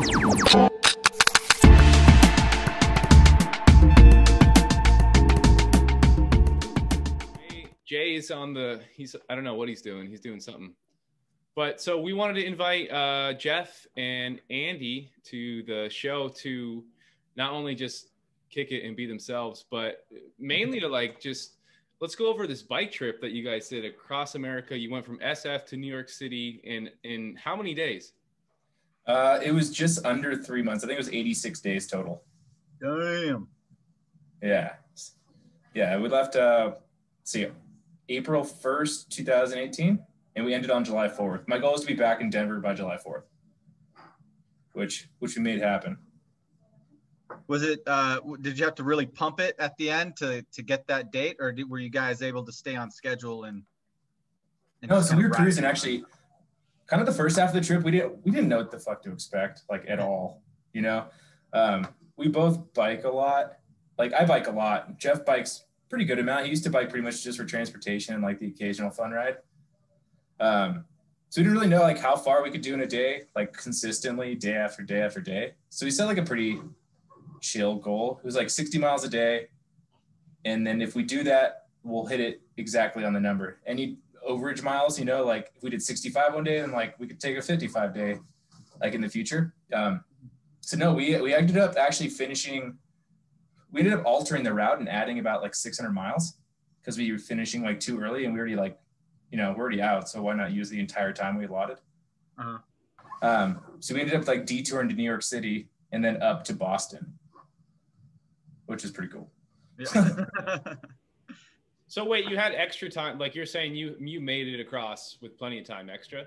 Jay is on the, I don't know what he's doing. He's doing something. But so we wanted to invite Jeff and Andy to the show to not only just kick it and be themselves, but mainly to like just, let's go over this bike trip that you guys did across America. You went from SF to New York City in how many days? It was just under 3 months. I think it was 86 days total. Damn. Yeah. Yeah, we left, April 1st, 2018, and we ended on July 4th. My goal is to be back in Denver by July 4th, which we made happen. Was it, did you have to really pump it at the end to get that date, or were you guys able to stay on schedule and no, so we were cruising actually kind of the first half of the trip. We didn't know what the fuck to expect, like at all, you know? We both bike a lot. Like I bike a lot. Jeff bikes pretty good amount. He used to bike pretty much just for transportation and like the occasional fun ride. So we didn't really know like how far we could do in a day, like consistently day after day after day. So we set like a pretty chill goal. It was like 60 miles a day. And then if we do that, we'll hit it exactly on the number. Any overage miles, you know, like if we did 65 one day, then like we could take a 55 day, like in the future. So no, we ended up actually finishing. We ended up altering the route and adding about like 600 miles because we were finishing like too early and we already like, you know, we're already out. So why not use the entire time we allotted? So we ended up like detouring to New York City and then up to Boston, which is pretty cool. Yeah. So wait, you had extra time. Like you're saying you made it across with plenty of time extra?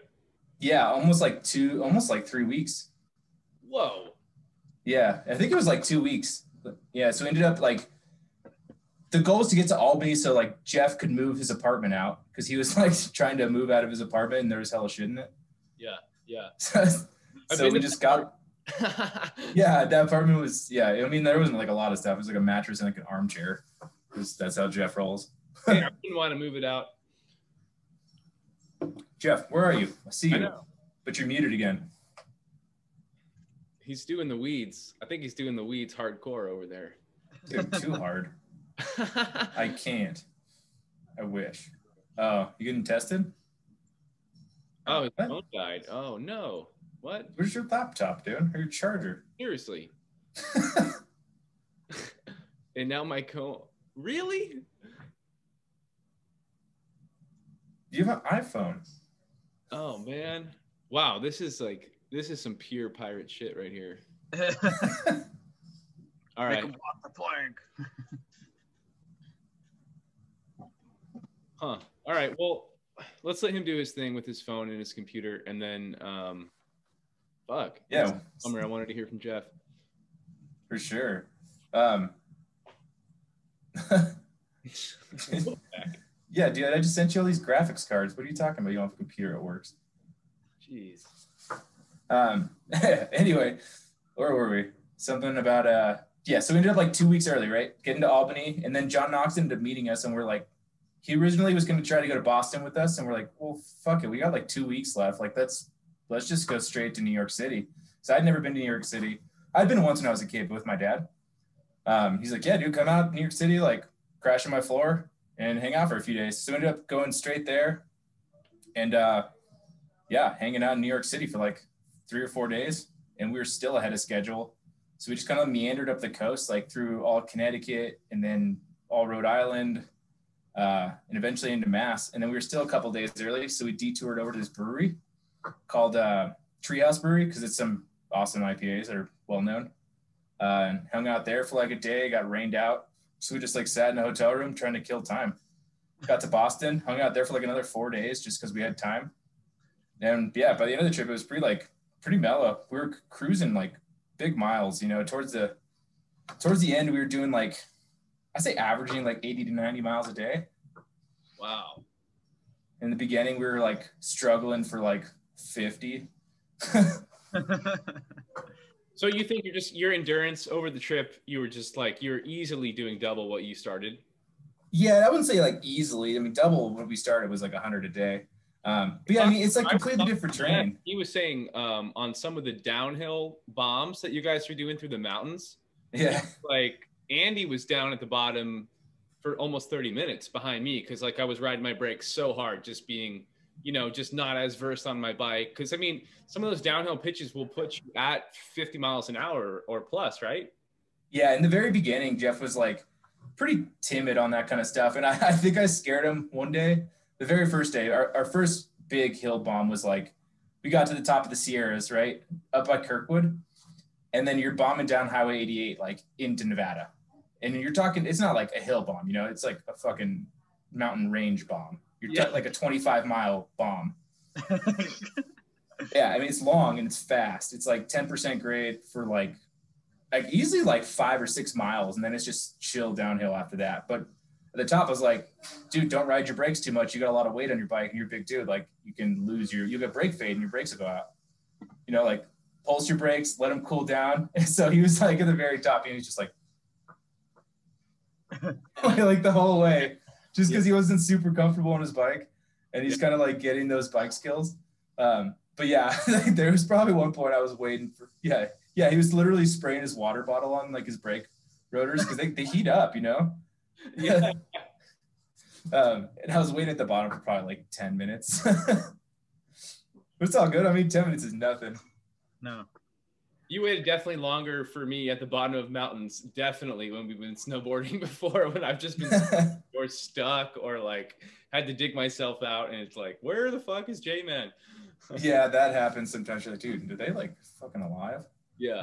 Yeah, almost like 3 weeks. Whoa. Yeah, I think it was like 2 weeks. Yeah, so we ended up like, the goal was to get to Albany so like Jeff could move his apartment out because he was like trying to move out of his apartment and there was hella shit in it. Yeah. So we just got, yeah, that apartment was, yeah, I mean, there wasn't like a lot of stuff. It was like a mattress and like an armchair. That's how Jeff rolls. Hey, I didn't want to move it out. Jeff, where are you? I see you, but you're muted again. He's doing the weeds. I think he's doing the weeds hardcore over there. Dude, too hard. I can't. I wish. Oh, you getting tested? Oh, his phone died. Oh, no. What? Where's your laptop, dude? Or your charger? Seriously. And now my Really? You have an iPhone. Oh, man. Wow, this is some pure pirate shit right here. All right. Make him walk the plank. Huh. All right. Well, let's let him do his thing with his phone and his computer, and then, fuck. Yeah. Summer, I wanted to hear from Jeff. For sure. Yeah, dude, I just sent you all these graphics cards. What are you talking about? You don't have a computer that works. Jeez. Anyway, where were we? Something about yeah, so we ended up like 2 weeks early, right? Getting to Albany, and then John Knox ended up meeting us, and we're like, he originally was going to try to go to Boston with us, and we're like, well, fuck it, we got like 2 weeks left. Like, let's just go straight to New York City. So I'd never been to New York City. I'd been once when I was a kid, but with my dad. He's like, yeah, dude, come out to New York City, like crash on my floor and hang out for a few days. So we ended up going straight there, and yeah, hanging out in New York City for like 3 or 4 days, and we were still ahead of schedule. So we just kind of meandered up the coast, like through all Connecticut and then all Rhode Island, and eventually into Mass. And then we were still a couple days early, so we detoured over to this brewery called Treehouse Brewery because it's some awesome IPAs that are well known. And hung out there for like a day, got rained out. So we just like sat in a hotel room trying to kill time. Got to Boston, hung out there for like another 4 days just because we had time. And yeah, by the end of the trip, it was pretty mellow. We were cruising like big miles, you know, towards the end, we were doing like, I say averaging like 80 to 90 miles a day. Wow. In the beginning, we were like struggling for like 50. So you think your endurance over the trip, you're easily doing double what you started? Yeah, I wouldn't say like easily. I mean, double when we started was like 100 a day. But yeah, I mean, it's like completely different terrain. He was saying on some of the downhill bombs that you guys are doing through the mountains. Yeah. Like Andy was down at the bottom for almost 30 minutes behind me because like I was riding my brakes so hard, just being, you know, just not as versed on my bike. Because I mean, some of those downhill pitches will put you at 50 miles an hour or plus, right? Yeah, in the very beginning, Jeff was like pretty timid on that kind of stuff. And I think I scared him one day. The very first day, our first big hill bomb was like, we got to the top of the Sierras, right? Up by Kirkwood. And then you're bombing down Highway 88, like into Nevada. And you're talking, it's not like a hill bomb, you know, it's like a fucking mountain range bomb. You're like a 25-mile bomb. Yeah, I mean, it's long and it's fast. It's like 10% grade for like easily like 5 or 6 miles. And then it's just chill downhill after that. But at the top, I was like, dude, don't ride your brakes too much. You got a lot of weight on your bike and you're a big dude. Like you can lose you get brake fade and your brakes will go out. You know, like pulse your brakes, let them cool down. And so he was like at the very top and he was just like, like the whole way, just because he wasn't super comfortable on his bike. And he's kind of like getting those bike skills. But yeah, there was probably one point I was waiting for. Yeah, he was literally spraying his water bottle on like his brake rotors because they heat up, you know? Yeah. And I was waiting at the bottom for probably like 10 minutes. But it's all good. I mean, 10 minutes is nothing. No. You waited definitely longer for me at the bottom of mountains, definitely when we've been snowboarding before, when I've just been or stuck or like had to dig myself out and it's like, where the fuck is J-Man? Yeah, that happens sometimes. You're like, dude, are they like fucking alive? Yeah.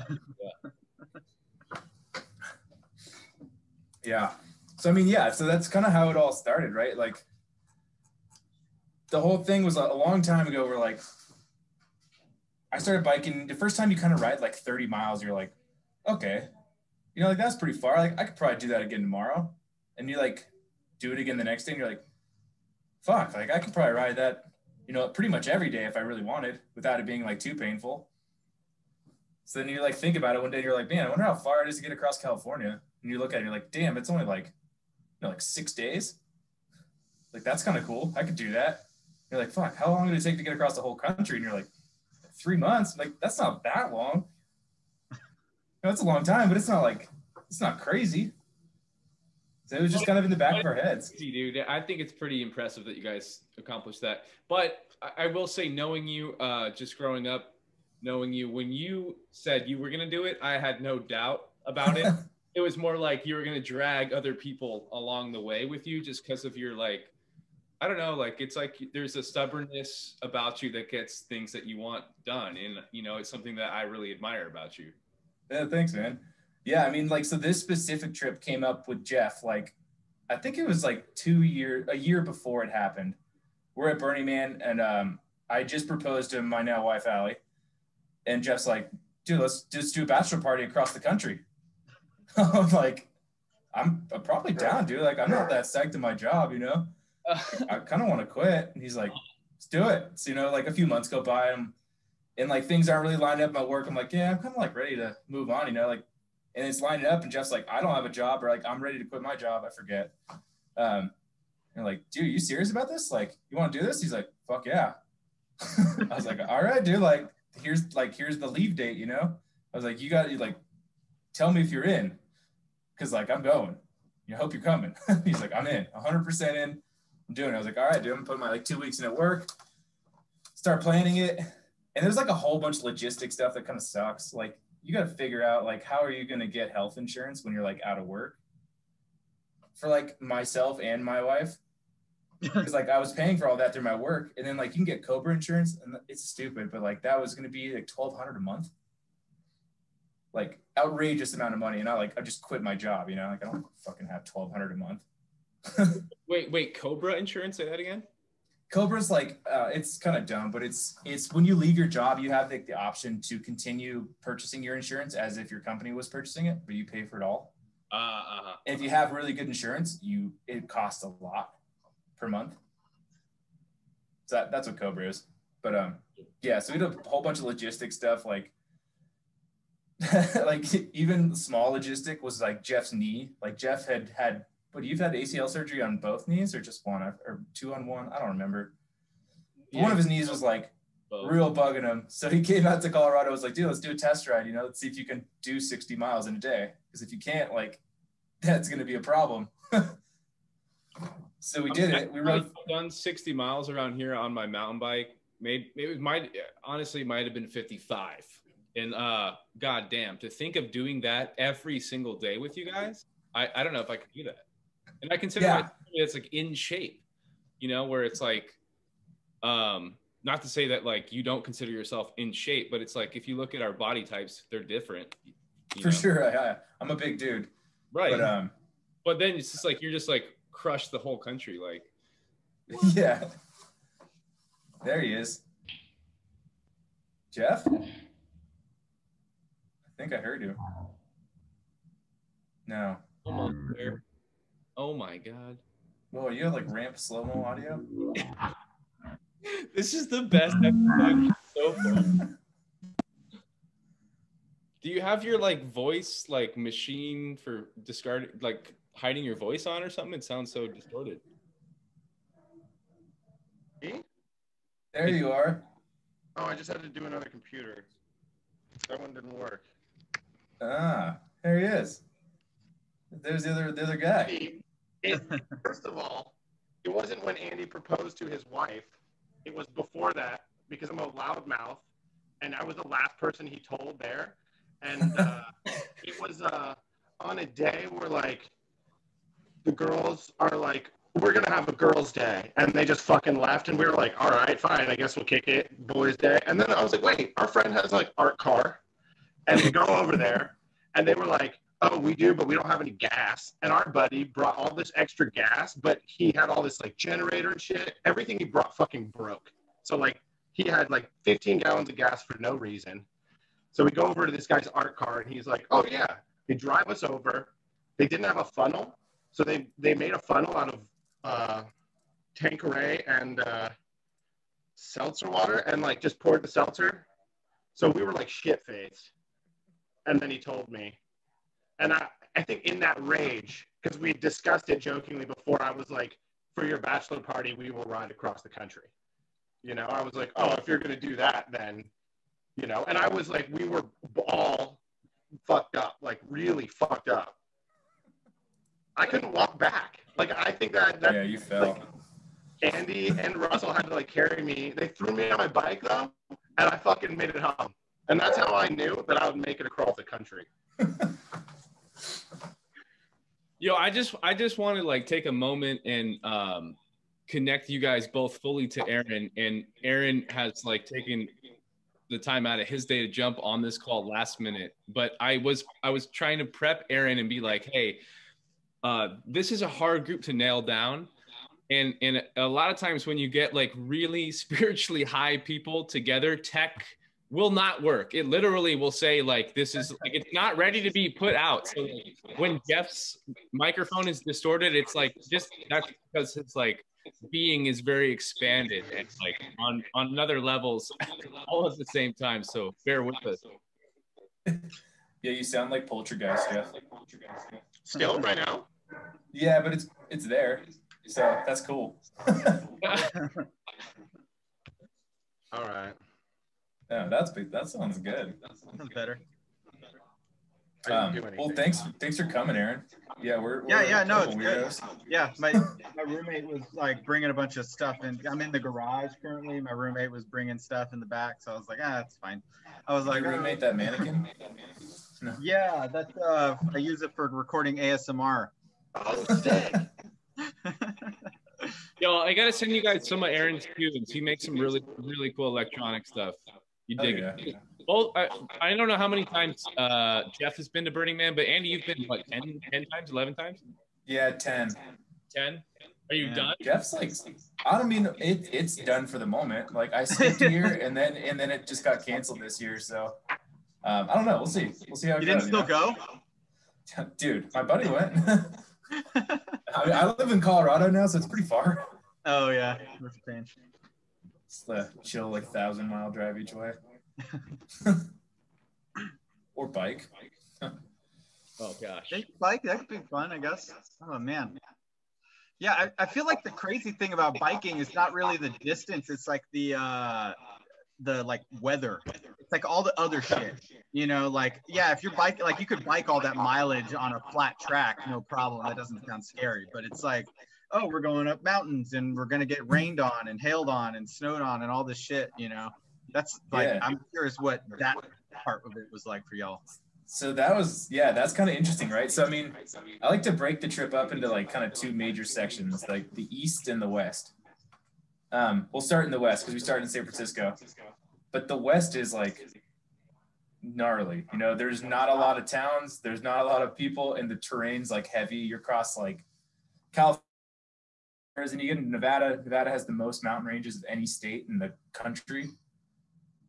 Yeah. So, I mean, yeah, so that's kind of how it all started, right? Like the whole thing was a long time ago where like, I started biking. The first time you kind of ride like 30 miles, you're like, okay, you know, like that's pretty far. Like I could probably do that again tomorrow. And you like do it again the next day and you're like, fuck, like I could probably ride that, you know, pretty much every day if I really wanted without it being like too painful. So then you like think about it one day and you're like, man, I wonder how far it is to get across California. And you look at it and you're like, damn, it's only like, you know, like 6 days. Like that's kind of cool. I could do that. You're like, fuck, how long did it take to get across the whole country? And you're like, 3 months. Like that's not that long. You know, it's a long time, but it's not crazy. So it was just kind of in the back of our heads. Dude, I think it's pretty impressive that you guys accomplished that. But I will say, knowing you, just growing up, knowing you, when you said you were going to do it, I had no doubt about it. It was more like you were going to drag other people along the way with you just because of your like, I don't know, like it's like there's a stubbornness about you that gets things that you want done. And, you know, it's something that I really admire about you. Yeah, thanks, man. Yeah, I mean, like, so this specific trip came up with Jeff, like, I think it was like a year before it happened. We're at Burning Man, and I just proposed to my now wife, Allie. And Jeff's like, dude, let's just do a bachelor party across the country. I'm like, I'm probably down, dude. Like, I'm not that psyched in my job, you know? I kind of want to quit. And he's like, let's do it. So, you know, like a few months go by and like things aren't really lined up in my work. I'm like, yeah, I'm kind of like ready to move on, you know, like, and it's lining up and Jeff's like, I don't have a job, or like, I'm ready to quit my job. I forget. And like, dude, are you serious about this? Like, you want to do this? He's like, fuck yeah. I was like, all right, dude, like, here's the leave date, you know? I was like, you like, tell me if you're in. Cause like, I'm going, you hope you're coming. He's like, I'm in 100% in. I'm doing it. I was like, all right, dude, I'm gonna put my like 2 weeks in at work, start planning it. And there's like a whole bunch of logistic stuff that kind of sucks. Like you got to figure out like, how are you going to get health insurance when you're like out of work for like myself and my wife? Because like I was paying for all that through my work, and then like you can get Cobra insurance, and it's stupid, but like that was going to be like $1,200 a month, like outrageous amount of money. And I just quit my job, you know, like I don't fucking have $1,200 a month. Wait, Cobra insurance? Say that again. Cobra's like, it's kind of dumb, but it's when you leave your job, you have like the option to continue purchasing your insurance as if your company was purchasing it, but you pay for it all. And if you have really good insurance, it costs a lot per month. So that's what Cobra is. But yeah, so we did a whole bunch of logistic stuff, like like even small logistic was like Jeff's knee. Like Jeff had but you've had ACL surgery on both knees or just one or two on one? I don't remember. one of his knees was like real bugging him. So he came out to Colorado. Was like, dude, let's do a test ride. You know, let's see if you can do 60 miles in a day. Because if you can't, like, that's going to be a problem. So we did it. We rode. I've done 60 miles around here on my mountain bike. Maybe it might have been 55. And god damn, to think of doing that every single day with you guys, I don't know if I could do that. And I consider myself it's like in shape, you know, where it's like not to say that like you don't consider yourself in shape, but it's like if you look at our body types, they're different. For sure. I'm a big dude. Right. But then it's just like you're just like crush the whole country, like. Yeah. There he is. Jeff? I think I heard you. No. Almost there. Oh my god. Whoa, you have like ramp slow-mo audio? This is the best episode so far. Do you have your like voice like machine for discarding like hiding your voice on or something? It sounds so distorted. Me? There you are. Oh, I just had to do another computer. That one didn't work. Ah, there he is. There's the other guy. First of all, it wasn't when Andy proposed to his wife. It was before that because I'm a loudmouth, and I was the last person he told there. And it was on a day where like the girls are like, we're gonna have a girls' day, and they just fucking left, and we were like, all right, fine, I guess we'll kick it, boys' day. And then I was like, wait, our friend has like art car, and we go over there, and they were like, oh, we do, but we don't have any gas. And our buddy brought all this extra gas, but he had all this like generator and shit. Everything he brought fucking broke. So like he had like 15 gallons of gas for no reason. So we go over to this guy's art car, and he's like, oh yeah. They drive us over. They didn't have a funnel, so they made a funnel out of Tanqueray and seltzer water, and like just poured the seltzer. So we were like shit-faced. And then he told me. And I think in that rage, because we discussed it jokingly before, I was like, for your bachelor party, we will ride across the country. You know, I was like, oh, if you're going to do that, then, you know, and I was like, we were all fucked up, like really fucked up. I couldn't walk back. Like, I think that yeah, you fell. Like, Andy and Russell had to like carry me. They threw me on my bike though, and I fucking made it home. And that's how I knew that I would make it across the country. Yo, I just want to like take a moment and connect you guys both fully to Aaron. And Aaron has like taken the time out of his day to jump on this call last minute. But I was trying to prep Aaron and be like, hey, this is a hard group to nail down. And a lot of times when you get like really spiritually high people together, tech will not work. It literally will say like, this is like, it's not ready to be put out. So like, when Jeff's microphone is distorted, it's like just that's because it's like being is very expanded and like on other levels all at the same time. So bear with us. Yeah, you sound like Poltergeist, Jeff. Still right now? Yeah, but it's there. So that's cool. All right. Yeah, that sounds good. That's better. Well, thanks for coming, Aaron. Yeah, we're no, it's weirdos. good. Yeah, my roommate was like bringing a bunch of stuff in. I'm in the garage currently. My roommate was bringing stuff in the back, so I was like, that's fine. I was like, your roommate, that mannequin? No. Yeah, that's I use it for recording ASMR. Oh, sick. Yo, I gotta send you guys some of Aaron's tunes. He makes some really, really cool electronic stuff. You dig it. Well, I don't know how many times Jeff has been to Burning Man, but Andy, you've been what, 10 times, 11 times? Yeah, 10. 10? Are you done? Jeff's like, I don't mean it's done for the moment. Like I skipped a year and then it just got canceled this year. So I don't know. We'll see. We'll see how it goes. You didn't still go? Dude, my buddy went. I live in Colorado now, so it's pretty far. Oh yeah, that's a pinch. It's the chill like 1,000-mile drive each way. Or bike. Oh gosh. Bike, that could be fun, I guess. Oh man. Yeah, I feel like the crazy thing about biking is not really the distance. It's like the like weather. It's like all the other shit. You know, like yeah, if you're biking, like you could bike all that mileage on a flat track, no problem. That doesn't sound scary. But it's like, oh, we're going up mountains and we're gonna get rained on and hailed on and snowed on and all this shit. You know, that's like Yeah. I'm curious what that part of it was like for y'all. So that's kind of interesting, right? So I mean, I like to break the trip up into like kind of two major sections, like the east and the west. We'll start in the west because we started in San Francisco, but the west is like gnarly. You know, there's not a lot of towns, there's not a lot of people, and the terrain's like heavy. You're across like California, and you get into Nevada. Nevada has the most mountain ranges of any state in the country.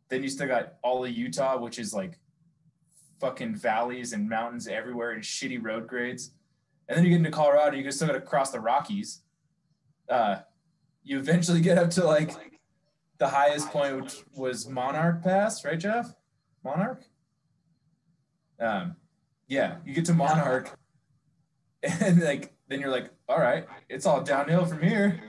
Then you still got all of Utah, which is like fucking valleys and mountains everywhere and shitty road grades. And then you get into Colorado, you still got to cross the Rockies. You eventually get up to like the highest point, which was Monarch Pass, right, Jeff? Monarch? Yeah, you get to Monarch, and like then you're like, all right, it's all downhill from here.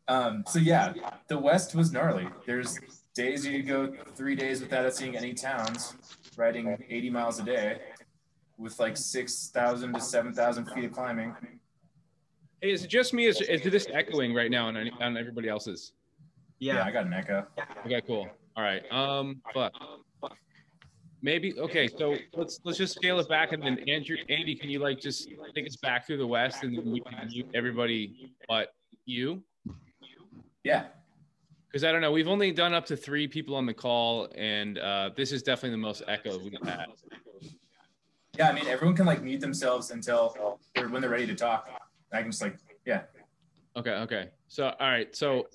So yeah, the West was gnarly. There's days you go 3 days without seeing any towns, riding 80 miles a day with like 6,000 to 7,000 feet of climbing. Hey, is it just me? Is this echoing right now on everybody else's? Yeah, I got an echo. Okay, cool. All right. Fuck. Maybe okay. So let's just scale it back, and then Andy, can you like just take us back through the West, and then we can mute everybody but you? Yeah. Because I don't know, we've only done up to 3 people on the call, and this is definitely the most echo we've had. Yeah, I mean, everyone can like mute themselves until when they're ready to talk. I can just like, yeah. Okay. So, all right. So,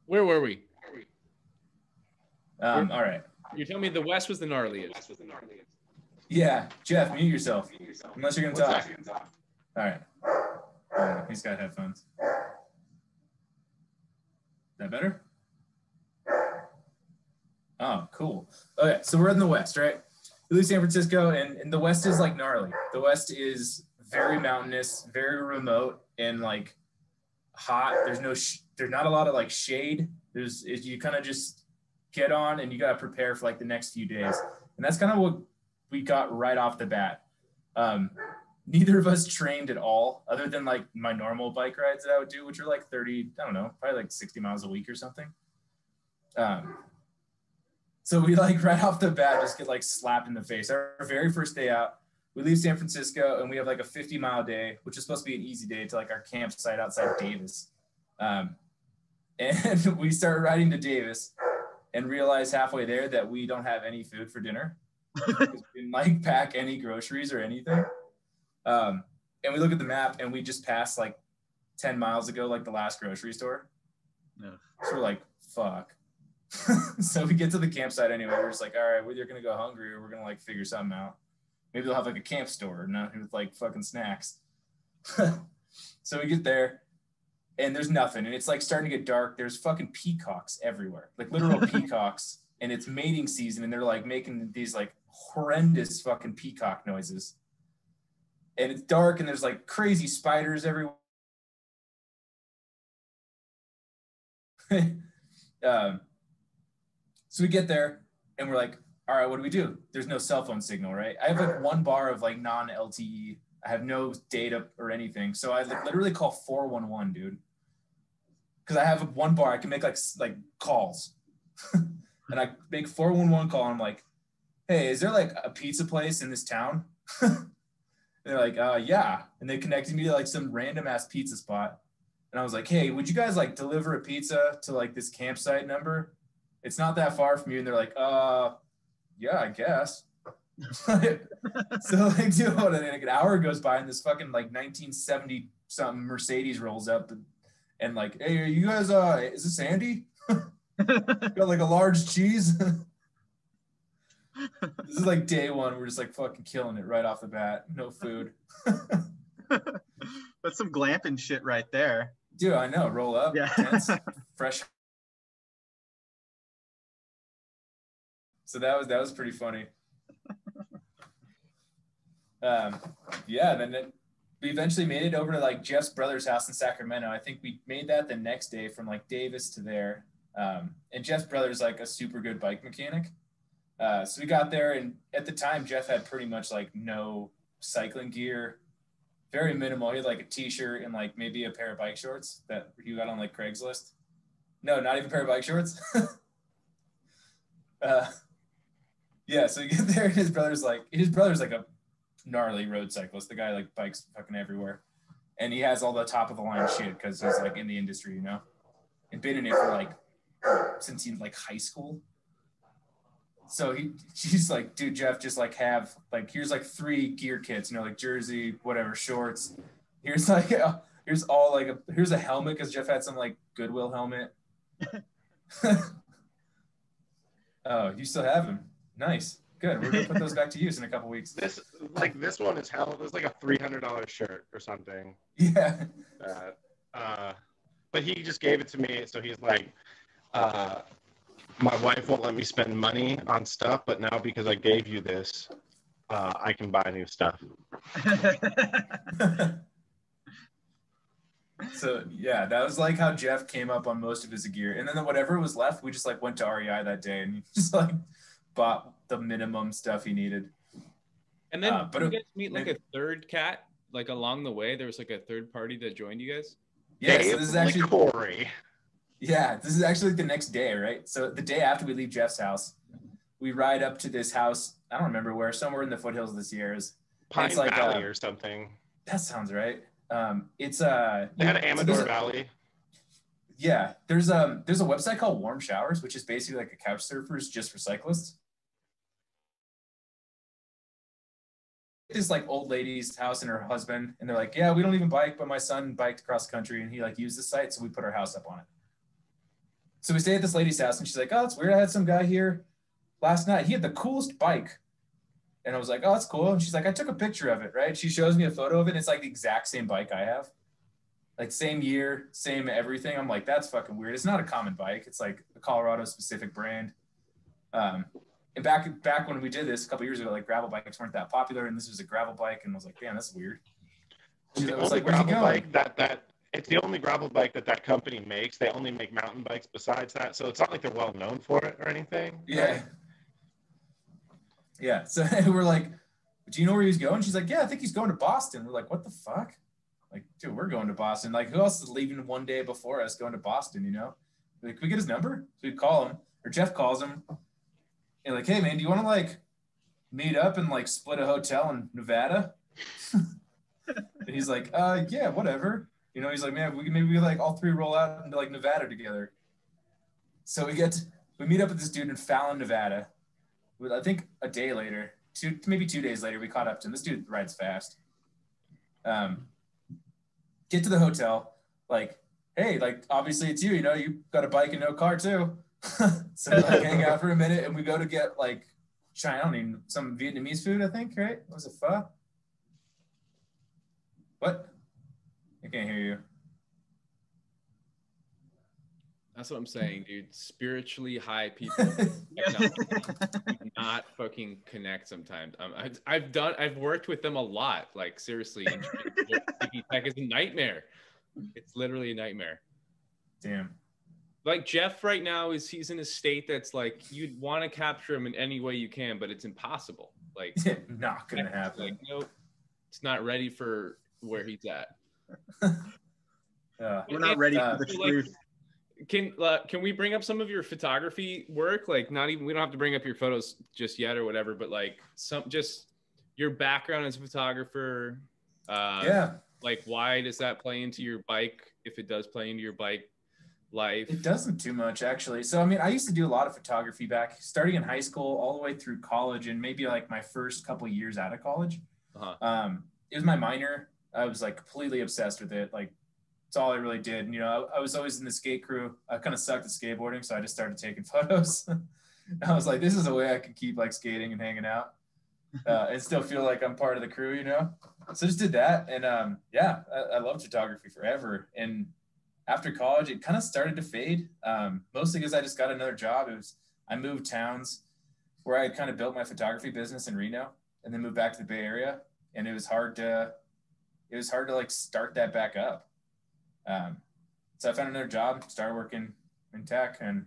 where were we? All right. You tell me the West was the gnarliest. Yeah, Jeff, mute yourself unless you're gonna talk. All right. He's got headphones. Is that better? Oh, cool. Okay, so we're in the West, right? We leave San Francisco, and the West is like gnarly. The West is very mountainous, very remote, and like hot. There's not a lot of like shade. You kind of just get on, and you got to prepare for like the next few days, and that's kind of what we got right off the bat. Neither of us trained at all, other than like my normal bike rides that I would do, which are like 30, I don't know, probably like 60 miles a week or something. So we like right off the bat just get like slapped in the face. Our very first day out, we leave San Francisco and we have like a 50-mile day, which is supposed to be an easy day to like our campsite outside Davis. And we start riding to Davis and realize halfway there that we don't have any food for dinner. We didn't like pack any groceries or anything. And we look at the map and we just passed like 10 miles ago, like the last grocery store. No. So we're like, fuck. So we get to the campsite anyway. We're just like, all right, we're either going to go hungry or we're going to like figure something out. Maybe they'll have like a camp store, not with like fucking snacks. So we get there and there's nothing. And it's like starting to get dark. There's fucking peacocks everywhere, like literal peacocks. And it's mating season. And they're like making these like horrendous fucking peacock noises. And it's dark and there's like crazy spiders everywhere. So we get there and we're like, all right, what do we do? There's no cell phone signal, right? I have like 1 bar of like non-LTE. I have no data or anything. So I like literally call 411, dude. Because I have 1 bar. I can make like calls. And I make 411 call and I'm like, hey, is there like a pizza place in this town? And they're like, yeah. And they connected me to like some random ass pizza spot. And I was like, hey, would you guys like deliver a pizza to like this campsite number? It's not that far from you. And they're like, yeah, I guess. So like, dude, like an hour goes by and this fucking like 1970 something Mercedes rolls up and like, hey, are you guys, is this Andy? Got like a large cheese. This is like day one. We're just like fucking killing it right off the bat. No food. That's some glamping shit right there. Dude, I know. Roll up. Yeah. Tents, fresh. So that was pretty funny. Yeah. Then we eventually made it over to like Jeff's brother's house in Sacramento. I think we made that the next day from like Davis to there. And Jeff's brother's like a super good bike mechanic. So we got there, and at the time, Jeff had pretty much like no cycling gear, very minimal. He had like a t-shirt and like maybe a pair of bike shorts that he got on like Craigslist. No, not even a pair of bike shorts. Yeah, so you get there, and his brother's like a gnarly road cyclist. The guy like bikes fucking everywhere, and he has all the top of the line shit because he's like in the industry, you know, and been in it for like since he's like high school. So she's like, dude, Jeff, just like have like, here's like 3 gear kits, you know, like jersey, whatever, shorts. Here's like, here's all like here's a helmet because Jeff had some like Goodwill helmet. Oh, you still have them? Nice, good. We're gonna put those back to use in a couple weeks. This one is hell. It was like a $300 shirt or something. Yeah. But he just gave it to me, so he's like, my wife won't let me spend money on stuff, but now because I gave you this, I can buy new stuff. So yeah, that was like how Jeff came up on most of his gear, and then whatever was left, we just like went to REI that day and just like bought the minimum stuff he needed. And then did you guys meet like a third cat like along the way? There was like a third party that joined you guys. Yeah, so this is actually Corey. Yeah, this is actually the next day, right? So the day after we leave Jeff's house, we ride up to this house. I don't remember where, somewhere in the foothills of the Sierras. Pine Valley or something. That sounds right. It's they had an Amador Valley. Yeah, there's a website called Warm Showers, which is basically like a couch surfers just for cyclists. This like old lady's house and her husband, and they're like, yeah, we don't even bike, but my son biked across the country and he like used the site, so we put our house up on it. So we stayed at this lady's house, and she's like, oh, it's weird. I had some guy here last night. He had the coolest bike. And I was like, oh, that's cool. And she's like, I took a picture of it, right? She shows me a photo of it. And it's like the exact same bike I have. Like same year, same everything. I'm like, that's fucking weird. It's not a common bike. It's like a Colorado specific brand. And back when we did this a couple years ago, like gravel bikes weren't that popular. And this was a gravel bike. And I was like, damn, that's weird. I was like, gravel bike it's the only gravel bike that company makes. They only make mountain bikes besides that. So it's not like they're well known for it or anything. Yeah. Right? Yeah. So we're like, do you know where he's going? She's like, yeah, I think he's going to Boston. We're like, what the fuck? Like, dude, we're going to Boston. Like, who else is leaving one day before us going to Boston, you know? Like, can we get his number? So we call him, or Jeff calls him. And like, hey, man, do you want to like meet up and like split a hotel in Nevada? And he's like, yeah, whatever. You know, he's like, man, maybe we like all 3 roll out into like Nevada together. So we meet up with this dude in Fallon, Nevada. I think a day later, maybe 2 days later, we caught up to him. This dude rides fast. Get to the hotel, like, hey, like obviously it's you. You know, you got a bike and no car too. So we like hang out for a minute, and we go to get like some Vietnamese food. I think, right? What was it, pho? What? I can't hear you. That's what I'm saying, dude. Spiritually high people do not fucking connect sometimes. I've worked with them a lot. Like seriously, tech is a nightmare. It's literally a nightmare. Damn. Like Jeff right now he's in a state that's like you'd want to capture him in any way you can, but it's impossible. Like not gonna happen. Like, nope, it's not ready for where he's at. We're not ready for the truth. Can we bring up some of your photography work? Like we don't have to bring up your photos just yet or whatever, but like just your background as a photographer. Yeah. Like why does that play into your bike? If it does play into your bike life? It doesn't too much actually. So, I mean, I used to do a lot of photography back starting in high school all the way through college and maybe like my first couple of years out of college. It was my minor. I was like completely obsessed with it. Like it's all I really did. And, you know, I was always in the skate crew. I kind of sucked at skateboarding. So I just started taking photos. I was like, this is a way I can keep like skating and hanging out and still feel like I'm part of the crew, you know? So just did that. And I loved photography forever. And after college, it kind of started to fade, mostly because I just got another job. I moved towns where I had kind of built my photography business in Reno and then moved back to the Bay Area. And it was hard to it was hard to like start that back up. So I found another job, started working in tech, and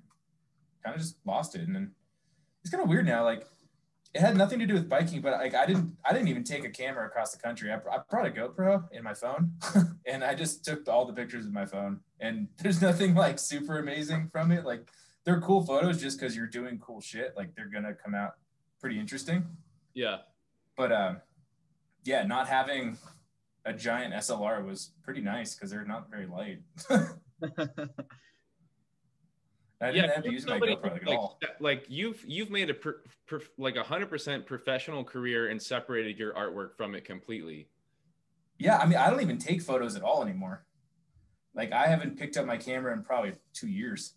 kind of just lost it. And then it's kind of weird now. Like, it had nothing to do with biking, but like I didn't even take a camera across the country. I brought a GoPro in my phone, and I just took all the pictures with my phone. And there's nothing like super amazing from it. Like, they're cool photos just because you're doing cool shit. Like, they're gonna come out pretty interesting. Yeah. But yeah, not having a giant SLR was pretty nice because they're not very light. I didn't have to use my GoPro like, at all. Like you've made a like 100% professional career and separated your artwork from it completely. Yeah, I mean, I don't even take photos at all anymore. Like, I haven't picked up my camera in probably 2 years.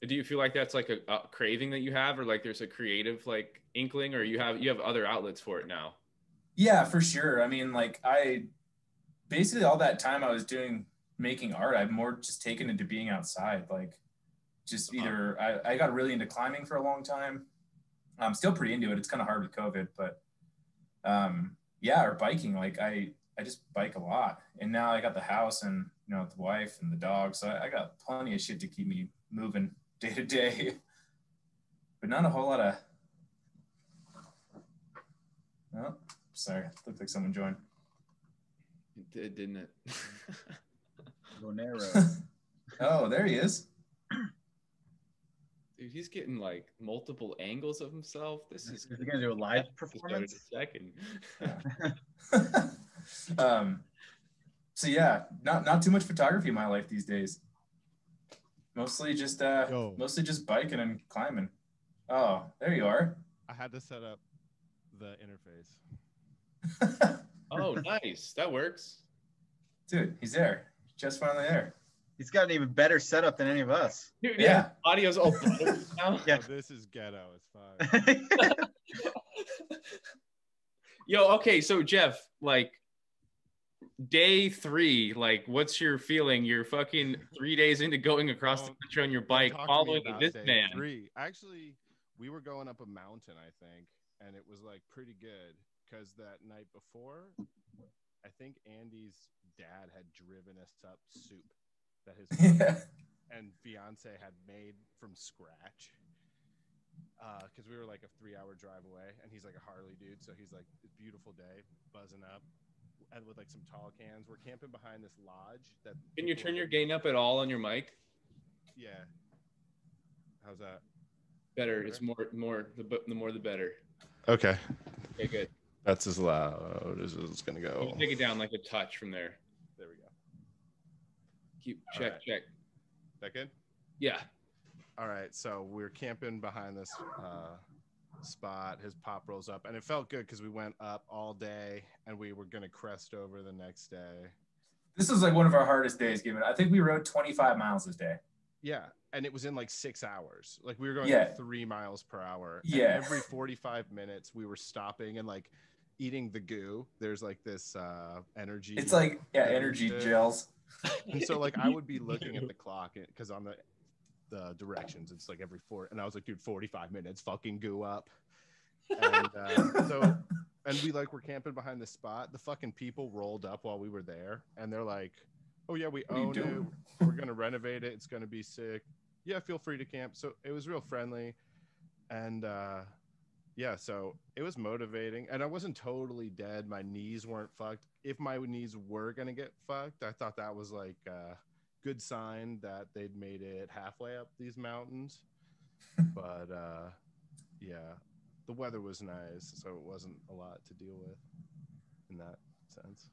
Do you feel like that's like a craving that you have, or like there's a creative like inkling, or you have other outlets for it now? Yeah, for sure. I mean, like, I basically all that time I was making art, I've more just taken into being outside. Like, just either I got really into climbing for a long time. I'm still pretty into it. It's kind of hard with COVID, but yeah, or biking. Like, I just bike a lot, and now I got the house and, you know, the wife and the dog, so I got plenty of shit to keep me moving day to day, but not a whole lot of. Oh, sorry, looked like someone joined. It did, didn't it? Bonero. Oh, there he is. Dude, he's getting like multiple angles of himself. This is Is he gonna do a live performance? A second. So yeah, not too much photography in my life these days. Mostly just biking and climbing. Oh, there you are. I had to set up the interface. Oh, nice. That works. Dude, he's there. Just finally there. He's got an even better setup than any of us. Dude, yeah. Audio's all now. Yeah. Oh, this is ghetto. It's fine. Yo, okay, so Jeff, like day 3, like what's your feeling? You're fucking 3 days into going across the country on your bike, following this man. 3. Actually, we were going up a mountain, I think, and it was like pretty good because that night before, I think Andy's dad had driven us up soup that his and fiance had made from scratch. Because we were like a 3-hour drive away, and he's like a Harley dude, so he's like, it's a beautiful day, buzzing up, and with like some tall cans. We're camping behind this lodge. Can you turn your gain up at all on your mic? Yeah. How's that? Better. It's more the more the better. Okay. Okay, good. That's as loud as it's gonna go. You take it down like a touch from there. There we go. Check. That good? Yeah. All right, so we're camping behind this spot. His pop rolls up, and it felt good because we went up all day, and we were gonna crest over the next day. This was like one of our hardest days, given I think we rode 25 miles this day. Yeah, and it was in like 6 hours. Like, we were going like 3 miles per hour. Yeah. And every 45 minutes, we were stopping and like eating the goo. There's like this energy. It's like energy gels. And so like I would be looking at the clock because on the directions it's like every 4, and I was like, dude, 45 minutes, fucking goo up. And and we like were camping behind the spot. The fucking people rolled up while we were there, and they're like, oh yeah, we own it, we're gonna renovate it, it's gonna be sick, yeah, feel free to camp. So it was real friendly, and yeah, so it was motivating, and I wasn't totally dead. My knees weren't fucked. If my knees were gonna get fucked, I thought that was like a good sign that they'd made it halfway up these mountains. But yeah, the weather was nice, so it wasn't a lot to deal with in that sense.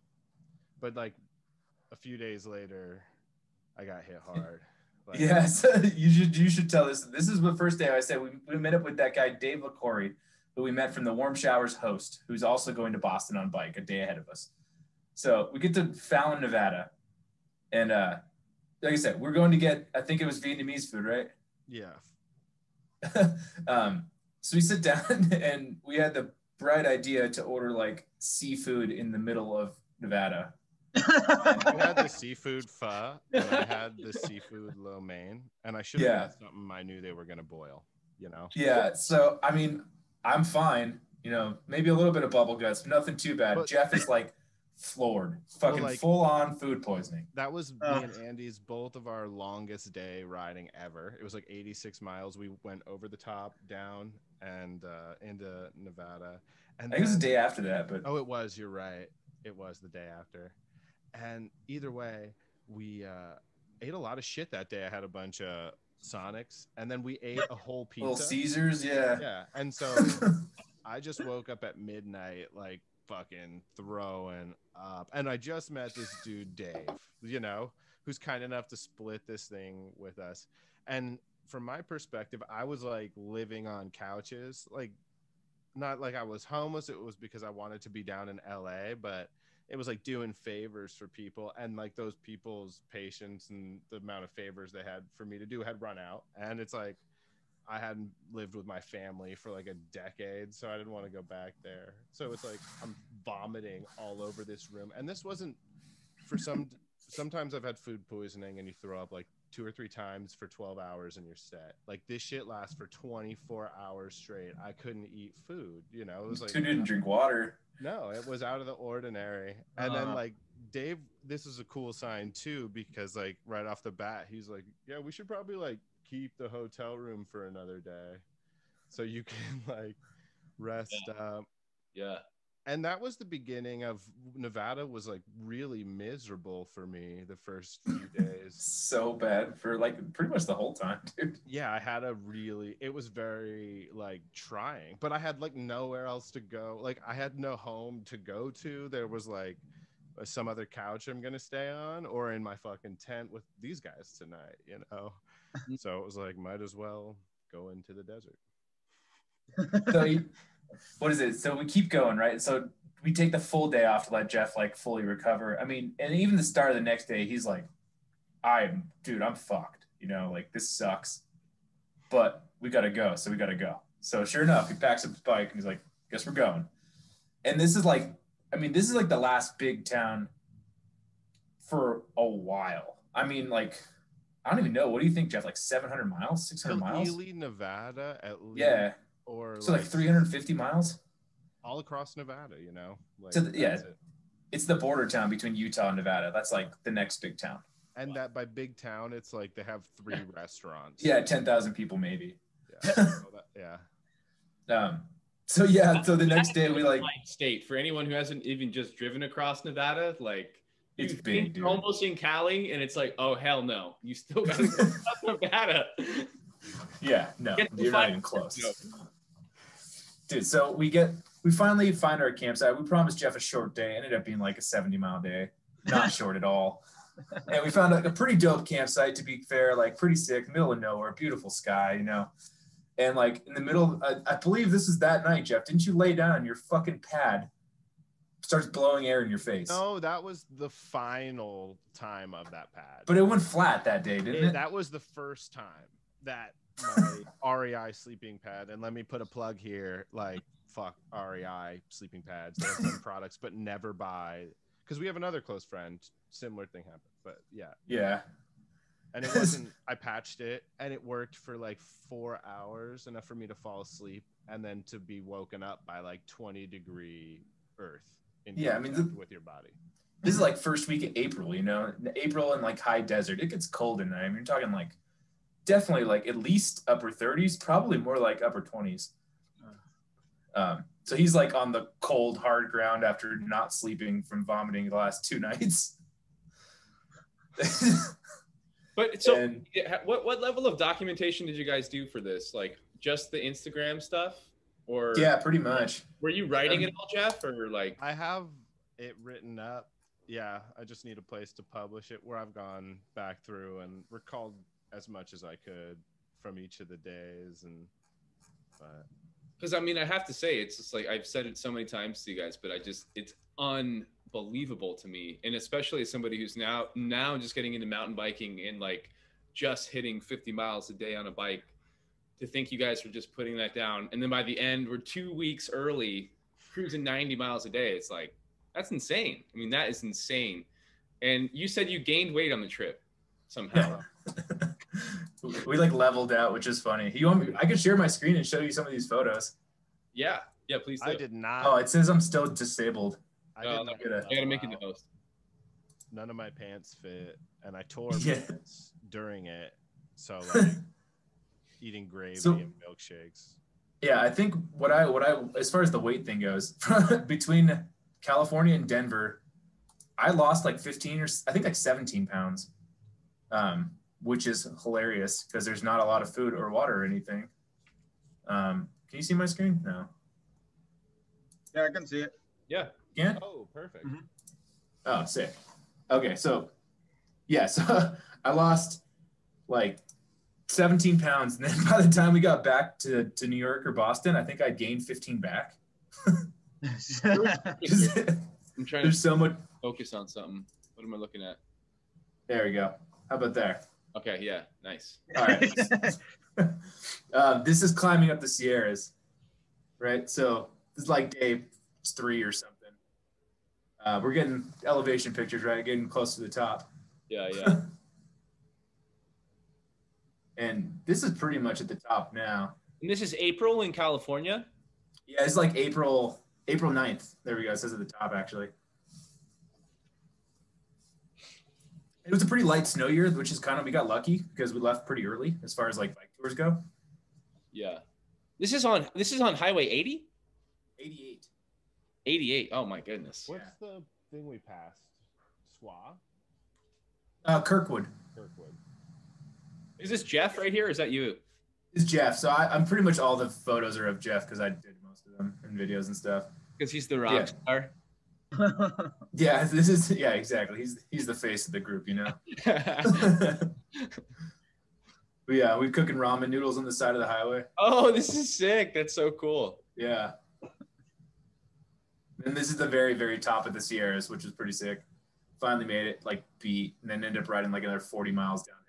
But like a few days later, I got hit hard. Like, yes, you should tell this. This is the first day I said we met up with that guy Dave LaCorey, who we met from the Warm Showers host, who's also going to Boston on bike a day ahead of us. So we get to Fallon, Nevada, and like I said, we're going to get, I think it was Vietnamese food, right? Yeah. So we sit down, and we had the bright idea to order like seafood in the middle of Nevada. You had the seafood pho, and I had the seafood lo mein, and I should have had something I knew they were going to boil, you know? Yeah, so, I mean, I'm fine, you know, maybe a little bit of bubble guts, nothing too bad. But Jeff is like floored, fucking like, full on food poisoning. That was me and Andy's both of our longest day riding ever. It was like 86 miles. We went over the top, down, and into Nevada. And I think it was the day after that, but oh, it was. You're right. It was the day after. And either way, we ate a lot of shit that day. I had a bunch of Sonics, and then we ate a whole pizza. Little Caesars, yeah. Yeah, and so I just woke up at midnight, like fucking throwing up. And I just met this dude, Dave, you know, who's kind enough to split this thing with us. And from my perspective, I was like living on couches, like not like I was homeless. It was because I wanted to be down in LA, but it was like doing favors for people, and like those people's patience and the amount of favors they had for me to do had run out. And it's like I hadn't lived with my family for like a decade, so I didn't want to go back there. So it's like I'm vomiting all over this room. And this wasn't for sometimes I've had food poisoning and you throw up like 2 or 3 times for 12 hours and you're set. Like this shit lasts for 24 hours straight. I couldn't eat food, you know. It was like Dude didn't drink water. No, it was out of the ordinary. And then like Dave, this is a cool sign too, because like right off the bat, he's like, yeah, we should probably like keep the hotel room for another day so you can like rest up. Yeah. And that was the beginning of Nevada. Was like really miserable for me the first few days. So bad for like pretty much the whole time, dude. Yeah, I had it was very like trying, but I had like nowhere else to go. Like I had no home to go to. There was like some other couch I'm gonna stay on, or in my fucking tent with these guys tonight, you know. So it was like, might as well go into the desert. So what is it? So we keep going, right? So we take the full day off to let Jeff like fully recover. I mean, and even the start of the next day, he's like, I'm fucked. You know, like this sucks, but we got to go. So we got to go. So sure enough, he packs up his bike and he's like, guess we're going. And this is like the last big town for a while. I mean, like, I don't even know. What do you think, Jeff? Like 700 miles, 600 miles? Ely, Nevada, at least. Yeah. Or so like 350 miles? All across Nevada, you know? Like, so it's the border town between Utah and Nevada. That's like the next big town. And that by big town, it's like they have 3 restaurants. Yeah, 10,000 people maybe. Yeah. So the next day we like state for anyone who hasn't even just driven across Nevada, like it's big, dude. Almost in Cali, and it's like, oh hell no, you still gotta go across Nevada. Yeah, no, you're not even close. Dude, so we finally find our campsite. We promised Jeff a short day. It ended up being like a 70-mile day. Not short at all. And we found a pretty dope campsite, to be fair, like pretty sick, middle of nowhere, beautiful sky, you know. And like in the middle, I believe this is that night, Jeff. Didn't you lay down on your fucking pad? Starts blowing air in your face. No, that was the final time of that pad. But it went flat that day, didn't it? That was the first time that my REI sleeping pad, and let me put a plug here, like fuck REI sleeping pads. They have some products, but never buy, because we have another close friend, similar thing happened. But yeah. And it wasn't, I patched it and it worked for like 4 hours, enough for me to fall asleep and then to be woken up by like 20-degree earth in contact with your body. This is like first week of April, you know, April and like high desert. It gets cold in there. I mean, you're talking like definitely like at least upper 30s, probably more like upper 20s. So he's like on the cold, hard ground after not sleeping from vomiting the last 2 nights. But so what level of documentation did you guys do for this? Like just the Instagram stuff? Or yeah, pretty much. Were you writing it all, Jeff, or like? I have it written up. Yeah, I just need a place to publish it where I've gone back through and recalled as much as I could from each of the days. And because I mean, I have to say, it's just like I've said it so many times to you guys, but it's unbelievable to me, and especially as somebody who's now just getting into mountain biking and like just hitting 50 miles a day on a bike. To think you guys are just putting that down, and then by the end we're 2 weeks early cruising 90 miles a day. It's like, that's insane. I mean, that is insane. And you said you gained weight on the trip somehow. We like leveled out, which is funny. I could share my screen and show you some of these photos. Yeah, please do. I did not. Oh, it says I'm still disabled. I didn't have I gotta make it the host. None of my pants fit, and I tore Yeah. pants during it. So like eating gravy and milkshakes. Yeah, I think what I as far as the weight thing goes, between California and Denver, I lost like 15 or I think like 17 pounds, which is hilarious because there's not a lot of food or water or anything. Can you see my screen? No. Yeah, I can see it. Yeah. Yeah. Oh, perfect. Mhm. Oh, sick. Okay, so yeah, so I lost like 17 pounds, and then by the time we got back to New York or Boston, I think I gained 15 back. I'm trying There's to so much. focus on something. What am I looking at? There we go. How about there? Okay, yeah, nice. All right. This is climbing up the Sierras, right? So this is like day 3 or something. We're getting elevation pictures, right? Getting close to the top. Yeah, yeah. And this is pretty much at the top now. And this is April in California? Yeah, it's like April 9th. There we go. It says at the top, actually. It was a pretty light snow year, which is we got lucky because we left pretty early as far as like bike tours go. Yeah. This is on Highway 80? 88. 88. Oh my goodness. What's the thing we passed? Swa? Kirkwood. Kirkwood. Is this Jeff right here? Or is that you? It's Jeff. So I'm pretty much all the photos are of Jeff because I did most of them and videos and stuff. Because he's the rock star. Yeah, exactly. He's the face of the group, you know. But yeah, we're cooking ramen noodles on the side of the highway. Oh, this is sick. That's so cool. Yeah. And this is the very, very top of the Sierras, which is pretty sick. Finally made it, like beat, and then ended up riding like another 40 miles downhill.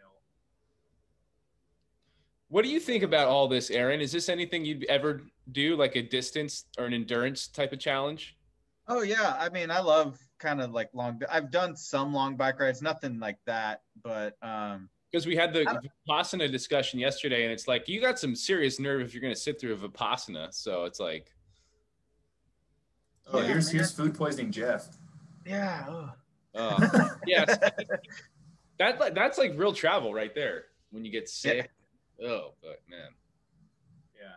What do you think about all this, Aaron? Is this anything you'd ever do, like a distance or an endurance type of challenge? Oh yeah, I mean, I love kind of like I've done some long bike rides, nothing like that, but because we had the Vipassana discussion yesterday, and it's like you got some serious nerve if you're going to sit through a Vipassana. So it's like, oh, yeah, here's food poisoning Jeff. Yeah. Yes. That's like real travel right there when you get sick. Yeah. Oh, but man. Yeah.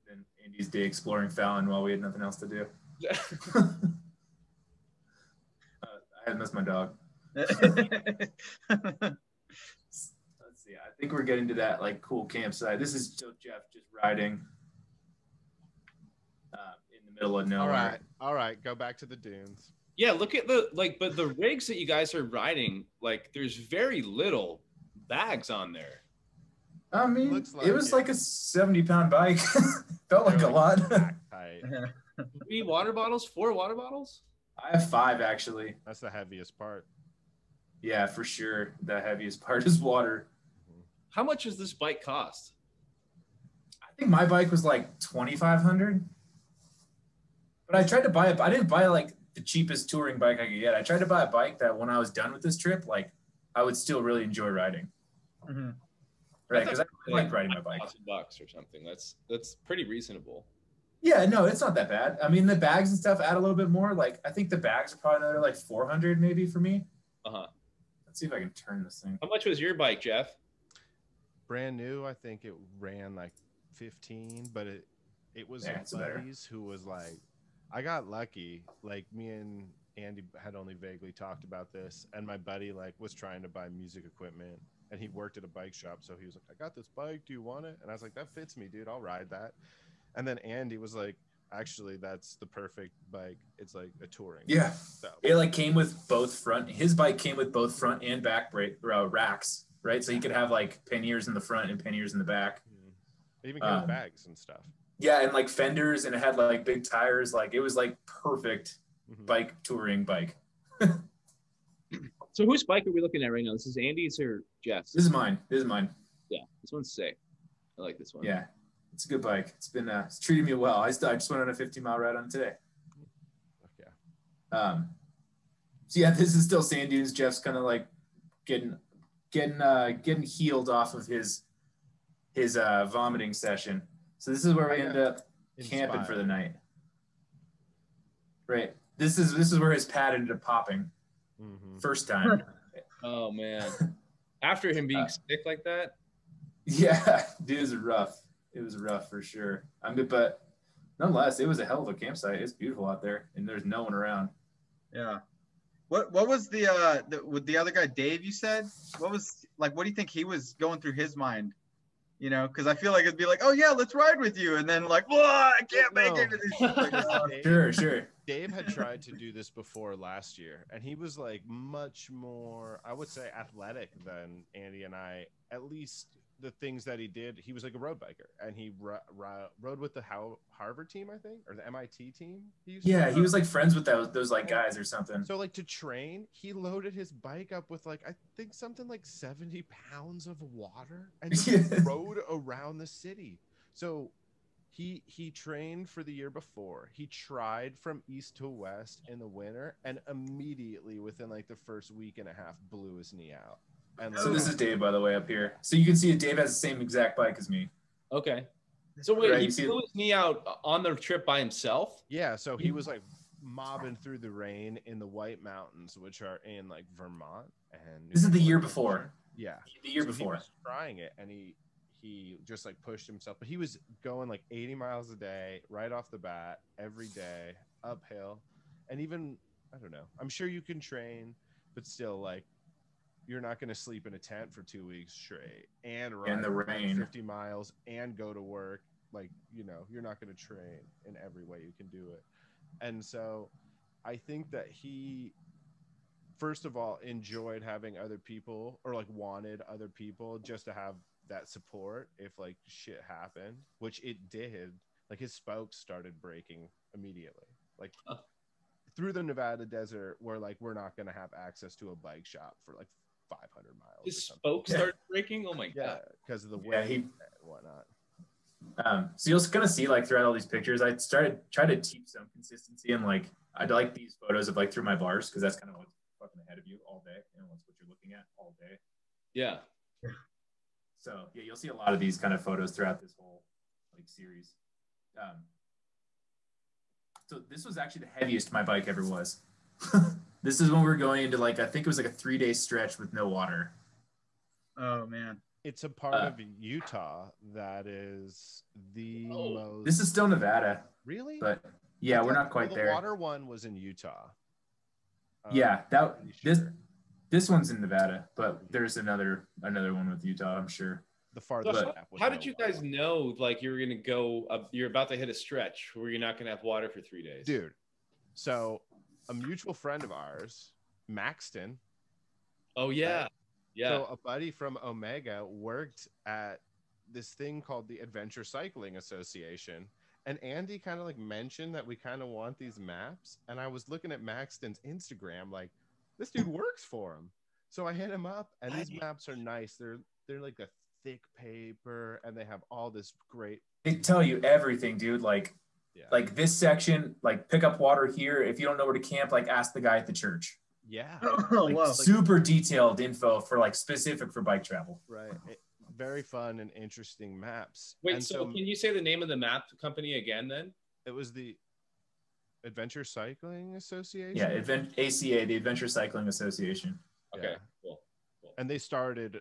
Then Andy's day exploring Fallon while we had nothing else to do. I had missed my dog. Let's see. I think we're getting to that like cool campsite. This is still Jeff just riding in the middle of nowhere. All right. Go back to the dunes. Yeah, look at but the rigs that you guys are riding, like there's very little bags on there. I mean, it was like a 70-pound bike. Felt like a lot. 3 water bottles, 4 water bottles? I have 5 actually. That's the heaviest part. Yeah, for sure. The heaviest part is water. How much does this bike cost? I think my bike was like $2,500. But I tried to buy it. I didn't buy like the cheapest touring bike I could get. I tried to buy a bike that when I was done with this trip, like I would still really enjoy riding. Mm-hmm. Right, because I like riding my bike. $1,000 or something. That's pretty reasonable. Yeah, no, it's not that bad. I mean, the bags and stuff add a little bit more. Like, I think the bags are probably another like $400 maybe for me. Let's see if I can turn this thing. How much was your bike, Jeff? Brand new, I think it ran like 15, but it was buddies who was like, I got lucky. Like me and Andy had only vaguely talked about this, and my buddy like was trying to buy music equipment, and he worked at a bike shop, so he was like, I got this bike, do you want it? And I was like, that fits me, dude, I'll ride that. And then Andy was like, actually, that's the perfect bike. It's like a touring. Yeah. So. It like came with both front. His bike came with both front and back racks, right? So you could have like panniers in the front and panniers in the back. It even came with bags and stuff. Yeah, and like fenders, and it had like big tires. Like it was like perfect bike touring bike. So whose bike are we looking at right now? This is Andy's or Jeff's? This is mine. Yeah, this one's sick. I like this one. Yeah. It's a good bike. It's been it's treated me well. I just went on a 15-mile ride on it today. Okay. So yeah, this is still sand dunes. Jeff's kind of like getting healed off of his vomiting session. So this is where we end up camping for the night. Right. This is where his pad ended up popping. First time. Oh man. After him being sick like that? Yeah, dude, it was rough. It was rough for sure. I mean, but nonetheless, it was a hell of a campsite. It's beautiful out there, and there's no one around. Yeah. What was with the other guy, Dave, you said? What was like, what do you think he was going through his mind? You know, because I feel like it'd be like, oh yeah, let's ride with you, and then like, whoa, I can't make it. And he's just like, Sure. Dave had tried to do this before last year, and he was like much more, I would say, athletic than Andy and I. At least the things that he did, he was like a road biker, and he rode with the Harvard team, I think, or the MIT team. He was like friends with those like guys or something. So like to train, he loaded his bike up with like, I think something like 70 pounds of water, and just rode around the city. So he trained for the year before. He tried from east to west in the winter, and immediately within like the first week and a half blew his knee out. And so this is Dave, by the way, up here. So you can see Dave has the same exact bike as me. Okay. So wait, Right, he blew his knee out on the trip by himself? Yeah, so he was like mobbing through the rain in the White Mountains, which are in like Vermont. And this is the year before. Yeah, the year before. He was trying it, and he just like pushed himself, but he was going like 80 miles a day right off the bat every day uphill. And even, I don't know, I'm sure you can train, but still, like, you're not going to sleep in a tent for 2 weeks straight and ride in the rain 50 miles and go to work. Like, you know, you're not going to train in every way you can do it. And so I think that he, first of all, enjoyed having other people, or like wanted other people just to have that support if like shit happened, which it did. Like his spokes started breaking immediately, like through the Nevada desert, where like we're not going to have access to a bike shop for like 500 miles. His spokes started breaking? Oh my god. Because of the wind and whatnot. So you're gonna see like throughout all these pictures, I started trying to keep some consistency, and like I'd like these photos of like through my bars, because that's kind of what's fucking ahead of you all day, and what's what you're looking at all day. Yeah. So yeah, you'll see a lot of these kind of photos throughout this whole like series. So this was actually the heaviest my bike ever was. This is when we were going into like, I think it was like a 3-day stretch with no water. Oh man. It's a part of Utah that is the most. This is still Nevada. Really? But yeah, we're not quite there. The water one was in Utah. Yeah, this one's in Nevada, but there's another one with Utah, I'm sure. The farthest. So how did you guys know like you were gonna go up, you're about to hit a stretch where you're not gonna have water for 3 days? Dude, so a mutual friend of ours, Maxton. Oh yeah. Yeah. So a buddy from Omega worked at this thing called the Adventure Cycling Association. And Andy kind of like mentioned that we kind of want these maps. And I was looking at Maxton's Instagram, like, this dude works for him. So I hit him up, and these maps are nice. They're like a thick paper, and they have all this great. They tell you everything, dude. Like, like this section, like pick up water here. If you don't know where to camp, like ask the guy at the church. Yeah. Like, super detailed info for like specific for bike travel. Right. Very fun and interesting maps. Wait, so can you say the name of the map company again then? It was the Adventure Cycling Association? Yeah, ACA, the Adventure Cycling Association. Okay, cool. And they started,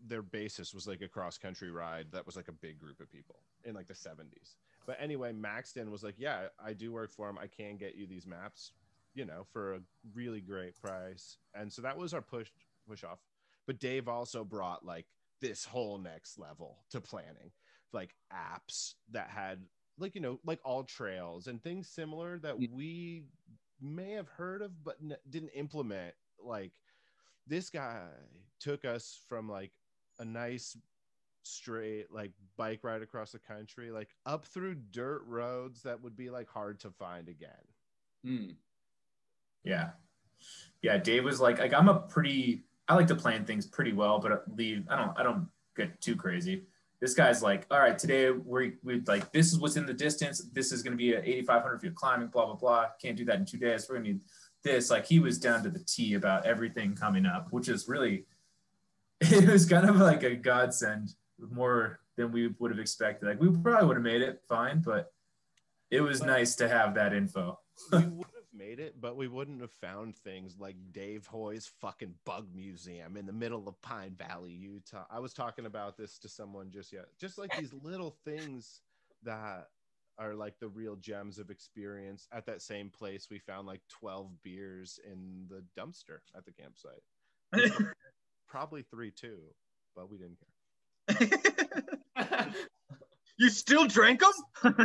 their basis was like a cross-country ride that was like a big group of people in like the 70s. But anyway, Maxton was like, yeah, I do work for him. I can get you these maps, you know, for a really great price. And so that was our push off. But Dave also brought like this whole next level to planning, like apps that had like, you know, like all trails and things similar that we may have heard of but didn't implement. Like this guy took us from like a nice straight like bike ride across the country, like up through dirt roads that would be like hard to find again. Yeah, Dave was like I like to plan things pretty well, but I don't get too crazy. This guy's like, all right, today we like, this is what's in the distance. This is going to be at 8,500 feet of climbing, blah, blah, blah. Can't do that in 2 days. We're going to need this. Like he was down to the T about everything coming up, which is really, it was kind of like a godsend, more than we would have expected. Like we probably would have made it fine, but it was nice to have that info. We would have made it, but we wouldn't have found things like Dave Hoy's fucking bug museum in the middle of Pine Valley, Utah. I was talking about this to someone just like these little things that are like the real gems of experience. At that same place, we found like 12 beers in the dumpster at the campsite. Probably 3 too, but we didn't care. You still drank them?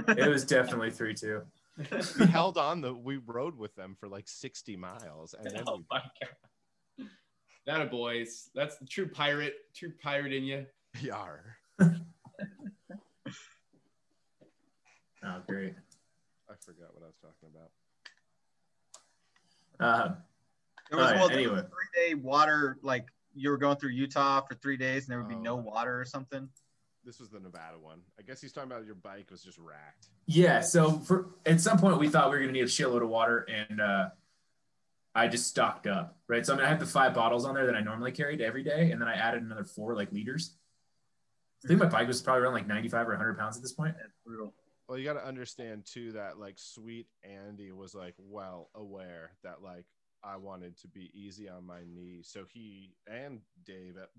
It was definitely 3-2. We held on. We rode with them for like 60 miles, and then Oh my god, that a boys. That's the true pirate in you. Yar. Oh, great. I forgot what I was talking about. There was, right, there was a 3-day water, like you were going through Utah for 3 days and there would be no water or something. This was the Nevada one. I guess he's talking about your bike was just racked. Yeah, so at some point we thought we were going to need a shitload of water, and I just stocked up, right? So I have the 5 bottles on there that I normally carried every day, and then I added another 4 like liters. I think my bike was probably around like 95 or 100 pounds at this point. That's brutal. Well, you got to understand too that like sweet Andy was like well aware that like I wanted to be easy on my knee, so he and Dave at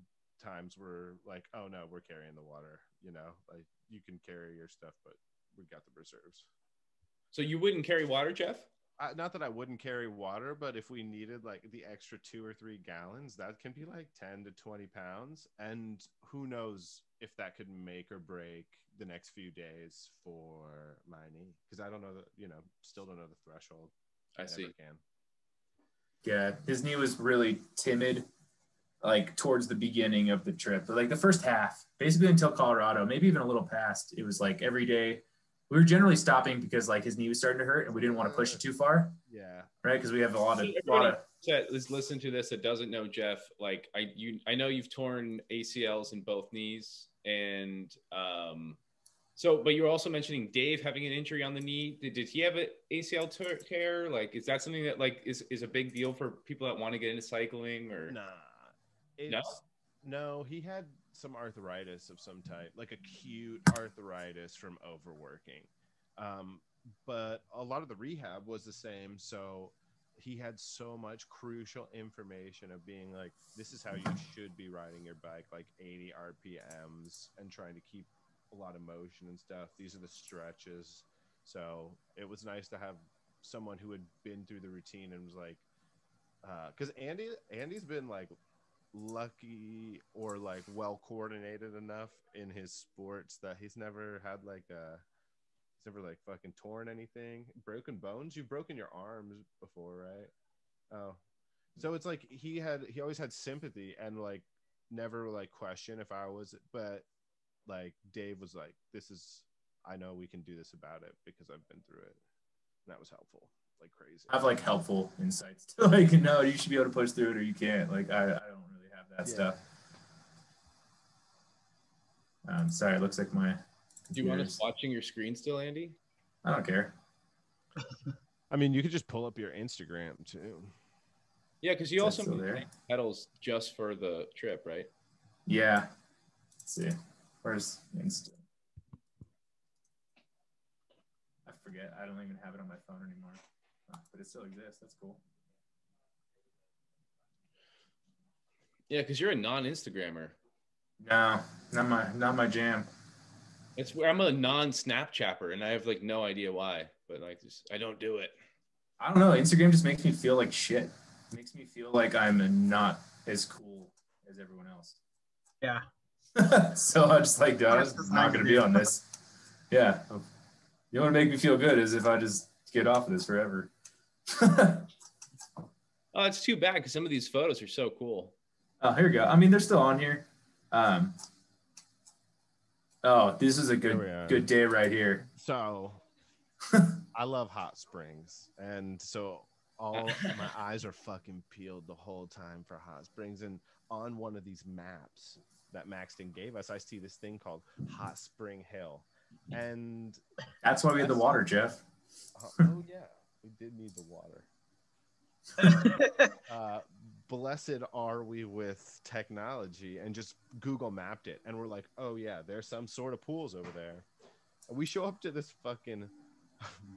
times were like, "Oh no, we're carrying the water. You know, like you can carry your stuff, but we got the reserves." So you wouldn't carry water, Jeff? Not that I wouldn't carry water, but if we needed like the extra 2 or 3 gallons, that can be like 10 to 20 pounds. And who knows if that could make or break the next few days for my knee. Because I don't know still don't know the threshold. I see. Can. Yeah, his knee was really timid, like towards the beginning of the trip. But like the first half, basically until Colorado, maybe even a little past, it was like every day. We were generally stopping because like his knee was starting to hurt and we didn't want to push it too far. Yeah. Right. Because we have a lot of that is listen to this that doesn't know Jeff. Like I know you've torn ACLs in both knees, and but you're also mentioning Dave having an injury on the knee. Did he have an ACL tear? Like, is that something that like is a big deal for people that want to get into cycling? Or no, he had some arthritis of some type, like acute arthritis from overworking. But a lot of the rehab was the same. So he had so much crucial information of being like, this is how you should be riding your bike, like 80 RPMs and trying to keep a lot of motion and stuff. These are the stretches. So it was nice to have someone who had been through the routine and was like, because Andy's been like lucky or like well coordinated enough in his sports that he's never had like he's never like fucking torn anything, broken bones. You've broken your arms before, right? Oh, so it's like he always had sympathy and like never like question if I was, but like Dave was like, I know we can do this about it because I've been through it, and that was helpful. Like crazy. I have like helpful insights to like, no, you should be able to push through it or you can't. Like I don't really have that stuff. Sorry, it looks like my Do you want us watching your screen still, Andy? I don't care. I mean, you could just pull up your Instagram too. Yeah, because you also made pedals just for the trip, right? Yeah. Let's see. Where's Insta? I forget. I don't even have it on my phone anymore. But it still exists. That's cool. Yeah, because you're a non-Instagrammer. No, not my jam. It's where I'm a non-Snapchapper, and I have like no idea why, but like I don't do it. I don't know. Instagram just makes me feel like shit. It makes me feel like I'm not as cool as everyone else. Yeah. So I'm just like, dude, I'm just not going to be on this. Yeah. You want to make me feel good as if I just get off of this forever. Oh, it's too bad because some of these photos are so cool. Oh, here we go. I mean, they're still on here. Oh, this is a good day right here. So I love hot springs. And so all my eyes are fucking peeled the whole time for hot springs. And on one of these maps that Maxton gave us, I see this thing called Hot Spring Hill. And that's why we had the water, Jeff. Oh, yeah. We did need the water. Blessed are we with technology, and just Google mapped it, and we're like, oh yeah, there's some sort of pools over there. And we show up to this fucking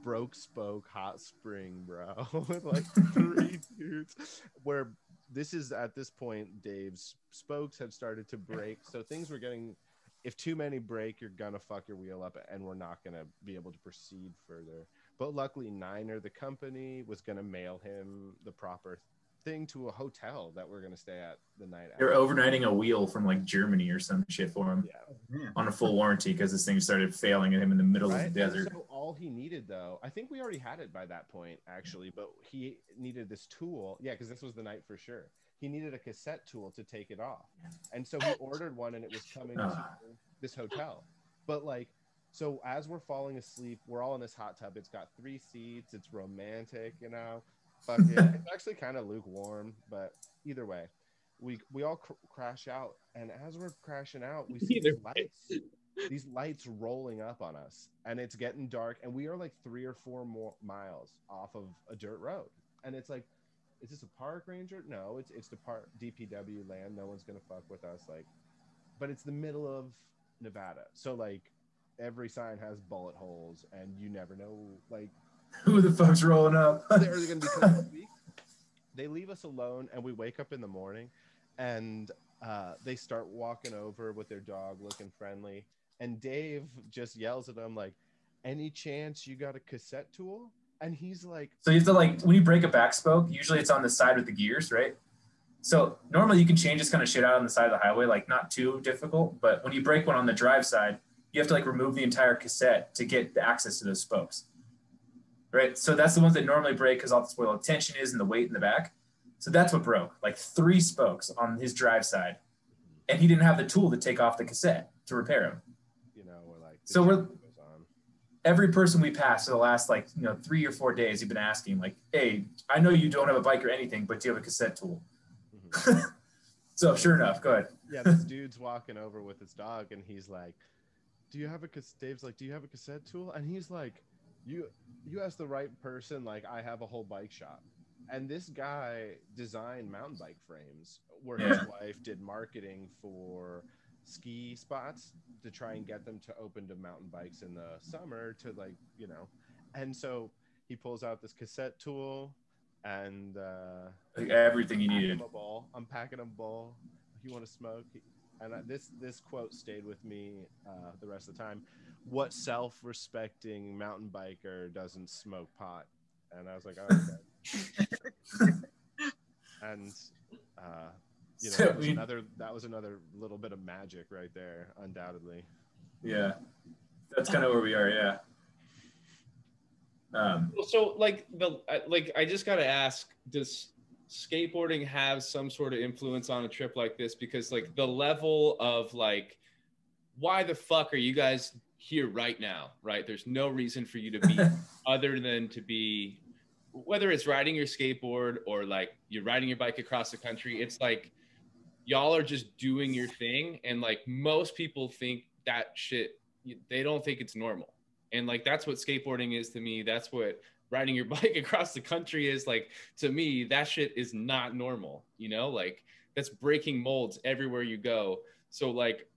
broke spoke hot spring, bro, with like 3 dudes. Where this is at this point, Dave's spokes had started to break, so things were getting. If too many break, you're gonna fuck your wheel up, and we're not gonna be able to proceed further. But luckily, Niner, the company, was gonna mail him the proper thing to a hotel that we're gonna stay at the night. They're overnighting a wheel from like Germany or some shit for him. Yeah. On a full warranty because this thing started failing at him in the middle of the desert. So all he needed, though, I think we already had it by that point, actually, but he needed this tool. Yeah, because this was the night for sure. He needed a cassette tool to take it off. And so he ordered one, and it was coming to this hotel. But like, so as we're falling asleep, we're all in this hot tub. It's got 3 seats. It's romantic, you know. Fucking, it's actually kind of lukewarm, but either way, we all crash out. And as we're crashing out, we see these lights rolling up on us, and it's getting dark, and we are like 3 or 4 more miles off of a dirt road. And it's like, is this a park ranger? No, it's the DPW land. No one's gonna fuck with us. Like, but it's the middle of Nevada, so like every sign has bullet holes, and you never know like who the fuck's rolling up. They're gonna be coming this week. They leave us alone, and we wake up in the morning, and they start walking over with their dog, looking friendly. And Dave just yells at them like, "Any chance you got a cassette tool?" And he's like, so you have to like, when you break a back spoke, usually it's on the side with the gears, right? So normally you can change this kind of shit out on the side of the highway, like not too difficult. But when you break one on the drive side, you have to like remove the entire cassette to get the access to those spokes, right? So that's the ones that normally break because all that's where the tension is and the weight in the back. So that's what broke, like 3 spokes on his drive side. And he didn't have the tool to take off the cassette to repair them. You know, we're like, so every person we passed for the last 3 or 4 days, you've been asking like, hey, I know you don't have a bike or anything, but do you have a cassette tool? Mm-hmm. So sure enough, go ahead. Yeah, this dude's walking over with his dog, and he's like, Dave's like, do you have a cassette tool? And he's like, you asked the right person. Like, I have a whole bike shop. And this guy designed mountain bike frames where his wife did marketing for ski spots to try and get them to open to mountain bikes in the summer to like, you know. And so he pulls out this cassette tool and like everything you needed. I'm packing a bowl. You want to smoke? And this quote stayed with me the rest of the time. What self-respecting mountain biker doesn't smoke pot? And I was like, oh, okay. And you know, that was another little bit of magic right there, undoubtedly. Yeah, that's kind of where we are. Yeah. So I just gotta ask, does skateboarding have some sort of influence on a trip like this? Because like the level of like, why the fuck are you guys here right now? Right? There's no reason for you to be other than to be, whether it's riding your skateboard or like you're riding your bike across the country. It's like y'all are just doing your thing, and like most people think that shit, they don't think it's normal. And like that's what skateboarding is to me. That's what riding your bike across the country is. Like, to me, that shit is not normal, you know? Like, that's breaking molds everywhere you go. So like,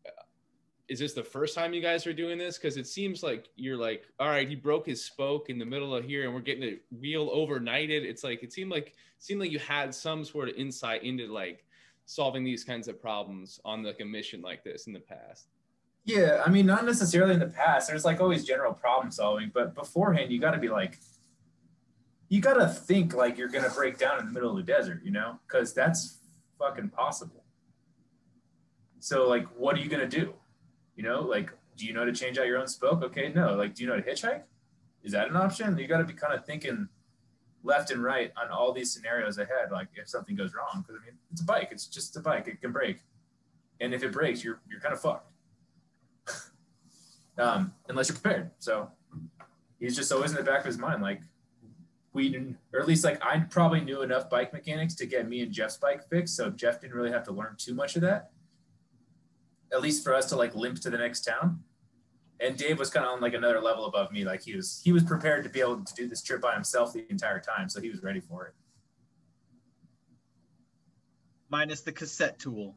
is this the first time you guys are doing this? Because it seems like you're like, all right, he broke his spoke in the middle of here and we're getting the wheel overnighted. It's like, it seemed like you had some sort of insight into like solving these kinds of problems on like a mission like this in the past. Yeah, I mean, not necessarily in the past. There's like always general problem solving, but beforehand, you got to be like, you got to think like you're going to break down in the middle of the desert, you know, because that's fucking possible. So like, what are you going to do? You know, like, do you know to change out your own spoke? Okay, no. Like, do you know to hitchhike? Is that an option? You got to be kind of thinking left and right on all these scenarios ahead. Like if something goes wrong, because I mean, it's a bike. It's just a bike. It can break. And if it breaks, you're kind of fucked. Unless you're prepared. So he's just always in the back of his mind, like or at least like I probably knew enough bike mechanics to get me and Jeff's bike fixed. So Jeff didn't really have to learn too much of that, at least for us to like limp to the next town. And Dave was kind of on like another level above me. Like he was prepared to be able to do this trip by himself the entire time. So he was ready for it. Minus the cassette tool.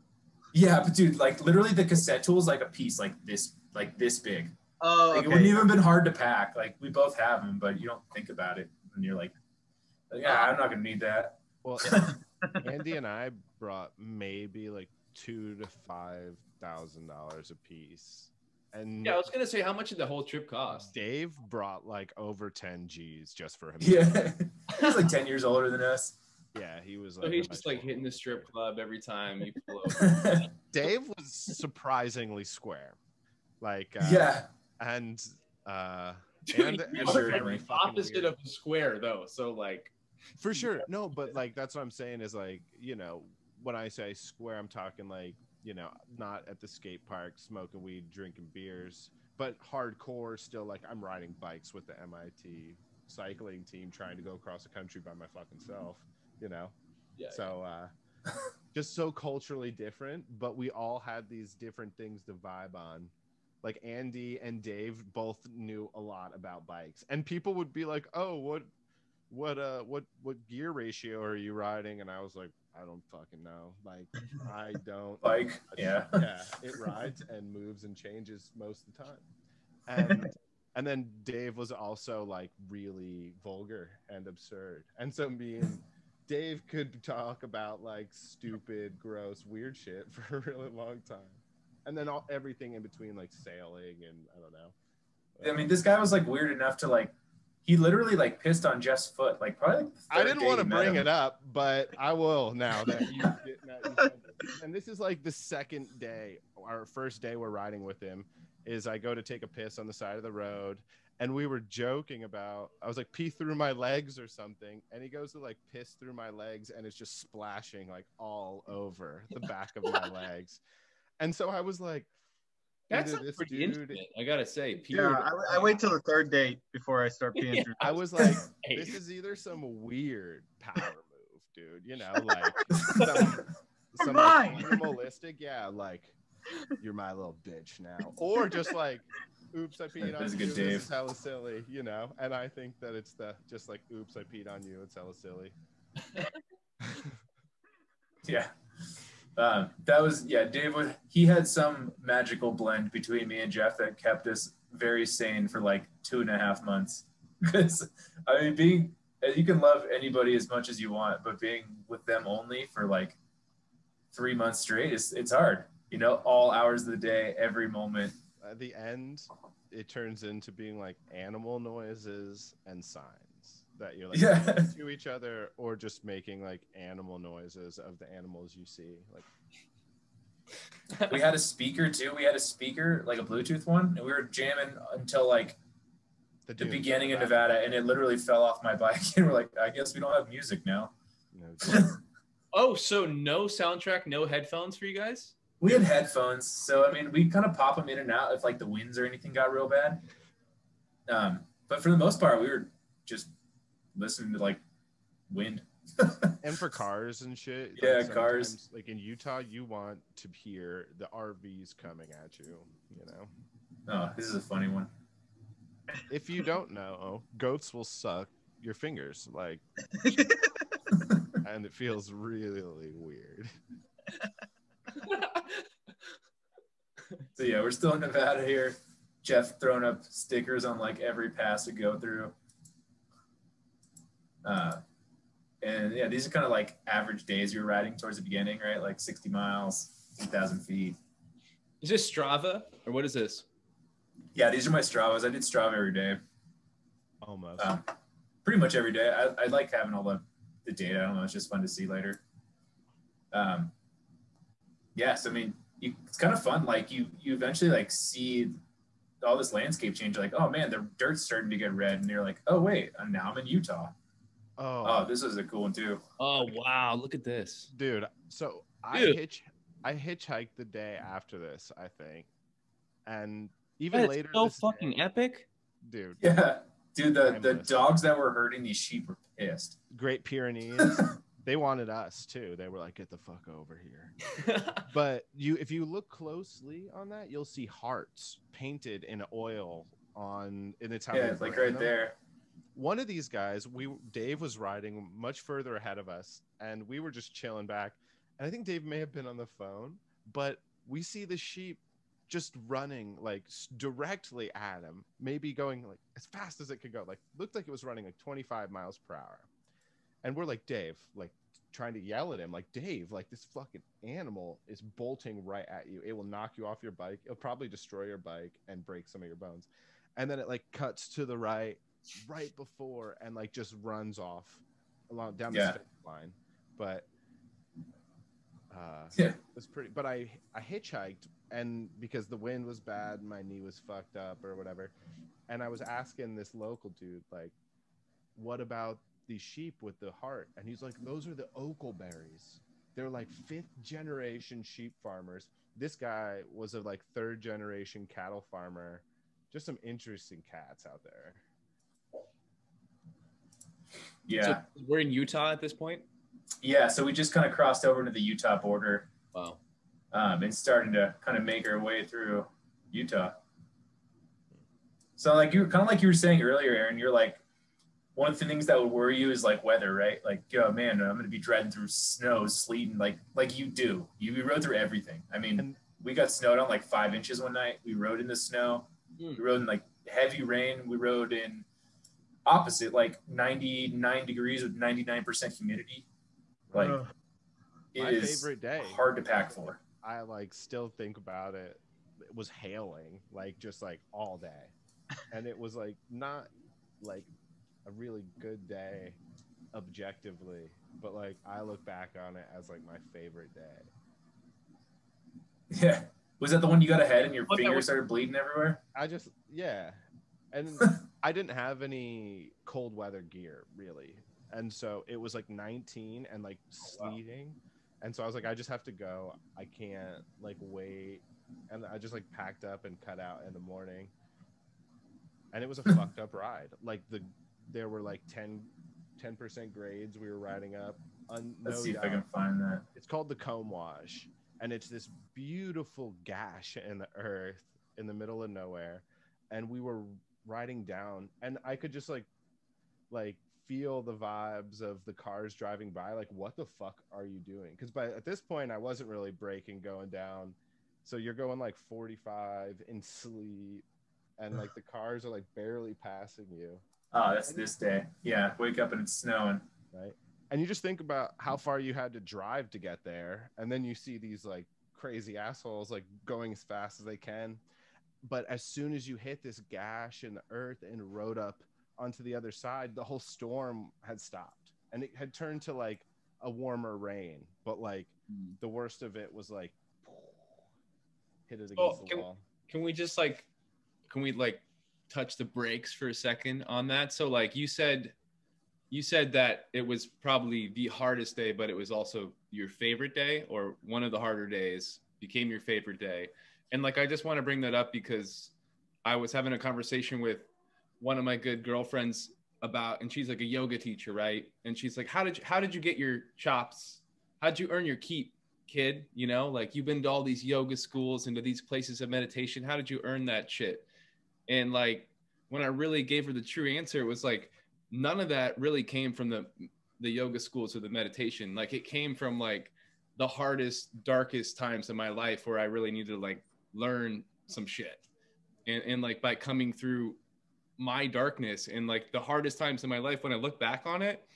Yeah, but dude, like literally the cassette tool is like a piece like this big. Oh, Like, okay. it wouldn't even been hard to pack. Like, we both have them, but you don't think about it. And you're like, yeah, I'm not going to need that. Well, Andy and I brought maybe like $2,000 to $5,000 a piece. And Yeah, I was gonna say, how much did the whole trip cost? Dave brought like over 10 G's just for him. Yeah. He's like 10 years older than us. Yeah, he was So like. he's just like hitting the strip club every time you pull over. Dave was surprisingly square. Like, yeah. And Dude, and you're sure, like like, the opposite of a square, though. So like, for sure, no, but like that's what I'm saying is like, you know, when I say square, I'm talking like, you know, not at the skate park smoking weed, drinking beers, but hardcore still. Like, I'm riding bikes with the MIT cycling team, trying to go across the country by my fucking self, you know. yeah. So just so culturally different, but we all had these different things to vibe on. Like Andy and Dave both knew a lot about bikes, and people would be like, "Oh, what gear ratio are you riding?" And I was like, "I don't fucking know. Like, I don't Bike. Yeah. yeah, it rides and moves and changes most of the time." And then Dave was also like really vulgar and absurd, and so me and Dave could talk about like stupid, gross, weird shit for a really long time. And then everything in between, like sailing and I don't know. I mean, this guy was like weird enough to like, he literally like pissed on Jeff's foot. Like, probably like, I didn't want to bring it up, but I will now that you said it. And this is like the second day, our first day we're riding with him, is I go to take a piss on the side of the road. And we were joking about, I was like, pee through my legs or something. And he goes to like piss through my legs and it's just splashing like all over the back of my legs. And so I was like, That's pretty intimate, I gotta say. Yeah, I wait till the third date before I start peeing through. I was like, this is either some weird power move, dude. You know, like some like, animalistic, yeah, like you're my little bitch now, or just like, oops, I peed on you. This is hella silly, you know. And I think that it's just like, oops, I peed on you. It's hella silly. Yeah. That was, Dave he had some magical blend between me and Jeff that kept us very sane for like 2.5 months. Because, I mean, you can love anybody as much as you want, but being with them only for like 3 months straight, it's hard. You know, all hours of the day, every moment. At the end, it turns into being like animal noises and signs that you're like to each other, or just making like animal noises of the animals you see. Like, we had a speaker too. We had a speaker, like a Bluetooth one, and we were jamming until like the beginning of Nevada, and it literally fell off my bike. And we're like, I guess we don't have music now. Oh, so no soundtrack, no headphones for you guys? We had headphones, so I mean, we kind of pop them in and out if like the winds or anything got real bad. But for the most part, we were just listening to like wind. And for cars and shit, yeah, like cars. Like in Utah, you want to hear the RVs coming at you. You know. Oh, this is a funny one. If you don't know, goats will suck your fingers, like, and it feels really weird. So yeah, we're still in Nevada here. Jeff throwing up stickers on like every pass we go through. And yeah, these are kind of like average days you're riding towards the beginning, right? Like 60 miles, 2,000 feet. Is this Strava or what is this? Yeah, these are my Stravas. I did Strava every day. Almost. Pretty much every day. I like having all the data. I don't know. It's just fun to see later. Yes, I mean, it's kind of fun. Like you eventually like see all this landscape change. Like, oh man, the dirt's starting to get red, and you're like, oh wait, now I'm in Utah. Oh, this is a cool one too. Oh wow, look at this, dude. So I hitchhiked the day after this, I think, and even later. So fucking epic, dude. Yeah, dude. The dogs that were herding these sheep were pissed. Great Pyrenees. They wanted us too. They were like, "Get the fuck over here." But if you look closely on that, you'll see hearts painted in oil in Italian. Yeah, it's like right there. One of these guys, Dave was riding much further ahead of us, and we were just chilling back. And I think Dave may have been on the phone, but we see the sheep just running like directly at him, maybe going like as fast as it could go. Like looked like it was running like 25 miles per hour. And we're like, Dave, like trying to yell at him, like, Dave, like this fucking animal is bolting right at you. It will knock you off your bike. It'll probably destroy your bike and break some of your bones. And then it like cuts to the right before and like just runs off along down the finish line. But it was pretty. But I hitchhiked, and because the wind was bad, my knee was fucked up or whatever. And I was asking this local dude, like, what about these sheep with the heart? And he's like, those are the Oakleberries. They're like 5th generation sheep farmers. This guy was a like 3rd generation cattle farmer. Just some interesting cats out there. Yeah. So we're in Utah at this point? Yeah, so we just kind of crossed over to the Utah border. Wow. And starting to kind of make our way through Utah. So like you were saying earlier, Aaron, you're like, one of the things that would worry you is like weather, right? Like, yo, man, I'm going to be dreading through snow, sleet, and like you do. You rode through everything. I mean, we got snowed on like 5 inches one night. We rode in the snow. We rode in like heavy rain. We rode in opposite, like 99 degrees with 99% humidity. Like, my favorite day. Hard to pack for. I like still think about it. It was hailing, like just like all day, and it was like not like a really good day objectively, but like I look back on it as like my favorite day. Yeah. Was that the one you got ahead and your fingers started bleeding everywhere? And I didn't have any cold weather gear really, and so it was like 19 and like sleeting. And so I was like, I just have to go. I can't like wait. And I just like packed up and cut out in the morning. And it was a fucked up ride. Like there were like 10% grades we were riding up. Let's see if I can find that. It's called the Comb Wash. And it's this beautiful gash in the earth in the middle of nowhere. And we were riding down and I could just like feel the vibes of the cars driving by, like, what the fuck are you doing? Because at this point I wasn't really braking going down, so you're going like 45 in sleep and like the cars are like barely passing you. Oh, that's this day. Yeah, wake up and it's snowing, right? And you just think about how far you had to drive to get there, and then you see these like crazy assholes like going as fast as they can, but as soon as you hit this gash in the earth and rode up onto the other side, the whole storm had stopped and it had turned to like a warmer rain, but like the worst of it was like hit it against the wall. Can we touch the brakes for a second on that? So like you said that it was probably the hardest day, but it was also your favorite day, or one of the harder days became your favorite day. And like I just want to bring that up because I was having a conversation with one of my good girlfriends about, and she's like a yoga teacher, right? And she's like, how did you get your chops? How'd you earn your keep, kid? You know, like you've been to all these yoga schools and to these places of meditation. How did you earn that shit? And like, when I really gave her the true answer, it was like, none of that really came from the yoga schools or the meditation. Like it came from like the hardest, darkest times in my life where I really needed to like learn some shit. And like by coming through my darkness and like the hardest times in my life, when I look back on it,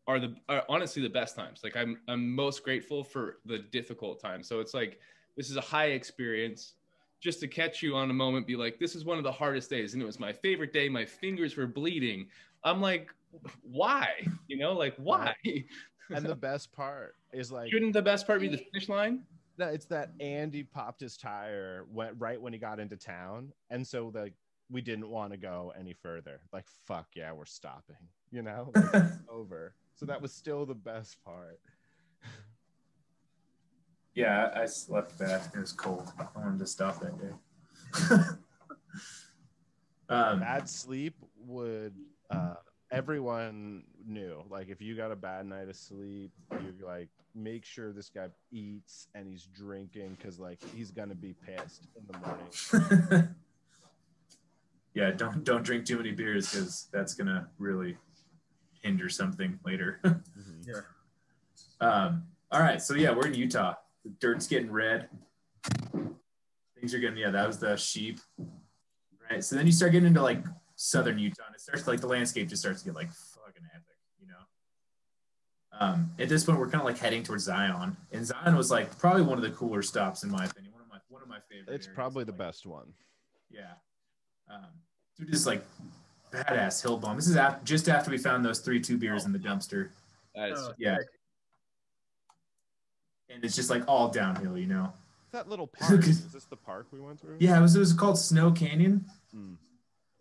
are honestly the best times. Like I'm most grateful for the difficult times. So it's like, this is a high experience just to catch you on a moment, be like, this is one of the hardest days. And it was my favorite day. My fingers were bleeding. I'm like, why? You know, like why? And the best part is like, shouldn't the best part be the finish line? No, it's that Andy popped his tire right when he got into town. And so like, we didn't want to go any further. Like, fuck yeah, we're stopping, you know, like, it's over. So that was still the best part. Yeah, I slept bad. It was cold. I wanted to stop that day. Bad sleep would, everyone knew, like, if you got a bad night of sleep, you like, make sure this guy eats and he's drinking because like he's gonna be pissed in the morning. Yeah, don't drink too many beers because that's gonna really hinder something later. Yeah. All right, so yeah, we're in Utah. The dirt's getting red. Things are getting, yeah, that was the sheep. Right. So then you start getting into like southern Utah, and it starts like the landscape just starts to get like fucking epic, you know. At this point, we're kind of like heading towards Zion, and Zion was like probably one of the cooler stops in my opinion. One of my favorite. It's probably the best one. Yeah. Dude, just like badass hill bomb. This is just after we found those 3-2 beers in the dumpster. That is Yeah. And it's just like all downhill, you know. That little park. Is this the park we went through? Yeah, it was called Snow Canyon.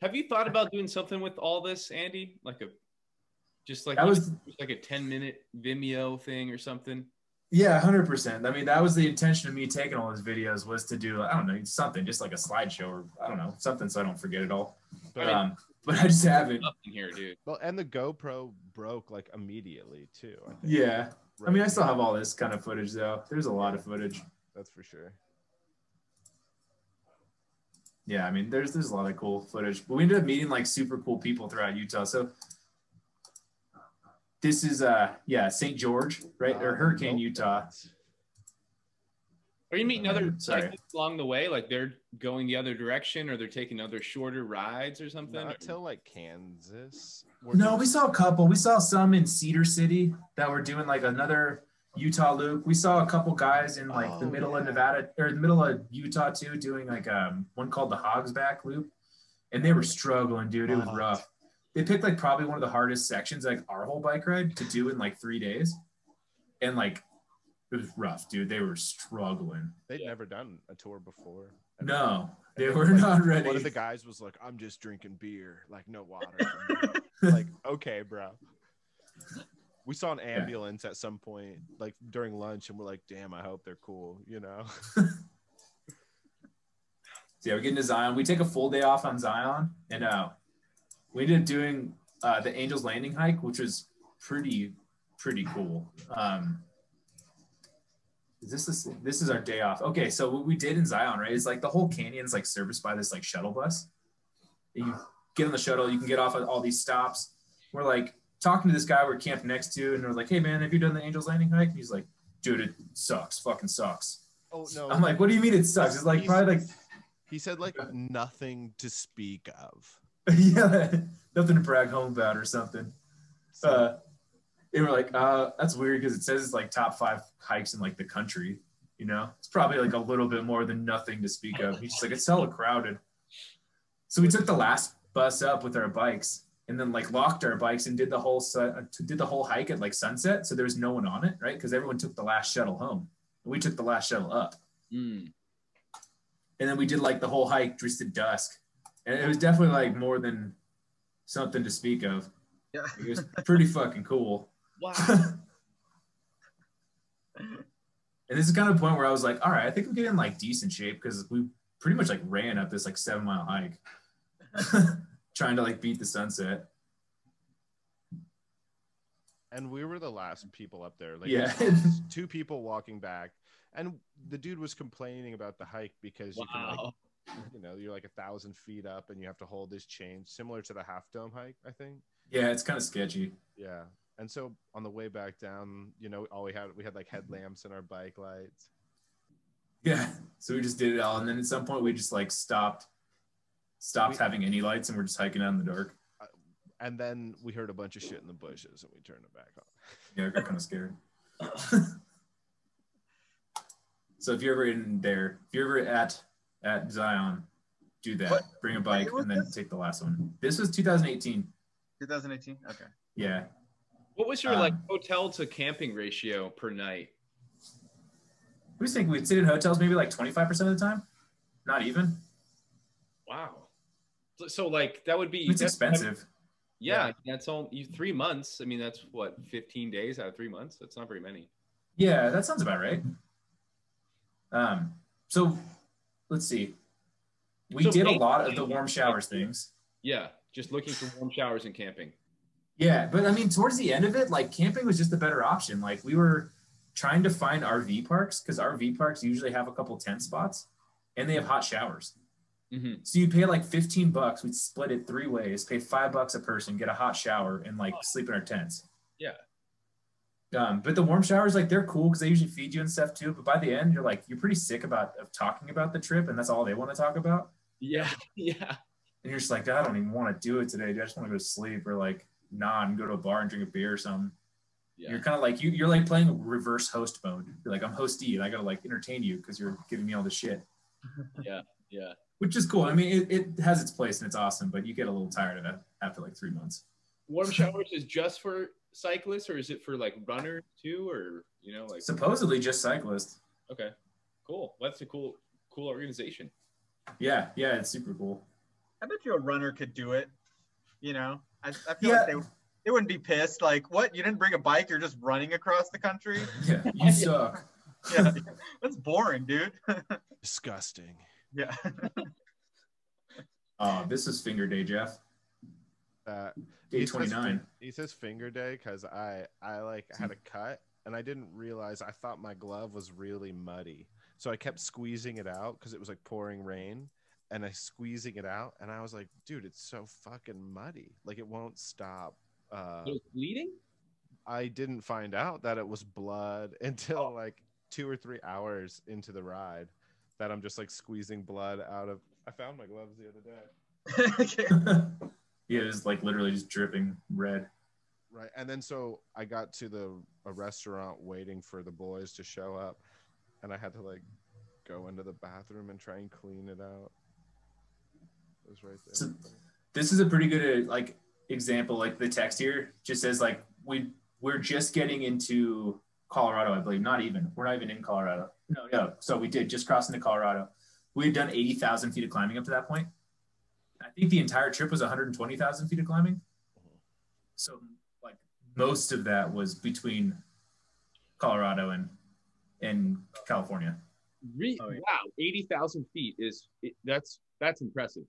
Have you thought about doing something with all this, Andy? Like just like a 10-minute Vimeo thing or something? Yeah, 100%. I mean, that was the intention of me taking all those videos, was to do, I don't know, something just like a slideshow, or I don't know, something so I don't forget it all. But I just haven't. In here, dude. Well, and the GoPro broke like immediately too, I think. Yeah. Right. I mean, I still have all this kind of footage though. There's a lot of footage. That's for sure. Yeah, I mean, there's a lot of cool footage. But we ended up meeting like super cool people throughout Utah. So this is St. George, right? Or Hurricane, Utah. Are you meeting other cyclists along the way? Like they're going the other direction, or they're taking other shorter rides or something? Not till like Kansas. No, we saw a couple. We saw some in Cedar City that were doing like another Utah loop. We saw a couple guys in like the middle of Nevada, or the middle of Utah too, doing like one called the Hogsback loop, and they were struggling, dude. It was rough. They picked like probably one of the hardest sections, like our whole bike ride, to do in like 3 days, and like it was rough, dude. They were struggling. They'd never done a tour before. No, they were not ready. One of the guys was like, "I'm just drinking beer, like no water." Like, okay, bro. We saw an ambulance at some point, like during lunch, and we're like, "Damn, I hope they're cool," you know. So yeah, we're getting to Zion. We take a full day off on Zion, and we ended up doing the Angel's Landing hike, which was pretty cool. This is our day off. Okay, so what we did in Zion, right, is like the whole canyon's like serviced by this like shuttle bus. You get on the shuttle, you can get off at all these stops. We're like talking to this guy we're camped next to, and we're like, "Hey man, have you done the Angel's Landing hike?" And he's like, "Dude, it sucks, fucking sucks." Oh no. I'm like, "What do you mean it sucks?" It's like probably like he said like nothing to speak of. Yeah, nothing to brag home about or something. They were like, that's weird because it says it's like top 5 hikes in like the country, you know? It's probably like a little bit more than nothing to speak of. He's just like, it's hella crowded. So we took the last bus up with our bikes, and then like locked our bikes and did the whole hike at like sunset. So there was no one on it, right? Because everyone took the last shuttle home. And we took the last shuttle up. And then we did like the whole hike just at dusk. And it was definitely like more than something to speak of. Yeah. It was pretty fucking cool. Wow. And this is kind of the point where I was like, all right, I think I'm getting like decent shape, because we pretty much like ran up this like 7-mile hike trying to like beat the sunset. And we were the last people up there. Like, yeah. 2 people walking back. And the dude was complaining about the hike because you can like, you know, you're like 1,000 feet up and you have to hold this chain, similar to the Half Dome hike, I think. Yeah, it's kind of sketchy. Yeah. And so on the way back down, you know, we had like headlamps and our bike lights. Yeah. So we just did it all. And then at some point we just like stopped having any lights, and we're just hiking out in the dark. And then we heard a bunch of shit in the bushes and we turned it back on. Yeah, I got kind of scared. So if you're ever in there, if you're ever at Zion, do that. Bring a bike and then take the last one. This was 2018. 2018? Okay. Yeah. What was your like hotel to camping ratio per night? We think we'd sit in hotels maybe like 25% of the time. Not even. Wow. So like that would be. It's expensive. Yeah, that's only 3 months. I mean, that's what, 15 days out of 3 months. That's not very many. Yeah, that sounds about right. So let's see. We did a lot of the warm showers things. Yeah, just looking for warm showers and camping. Yeah, but I mean, towards the end of it, like camping was just a better option. Like we were trying to find RV parks, because RV parks usually have a couple tent spots and they have hot showers. Mm-hmm. So you pay like $15. We'd split it 3 ways, pay $5 a person, get a hot shower, and like sleep in our tents. Yeah. But the warm showers, like they're cool because they usually feed you and stuff too. But by the end, you're pretty sick of talking about the trip, and that's all they want to talk about. Yeah, yeah. And you're just like, I don't even want to do it today. Dude. I just want to go to sleep or like nod and go to a bar and drink a beer or something. Yeah. You're kind of like you're like playing reverse host mode. You're like, I'm hostee and I gotta like entertain you because you're giving me all the shit. Yeah, yeah. Which is cool. I mean, it has its place and it's awesome, but you get a little tired of it after like 3 months. Warm showers is just for cyclists, or is it for like runners too, or like supposedly just cyclists? Okay, cool. Well, that's a cool organization. Yeah, it's super cool. I bet you a runner could do it. I feel like they wouldn't be pissed. Like, what? You didn't bring a bike? You're just running across the country? Yeah, you suck. Yeah, that's boring, dude. Disgusting. Yeah. This is finger day, Jeff. Day 29. He says finger day because I like had a cut and I didn't realize, I thought my glove was really muddy. So I kept squeezing it out because it was like pouring rain. And I squeezing it out, and I was like, dude, it's so fucking muddy. Like, it won't stop. It was bleeding? I didn't find out that it was blood until like 2 or 3 hours into the ride that I'm just like squeezing blood out of. I found my gloves the other day. Yeah, it was like literally just dripping red. Right. And then so I got to a restaurant waiting for the boys to show up, and I had to like go into the bathroom and try and clean it out. Right there. So this is a pretty good like example. Like the text here just says like we're just getting into Colorado, I believe. We're not even in Colorado. No. So we did just cross into Colorado. We had done 80,000 feet of climbing up to that point. I think the entire trip was 120,000 feet of climbing. So like most of that was between Colorado and California. Wow, 80,000 feet that's impressive.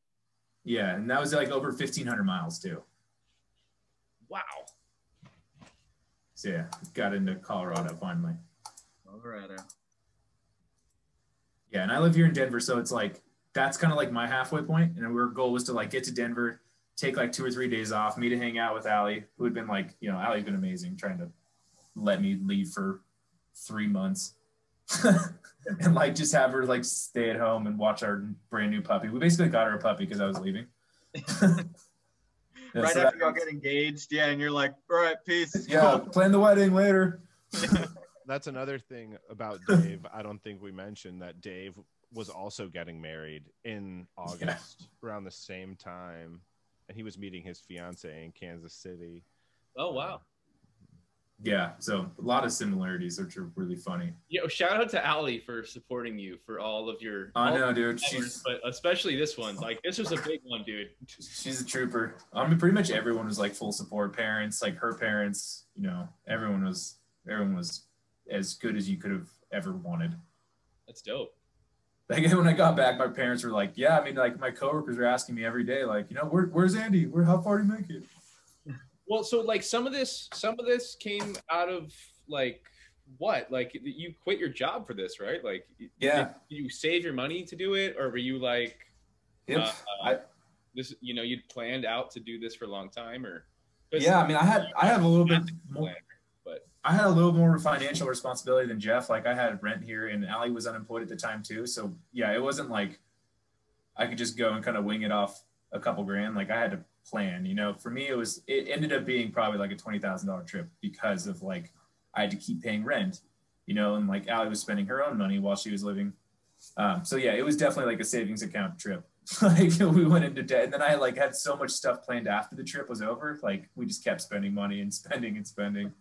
Yeah, and that was like over 1,500 miles too. Wow. So yeah, got into Colorado finally. Colorado. Yeah, and I live here in Denver, so it's like that's kind of like my halfway point. And our goal was to like get to Denver, take like 2 or 3 days off, me to hang out with Allie, who had been like, Allie's been amazing, trying to let me leave for 3 months. And like just have her like stay at home and watch our brand new puppy. We basically got her a puppy because I was leaving. Right after y'all get engaged, yeah, and you're like, all right, peace. Yeah, plan the wedding later. That's another thing about Dave. I don't think we mentioned that Dave was also getting married in August around the same time, and he was meeting his fiance in Kansas City. Oh wow. Yeah, so a lot of similarities, which are really funny. Shout out to Allie for supporting you for all of your. I know, dude. But especially this one. Like, this was a big one, dude. She's a trooper. I mean, pretty much everyone was like full support. Parents, like her parents, everyone was as good as you could have ever wanted. That's dope. Like when I got back, my parents were like, "Yeah, I mean, like my coworkers are asking me every day, like, where's Andy? How far did he make it?" Well, so like some of this came out of like what? Like you quit your job for this, right? Like, yeah. Did you save your money to do it, or were you like, yep. This, you'd planned out to do this for a long time, or? Yeah, I mean, I have a little bit more, plan, but I had a little more financial responsibility than Jeff. Like I had rent here, and Allie was unemployed at the time too. So yeah, it wasn't like I could just go and kind of wing it off a couple grand. Like I had to plan, for me, it ended up being probably like a $20,000 trip because of like, I had to keep paying rent, and like Allie was spending her own money while she was living. So yeah, it was definitely like a savings account trip. Like we went into debt, and then I like had so much stuff planned after the trip was over. Like we just kept spending money and spending.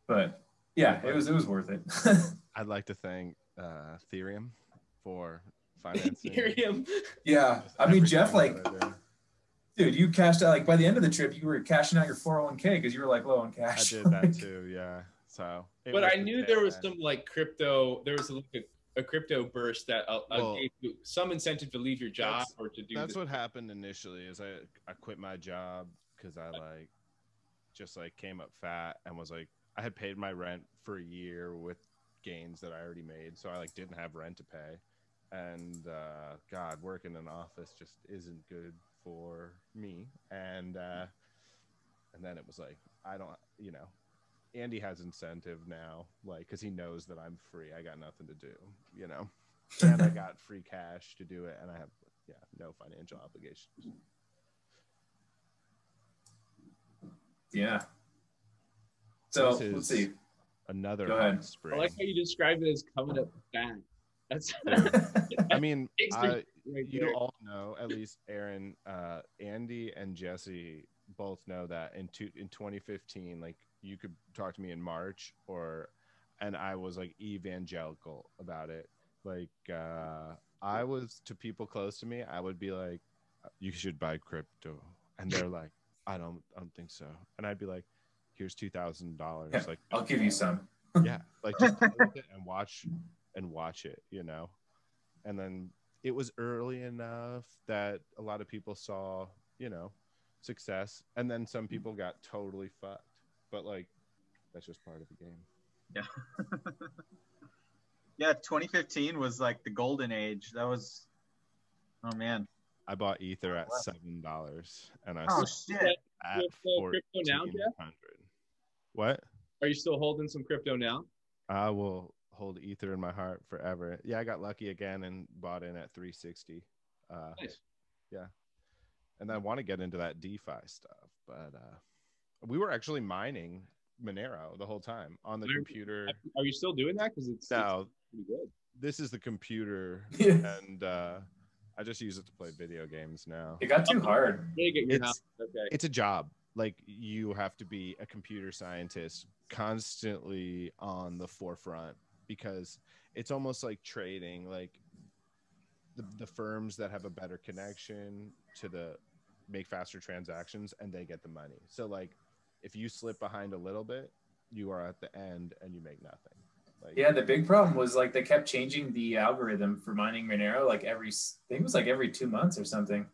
But yeah, it was worth it. I'd like to thank Ethereum for financing. Ethereum. Yeah, I mean, Jeff, like, dude, you cashed out, like, by the end of the trip, you were cashing out your 401k because you were, like, low on cash. I did that, too, yeah. So, but I knew there was some, like, crypto, there was a crypto burst that gave you some incentive to leave your job or to do That's what happened initially is I quit my job because I, like, just, like, came up fat and was, like, I had paid my rent for a year with gains that I already made, so I, like, didn't have rent to pay. And God, working in an office just isn't good for me. And then it was like, I don't, Andy has incentive now, like, because he knows that I'm free. I got nothing to do, and I got free cash to do it, and I have no financial obligations. Yeah. So This is let's see. Another Go ahead. hot spring. I like how you described it as coming up back. That's I mean, right you there. all know, at least Aaron, Andy, and Jesse both know that in 2015, like, you could talk to me in March, and I was like evangelical about it. Like, I was, to people close to me, I would be like, you should buy crypto, and they're like, I don't think so, and I'd be like, here's $2,000, like, I'll give you some. yeah, like, just play with it and watch it, and then it was early enough that a lot of people saw, success, and then some people got totally fucked, but like, that's just part of the game. Yeah. Yeah, 2015 was like the golden age. That was, oh man. I bought Ether at $7, and I Oh sold shit. at Crypto now, Jeff? 1,400. What? Are you still holding some crypto now? I will hold Ether in my heart forever. Yeah, I got lucky again and bought in at 360. Nice. Yeah, and I want to get into that DeFi stuff, but we were actually mining Monero the whole time on the computer. Are you still doing that? Because it's pretty good. This is the computer, and I just use it to play video games now. It got too hard. It's a job. Like, you have to be a computer scientist constantly on the forefront, because it's almost like trading. Like, the firms that have a better connection to make faster transactions, and they get the money. So like, if you slip behind a little bit, you are at the end and you make nothing. Like, yeah, the big problem was like they kept changing the algorithm for mining Monero like I think it was like every 2 months or something,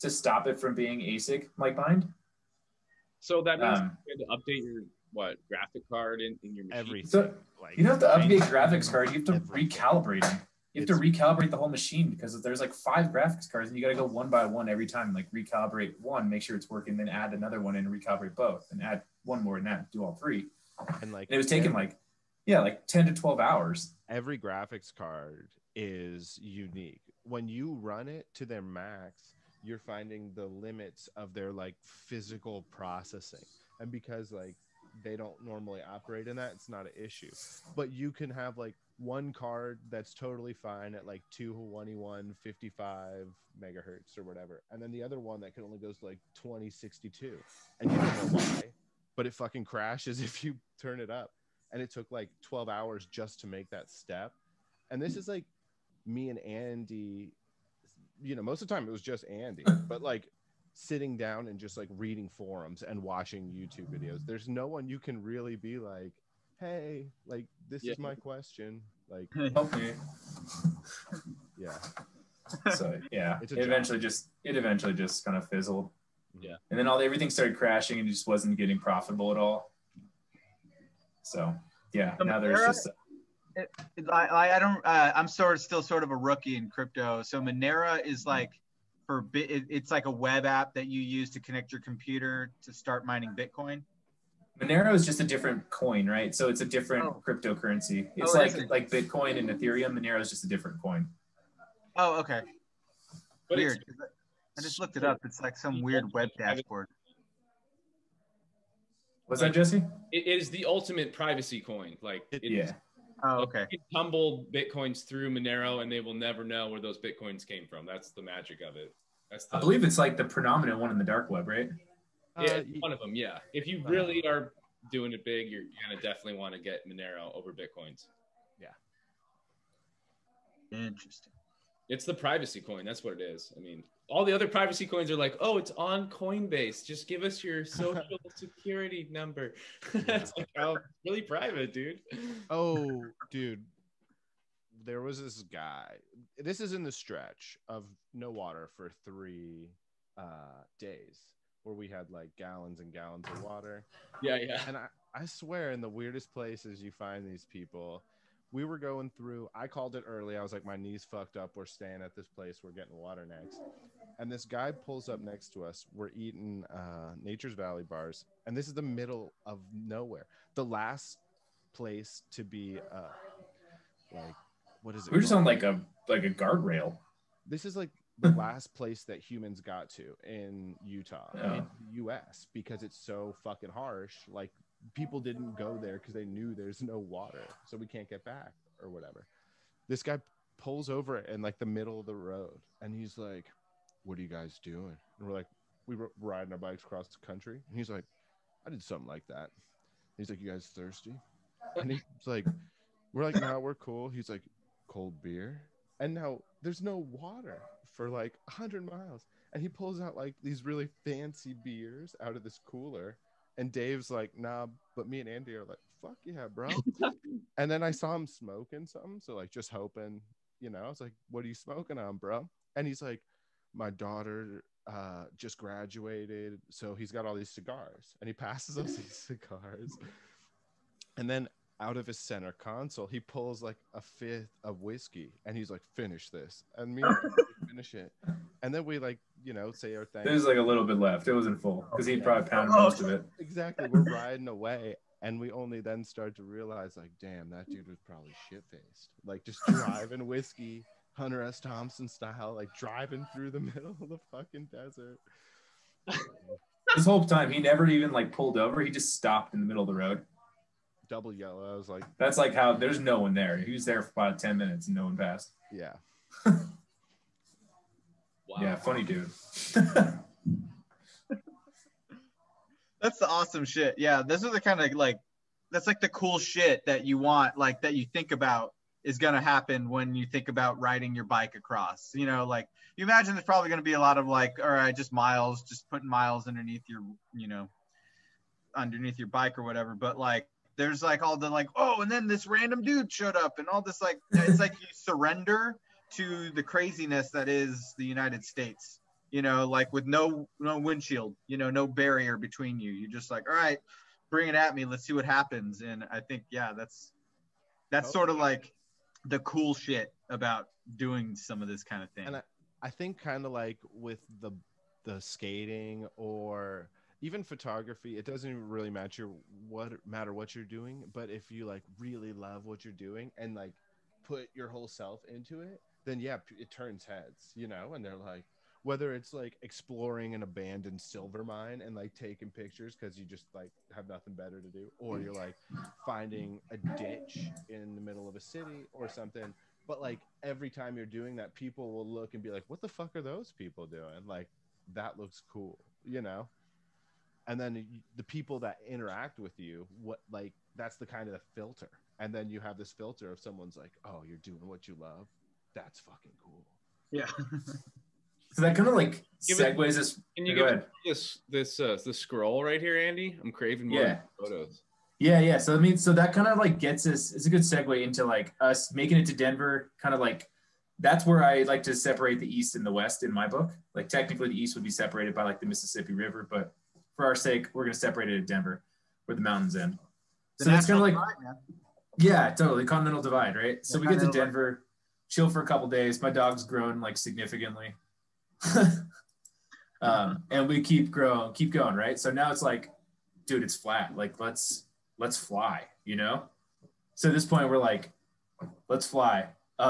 to stop it from being ASIC like mined. So that means you had to update your graphic card in your machine. Everything. So like, you don't have to update graphics card. You have to recalibrate them. You have to recalibrate the whole machine, because there's like 5 graphics cards, and you got to go one by one every time. Like, recalibrate one, make sure it's working, then add another one and recalibrate both, and add one more and do all 3. And like, and it was taking like 10 to 12 hours. Every graphics card is unique. When you run it to their max, you're finding the limits of their like physical processing, and because like they don't normally operate in that, it's not an issue. But you can have like one card that's totally fine at like 221 55 megahertz or whatever, and then the other one that can only goes to like 2062, and you don't know why, but it fucking crashes if you turn it up. And it took like 12 hours just to make that step. And this is like me and Andy, most of the time it was just Andy, but like sitting down and just like reading forums and watching YouTube videos. There's no one you can really be like, hey, like, this is my question. Like, help me. Yeah. So yeah, it job. eventually just kind of fizzled. Yeah. And then everything started crashing and it just wasn't getting profitable at all. So yeah, now there's just. I'm still sort of a rookie in crypto. So Monero is like it's like a web app that you use to connect your computer to start mining Bitcoin. Monero is just a different coin, right? So it's a different cryptocurrency. It's like Bitcoin and Ethereum. Monero is just a different coin. Oh, okay. But weird. I just looked it up. It's like some weird web dashboard. What's that, Jesse? It is the ultimate privacy coin. Like, Oh, okay. You can tumble Bitcoins through Monero and they will never know where those Bitcoins came from. That's the magic of it. I believe it's like the predominant one in the dark web, right? Yeah, one of them, yeah. If you really are doing it big, you're going to definitely want to get Monero over Bitcoins. Yeah. Interesting. It's the privacy coin. That's what it is. I mean, all the other privacy coins are like, oh, it's on Coinbase. Just give us your social security number. It's like, oh, really private, dude. Oh, dude. There was this guy. This is in the stretch of no water for 3 days, where we had like gallons and gallons of water. Yeah, yeah. And I swear, in the weirdest places you find these people. We were going through, I called it early. I was like, my knee's fucked up. We're staying at this place. We're getting water next. And this guy pulls up next to us. We're eating Nature's Valley bars, and this is the middle of nowhere. The last place to be like, what is it? We're just on like a guardrail. This is like the last place that humans got to in Utah, in the US, because it's so fucking harsh. Like, people didn't go there because they knew there's no water, so we can't get back or whatever. This guy pulls over in like the middle of the road, and he's like, "What are you guys doing?" And we're like, "We were riding our bikes across the country." And he's like, "I did something like that." He's like, "You guys thirsty?" And he's like, we're like, "No, we're cool." He's like, "Cold beer?" And now there's no water for like 100 miles. And he pulls out like these really fancy beers out of this cooler. And Dave's like, "Nah," but me and Andy are like, "Fuck yeah, bro." And then I saw him smoking something. So like, just hoping, I was like, "What are you smoking on, bro?" And he's like, "My daughter just graduated." So he's got all these cigars. And he passes us these cigars. And then out of his center console, he pulls like a fifth of whiskey, and he's like, "Finish this." And me and Andy finish it. And then we like, say our thanks. There's like a little bit left. It wasn't full because he probably pounded most of it. Exactly. We're riding away, and we only then start to realize, like, damn, that dude was probably shit-faced. Like, just driving whiskey, Hunter S. Thompson style, like driving through the middle of the fucking desert. This whole time, he never even like pulled over. He just stopped in the middle of the road. Double yellow. I was like, that's like how there's no one there. He was there for about 10 minutes and no one passed. Yeah. Wow. Yeah, funny dude. That's the awesome shit. Yeah, those are the kind of like, that's like the cool shit that you want, like that you think about is going to happen when you think about riding your bike across. Like you imagine there's probably going to be a lot of like, all right, just putting miles underneath your, underneath your bike or whatever. But like, there's like all the like, oh, and then this random dude showed up and all this, like, it's like you surrender to the craziness that is the United States, like with no windshield, no barrier between you. You're just like, all right, bring it at me. Let's see what happens. And I think, yeah, that's sort of like the cool shit about doing some of this kind of thing. And I think kind of like with the skating or even photography, it doesn't even really matter what you're doing, but if you like really love what you're doing and like put your whole self into it, then yeah, it turns heads, and they're like, whether it's like exploring an abandoned silver mine and like taking pictures because you just like have nothing better to do, or you're like finding a ditch in the middle of a city or something. But like every time you're doing that, people will look and be like, "What the fuck are those people doing? Like, that looks cool," And then the people that interact with you, that's the kind of the filter. And then you have this filter of someone's like, "Oh, you're doing what you love. That's fucking cool." Yeah. So that kind of like segues us. Can you give this scroll right here, Andy? I'm craving more photos. Yeah. So so that kind of like gets us. It's a good segue into like us making it to Denver. Kind of like that's where I like to separate the East and the West in my book. Like technically, the East would be separated by like the Mississippi River, but for our sake, we're going to separate it at Denver, where the mountains end. So that's kind of like, yeah, totally continental divide, right? So we get to Denver, chill for a couple days. My dog's grown like significantly. And we keep going, right? So now it's like, dude, it's flat. Like, let's fly, So at this point, we're like, let's fly.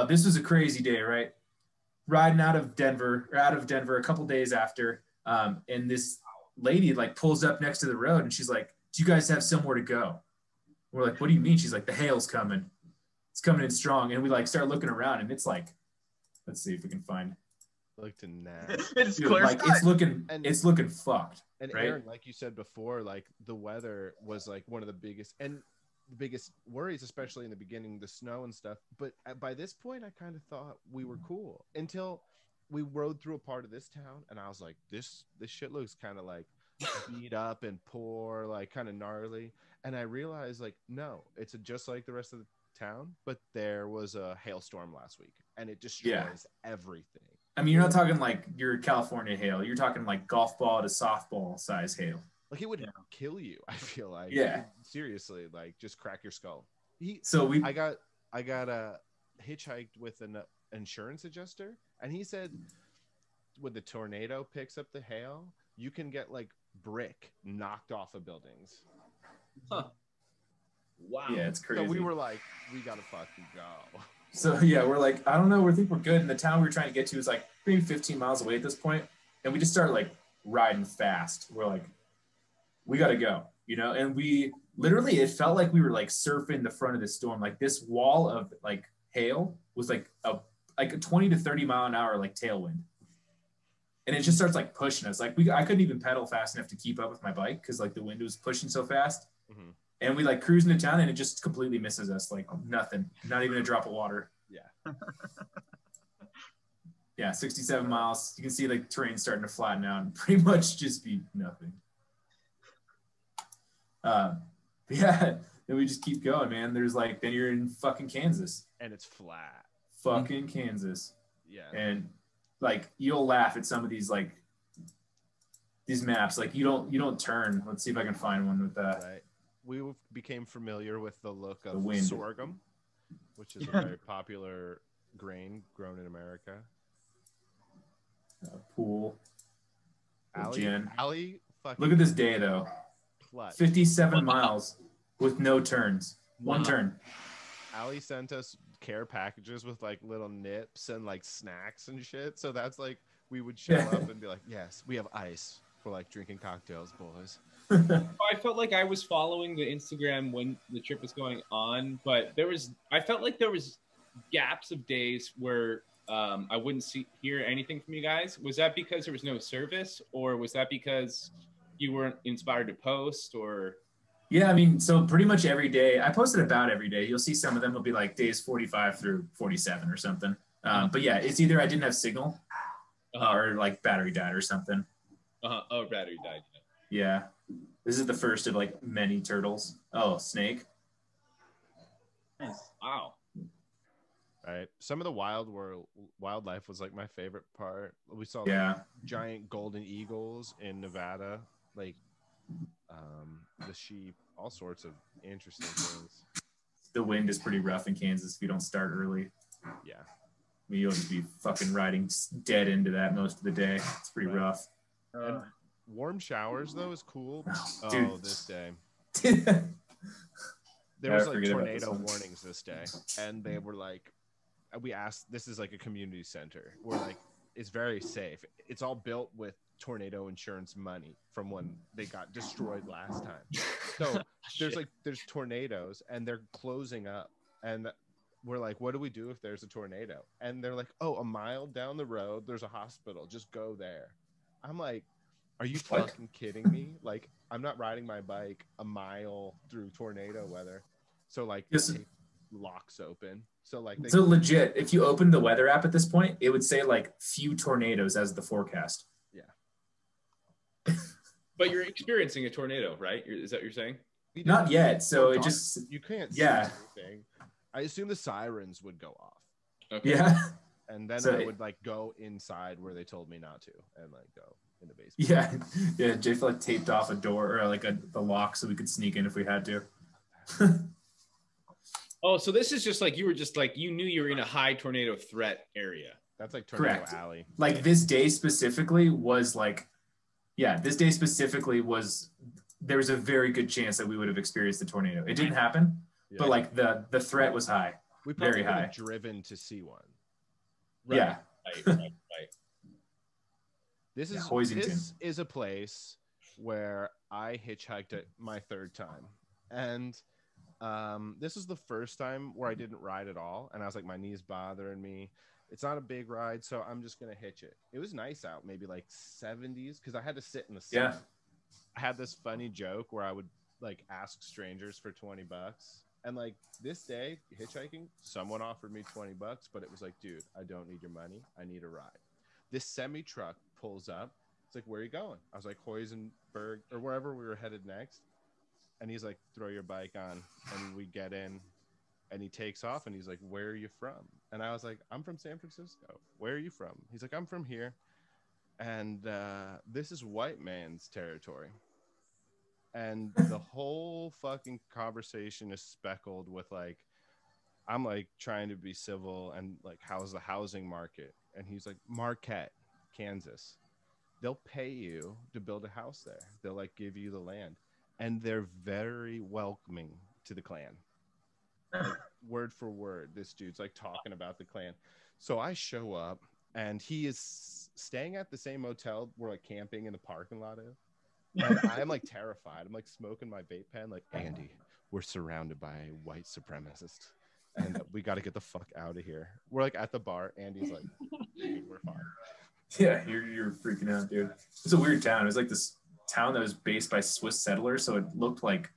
This was a crazy day, right? Riding out of Denver a couple days after, and this lady like pulls up next to the road and she's like, "Do you guys have somewhere to go?" We're like, "What do you mean?" She's like, "The hail's coming. It's coming in strong." And we like start looking around and it's like, let's see if we can find. Looked in it's dude, clear like sky. it's looking fucked. And right? Aaron, like you said before, like the weather was like one of the biggest worries, especially in the beginning, the snow and stuff. But by this point, I kind of thought we were cool until we rode through a part of this town, and I was like, this shit looks kind of like beat up and poor, like kind of gnarly. And I realized, like, no, it's just like the rest of the town, but there was a hailstorm last week, and it destroys everything. I mean, you're not talking like your California hail. You're talking like golf ball to softball size hail. Like, it would kill you, I feel like. Yeah. Seriously, like, just crack your skull. I got hitchhiked with an insurance adjuster, and he said when the tornado picks up the hail, you can get like brick knocked off of buildings. Huh. Wow. Yeah, it's crazy. So we were like, we gotta fucking go. So yeah, we're like, I don't know, we think we're good. And the town we were trying to get to is like maybe 15 miles away at this point. And we just started like riding fast. We're like, we gotta go, you know? And we literally, it felt like we were like surfing the front of the storm. Like this wall of like hail was like a 20 to 30 mile an hour like tailwind. And it just starts like pushing us. Like I couldn't even pedal fast enough to keep up with my bike because like the wind was pushing so fast. Mm-hmm. And we like cruise into town and it just completely misses us. Like nothing, not even a drop of water. Yeah. Yeah, 67 miles. You can see like terrain starting to flatten out and pretty much just be nothing. Yeah, then we just keep going, man. There's like, then you're in fucking Kansas. And it's flat. Fucking Kansas. Yeah. And like, you'll laugh at some of these, like, these maps. Like, you don't turn. Let's see if I can find one with that. Right. We became familiar with the look of wind. sorghum, which is a very popular grain grown in America. Pool. Allie fucking Look at this day, though. clutch. 57 miles with no turns. One Wow. turn. Allie sent us care packages with like little nips and like snacks and shit. So that's like, we would show up and be like, yes, we have ice for like drinking cocktails, boys. I felt like I was following the Instagram when the trip was going on, but I felt like there was gaps of days where I wouldn't hear anything from you guys. Was that because there was no service, or was that because you weren't inspired to post, or? Yeah, I mean, so pretty much every day, I posted about every day. You'll see some of them will be like days 45 through 47 or something. But yeah, it's either I didn't have signal or like battery died or something. Oh, battery died. Yeah. This is the first of like many turtles. Oh, snake. Nice. Wow. Right. Some of the wildlife was like my favorite part. We saw giant golden eagles in Nevada, like the sheep, all sorts of interesting things. The wind is pretty rough in Kansas if you don't start early. Yeah. I mean, you'll just be fucking riding dead into that most of the day. It's pretty rough. And warm showers though is cool. Dude. Oh, this day. There There was like tornado warnings this day, and they were like, we asked, this is like a community center. We're like, it's very safe. It's all built with tornado insurance money from when they got destroyed last time. So there's tornadoes and they're closing up, and we're like, what do we do if there's a tornado? And they're like, oh, a mile down the road there's a hospital, just go there. I'm like, are you fucking kidding me? Like, I'm not riding my bike a mile through tornado weather. So like it locks open. So like so legit, if you open the weather app at this point, it would say like few tornadoes as the forecast. Yeah. But you're experiencing a tornado, right? Is that what you're saying? Not yet. So it just you can't see yeah. anything. I assume the sirens would go off. Okay. Yeah. And then So I would like go inside where they told me not to, and like go in the basement. Yeah. Yeah. Jay like taped off a door or like the lock so we could sneak in if we had to. Oh, so this is just like you knew you were in a high tornado threat area. That's like Tornado Correct. Alley. Like this day specifically was like, yeah, this day specifically was, there was a very good chance that we would have experienced the tornado. It didn't happen, but like the threat was high. We probably very would have high. driven to see one. Right. Yeah. Right. This is a place where I hitchhiked it my third time. And this was the first time where I didn't ride at all. And I was like, my knee's bothering me. It's not a big ride, so I'm just going to hitch it. It was nice out, maybe like 70s, because I had to sit in the sun. Yeah. I had this funny joke where I would like ask strangers for $20. And like this day, hitchhiking, someone offered me $20, but it was like, dude, I don't need your money. I need a ride. This semi truck pulls up. It's like, where are you going? I was like, Hoisenberg, or wherever we were headed next. And he's like, throw your bike on. And we get in, and he takes off, and he's like, where are you from? And I was like, I'm from San Francisco. Where are you from? He's like, I'm from here. And this is white man's territory. And the whole fucking conversation is speckled with like, I'm like trying to be civil and like, how's the housing market? And he's like, Marquette, Kansas. They'll pay you to build a house there. They'll like give you the land, and they're very welcoming to the clan. Like, word for word, this dude's like talking about the clan. So I show up, and he is staying at the same motel we're like camping in the parking lot of. And I'm like terrified. I'm like smoking my vape pen, like, Andy, we're surrounded by white supremacists, and we got to get the fuck out of here. We're like at the bar. Andy's like, dude, we're fine. Yeah, you're freaking out, dude. It's a weird town. It was like this town that was based by Swiss settlers, so it looked like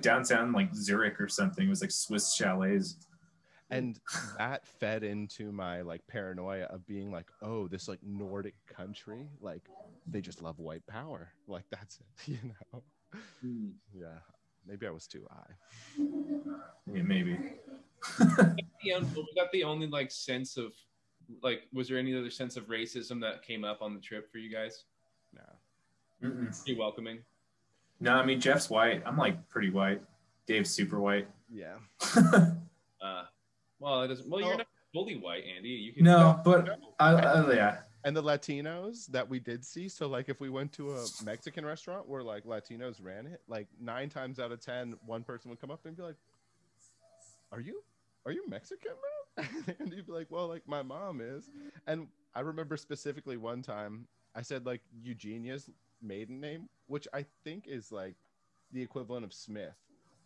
downtown like Zurich or something. It was like Swiss chalets. And that fed into my like paranoia of being like, oh, this like Nordic country, like they just love white power. Like that's it, you know? Yeah. Maybe I was too high. Yeah, maybe. Was that the only like sense of like, was there any other sense of racism that came up on the trip for you guys? No. Pretty welcoming. No, I mean Jeff's white. I'm like pretty white. Dave's super white. Yeah. Well, it doesn't. Well, you're not fully white, Andy. You can. No, but yeah. And the Latinos that we did see. So like, if we went to a Mexican restaurant where like Latinos ran it, like 9 times out of 10, one person would come up and be like, "Are you Mexican, man?" And you'd be like, "Well, like my mom is." And I remember specifically one time I said like Eugenia's maiden name, which I think is like the equivalent of Smith.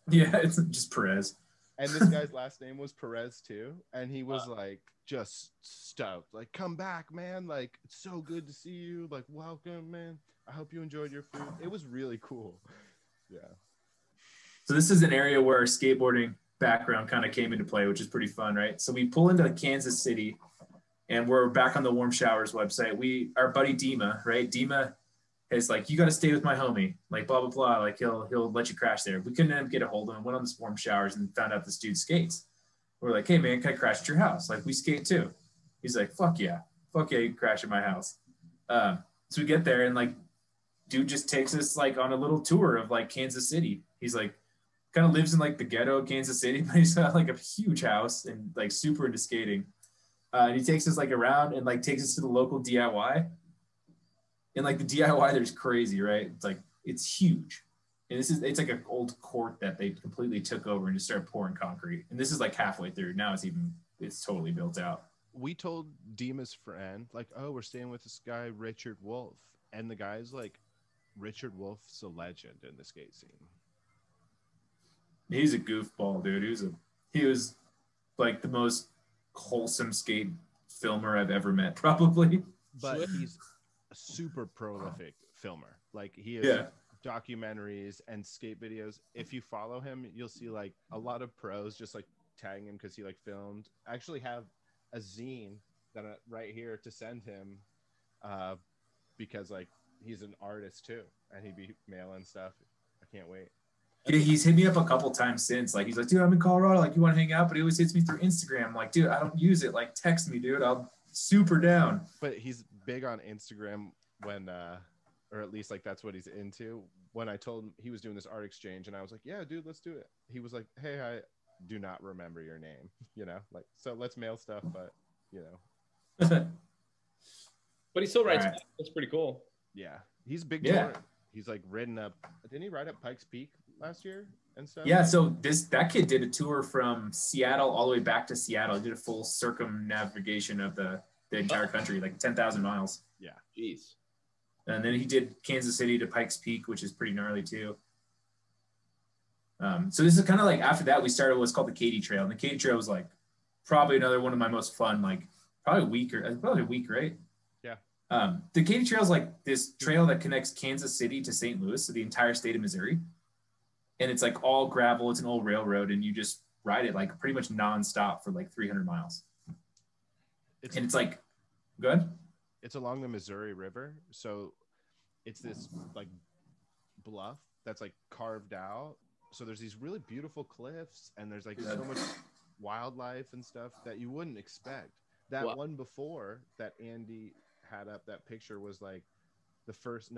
Yeah, it's just Perez. And this guy's last name was Perez too, and he was like just stoked, like, "Come back, man! Like, it's so good to see you. Like, welcome, man. I hope you enjoyed your food." It was really cool. Yeah. So this is an area where our skateboarding background kind of came into play, which is pretty fun, right? So we pull into Kansas City, and we're back on the Warm Showers website. Our buddy Dima, right? Dima is like, "You got to stay with my homie, like blah blah blah, like he'll let you crash there." We couldn't get a hold of him. Went on this Warm Showers and found out this dude skates. We're like, "Hey man, can I crash at your house? Like we skate too." He's like, fuck yeah, you can crash at my house." So we get there, and like dude just takes us like on a little tour of like Kansas City. He's like kind of lives in like the ghetto of Kansas City, but he's got like a huge house and like super into skating. And he takes us like around and like takes us to the local DIY. And like the DIY, there's crazy, right? It's like, it's huge. And it's like an old court that they completely took over and just started pouring concrete. And this is like halfway through. Now it's totally built out. We told Dima's friend, like, "Oh, we're staying with this guy, Richard Wolf." And the guy's like, "Richard Wolf's a legend in the skate scene." He's a goofball, dude. He was like the most wholesome skate filmer I've ever met, probably. But he's a super prolific filmer. Like he has documentaries and skate videos. If you follow him, you'll see like a lot of pros just like tagging him because he like filmed. I actually have a zine that right here to send him because like he's an artist too, and he'd be mailing stuff. I can't wait. Yeah, he's hit me up a couple times since. Like he's like, "Dude, I'm in Colorado. Like, you want to hang out?" But he always hits me through Instagram. I'm like, "Dude, I don't use it. Like, text me, dude. I'll super down." But he's big on Instagram when, or at least like that's what he's into. When I told him he was doing this art exchange, and I was like, "Yeah, dude, let's do it." He was like, "Hey, I do not remember your name, you know, like so let's mail stuff, but you know." But he still writes. Right. That's pretty cool. Yeah, he's big. Yeah. He's like ridden up. Didn't he ride up Pikes Peak last year and stuff? Yeah, so that kid did a tour from Seattle all the way back to Seattle. He did a full circumnavigation of the entire country, like 10,000 miles. Yeah. Jeez. And then he did Kansas City to Pikes Peak, which is pretty gnarly too. So this is kind of like after that we started what's called the Katy Trail, and the Katy Trail was like probably another one of my most fun, like probably a week, right? Yeah. The Katy Trail is like this trail that connects Kansas City to St. Louis, so the entire state of Missouri. And it's like all gravel. It's an old railroad, and you just ride it like pretty much nonstop for like 300 miles. It's like, good. It's along the Missouri River, so it's this like bluff that's like carved out. So there's these really beautiful cliffs, and there's like so much wildlife and stuff that you wouldn't expect. That one before that Andy had up, that picture was like the first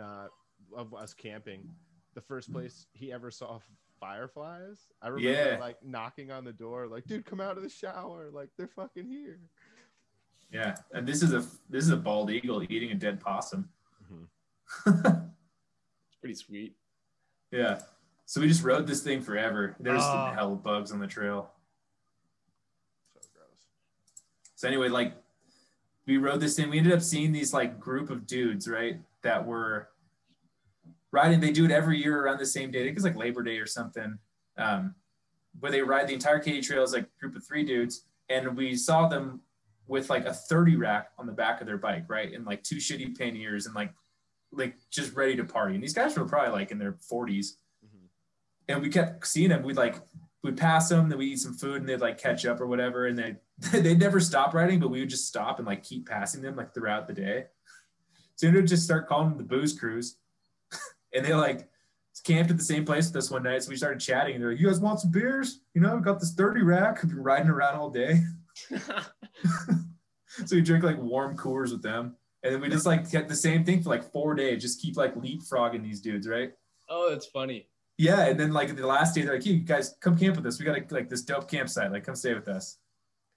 of us camping. The first place he ever saw fireflies. I remember like knocking on the door, like, "Dude, come out of the shower! Like they're fucking here." Yeah, and this is a bald eagle eating a dead possum. It's pretty sweet. Yeah. So we just rode this thing forever. There's hell of bugs on the trail. So gross. So anyway, like we rode this thing. We ended up seeing these like group of dudes, right, that were riding. They do it every year around the same day. I think it's like Labor Day or something. Where they ride the entire Katy Trail as like a group of 3 dudes, and we saw them with like a 30 rack on the back of their bike, right, and like 2 shitty panniers and like just ready to party. And these guys were probably like in their 40s. And we kept seeing them. We'd pass them, then we eat some food, and they'd like catch up or whatever. And they'd never stop riding, but we would just stop and like keep passing them like throughout the day. So we would just start calling them the booze cruise. And they like camped at the same place with us one night. So we started chatting, and they're like, "You guys want some beers? You know, we got this 30 rack. We've been riding around all day." So we drink like warm Coors with them. And then we just like kept the same thing for like 4 days, just keep like leapfrogging these dudes, right? Oh, that's funny. Yeah, and then like the last day, they're like, "Hey, you guys come camp with us. We got like this dope campsite. Like, come stay with us."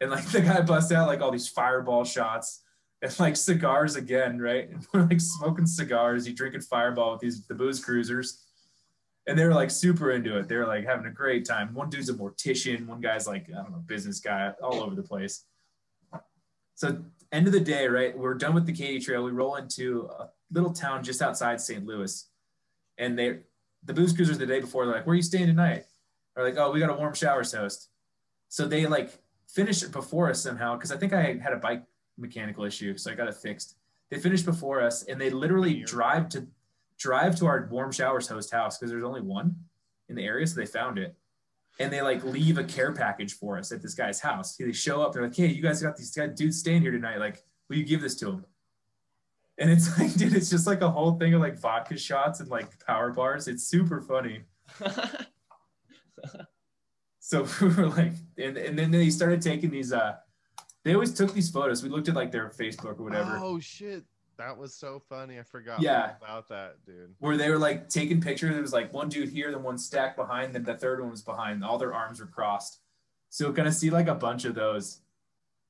And like the guy busts out like all these fireball shots and like cigars again, right? And we're like smoking cigars, you drinking fireball with the booze cruisers. And they were like super into it. They were like having a great time. One dude's a mortician, one guy's like, I don't know, business guy, all over the place. So end of the day, right? We're done with the Katy Trail. We roll into a little town just outside St. Louis. And the booze cruisers the day before, they're like, "Where are you staying tonight?" They're like, "Oh, we got a warm showers host." So they like finished it before us somehow, because I think I had a bike mechanical issue, so I got it fixed. They finished before us, and they literally drive to our warm showers host house, because there's only one in the area, so they found it. And they like leave a care package for us at this guy's house. They show up, they're like, "Hey, you guys got these dudes staying here tonight. Like, will you give this to them?" And it's like, dude, it's just like a whole thing of like vodka shots and like power bars. It's super funny. So we were like, and then they started taking these, they always took these photos. We looked at like their Facebook or whatever. Oh shit. That was so funny. I forgot about that, dude. Where they were like taking pictures. There was like one dude here, then one stacked behind, then the third one was behind. All their arms were crossed. So kind of see like a bunch of those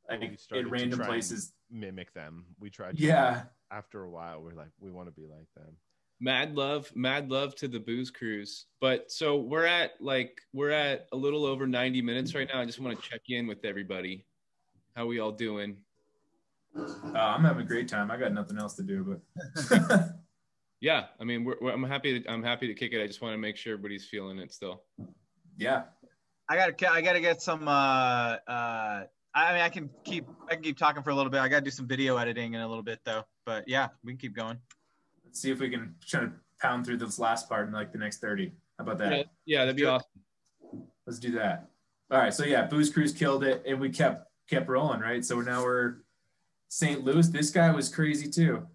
like in random places. Mimic them. We tried to, after a while, we're like, we want to be like them. Mad love to the booze cruise. But so we're at a little over 90 minutes right now. I just want to check in with everybody. How we all doing? I'm having a great time. I got nothing else to do, but yeah, I mean, I'm happy to kick it. I just want to make sure everybody's feeling it still. Yeah, I gotta get some. I mean, I can keep talking for a little bit. I gotta do some video editing in a little bit though. But yeah, we can keep going. Let's see if we can try to pound through this last part in like the next 30. How about that? Yeah, that'd be awesome. Let's do that. All right, so yeah, Booze Cruise killed it, and we kept rolling, right? So now we're St. Louis. This guy was crazy too.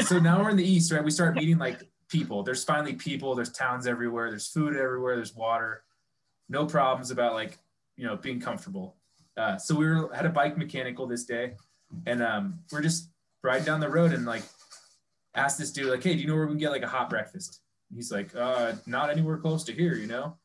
So now we're in the east, right? We start meeting like people. There's finally people. There's towns everywhere. There's food everywhere. There's water. No problems about like, you know, being comfortable. So we had a bike mechanical this day, and we're just riding down the road and like asked this dude like, "Hey, do you know where we can get like a hot breakfast?" And he's like, "Not anywhere close to here, you know."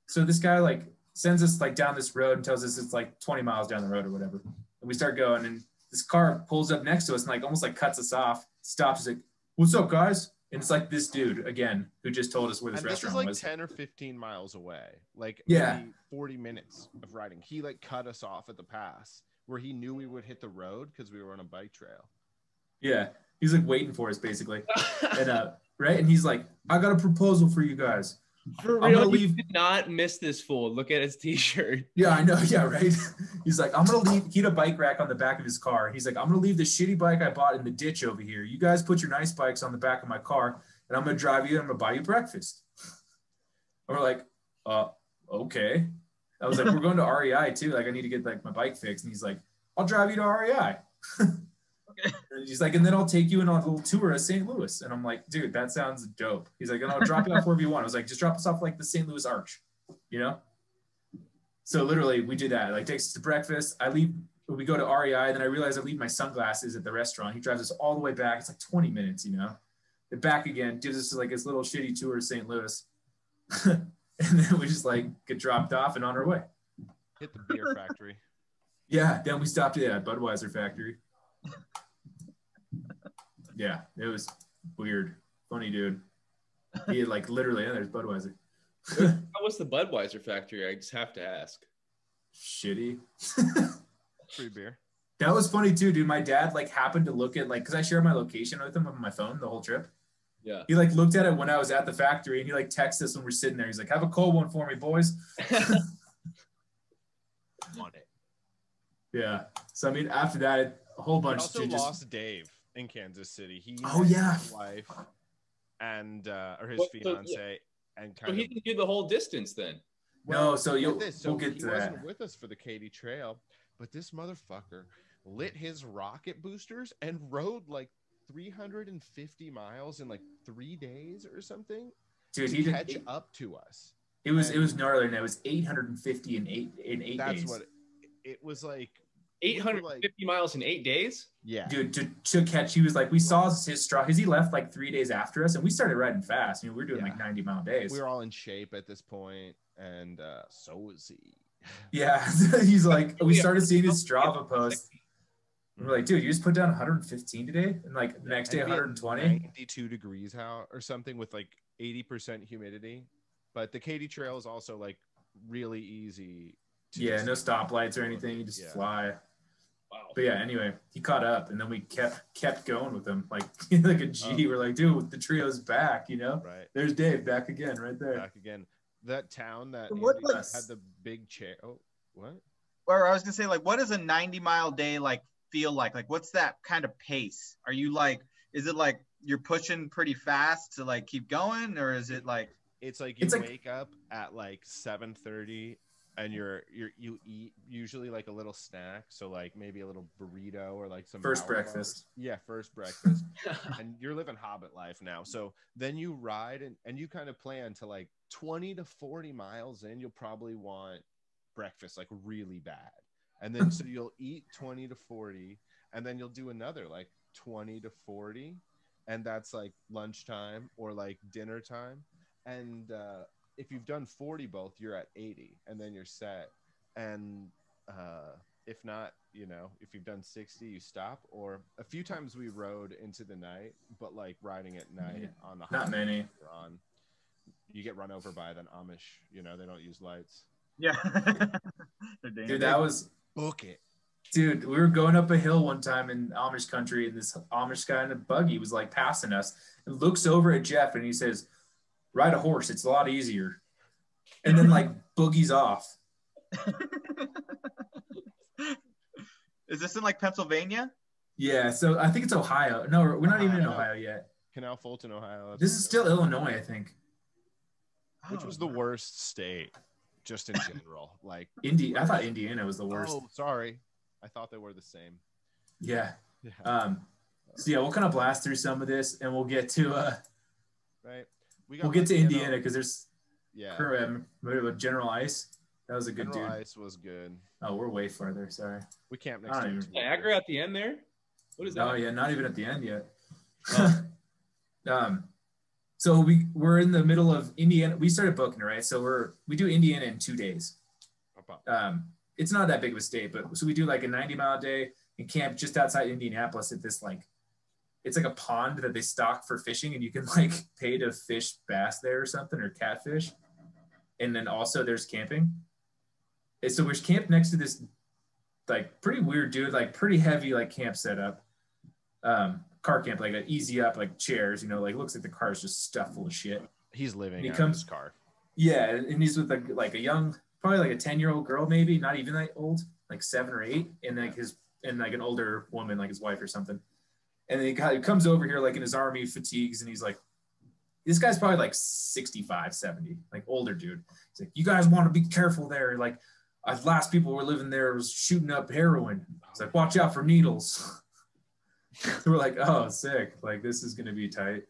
So this guy like sends us like down this road and tells us it's like 20 miles down the road or whatever. And we start going, and this car pulls up next to us and like almost like cuts us off, stops, like, "What's up, guys?" And it's like this dude again who just told us where this restaurant was. This is like 10 or 15 miles away. Like maybe 40 minutes of riding. He like cut us off at the pass where he knew we would hit the road because we were on a bike trail. Yeah. He's like waiting for us basically. And right. And he's like, "I got a proposal for you guys. For real, you did not miss this fool. Look at his t-shirt." Yeah, I know. Yeah, right. He's like, "I'm going to leave." He had a bike rack on the back of his car. He's like, "I'm going to leave the shitty bike I bought in the ditch over here. You guys put your nice bikes on the back of my car, and I'm going to drive you and I'm going to buy you breakfast." And we're like, okay. I was like, "We're going to REI too. Like, I need to get like my bike fixed." And he's like, "I'll drive you to REI." And he's like, "And then I'll take you on a little tour of St. Louis." And I'm like, "Dude, that sounds dope." He's like, "And I'll drop you off wherever you want." I was like, "Just drop us off like the St. Louis Arch, you know?" So literally we did that. Like, takes us to breakfast. We go to REI, then I realize I leave my sunglasses at the restaurant. He drives us all the way back. It's like 20 minutes, you know? Then back again, gives us like this little shitty tour of St. Louis. And then we just like get dropped off and on our way. Hit the beer factory. Yeah, then we stopped at Budweiser factory. Yeah, it was weird. Funny dude. He had like literally, there's Budweiser. How was the Budweiser factory? I just have to ask. Shitty. Free beer. That was funny too, dude. My dad like happened to look at like, cause I shared my location with him on my phone the whole trip. Yeah. He like looked at it when I was at the factory and he like texted us when we're sitting there. He's like, have a cold one for me, boys. On it. Yeah. So, I mean, after that, a whole bunch We also of lost Dave in Kansas City. He yeah. his wife and or his What- fiance and So kind he of didn't do the whole distance then. No, so get this. we'll get he to wasn't that. with us for the Katy Trail, but this motherfucker lit his rocket boosters and rode like 350 miles in like 3 days or something Dude, to he catch did. up to us. It was gnarly. And it was 850 in eight That's days. what it was like. 850 miles in 8 days? Yeah. Dude, to catch, he was like, we saw his straw because he left like 3 days after us, and we started riding fast. You know, we were doing like 90-mile days. We were all in shape at this point, and so was he. Yeah, he's like, we started seeing his Strava post. We're like, dude, you just put down 115 today, and like the next day And we had 120. 92 degrees out or something with like 80% humidity. But the Katy Trail is also like really easy. Yeah, no stoplights or anything. You just fly. Wow. But yeah, anyway, he caught up, and then we kept going with him like like a G. We're like, dude, the trio's back, you know. Right. There's Dave back again, right there. Back again. That town that What, Andy like- had the big chair. Oh, what? Or I was gonna say, like, what does a 90-mile day like feel like? Like, what's that kind of pace? Are you like, is it like you're pushing pretty fast to like keep going, or is it like? It's like you It's like- wake up at like 7:30 and you eat usually like a little snack, so like maybe a little burrito or like some First Power breakfast. Bars. Yeah, first breakfast. And you're living hobbit life now. So then you ride and you kind of plan to like 20 to 40 miles in, you'll probably want breakfast like really bad. And then so you'll eat 20 to 40 and then you'll do another like 20 to 40, and that's like lunchtime or like dinner time. And if you've done 40 both, you're at 80 and then you're set. And if not, you know, if you've done 60, you stop. Or a few times we rode into the night, but like riding at night on the Not highway many. you get run over by an Amish, you know, they don't use lights. Yeah. Dude, that was Book it. Dude, we were going up a hill one time in Amish country, and this Amish guy in a buggy was like passing us and looks over at Jeff and he says, ride a horse, it's a lot easier. And then like boogies off. Is this in like Pennsylvania? Yeah, so I think it's Ohio. No, we're not even in Ohio yet. Canal Fulton, Ohio. This is still Illinois, I think. Which was the worst state, just in general. Like I thought Indiana was the worst. Oh, sorry. I thought they were the same. Yeah. Yeah. So yeah, we'll kind of blast through some of this, and we'll get to Right. we'll get to Indiana because there's yeah. with General Ice. That was a good General dude. Ice was good. Oh, we're way further. Sorry. We camped I next don't to even- Niagara at the end there? What is that? Oh yeah, not even at the end yet. Oh. So we're in the middle of Indiana. We started booking it, right? So we do Indiana in 2 days. It's not that big of a state, but so we do like a 90-mile day and camp just outside Indianapolis at this like, it's like a pond that they stock for fishing, and you can like pay to fish bass there or something, or catfish. And then also there's camping. And so we're camped next to this like pretty weird dude, like pretty heavy like camp setup. Car camp, like an easy up, like chairs, you know, like looks like the car's just stuffed full of shit. He's living He out of comes- his car. Yeah, and he's with like a young, probably like a 10-year-old girl, maybe not even that old, like 7 or 8, and like an older woman, like his wife or something. And then he comes over here like in his army fatigues, and he's like, this guy's probably like 65, 70, like older dude. He's like, you guys want to be careful there. Like, last people were living there was shooting up heroin. It's like, watch out for needles. So we're like, oh, sick. Like, this is going to be tight.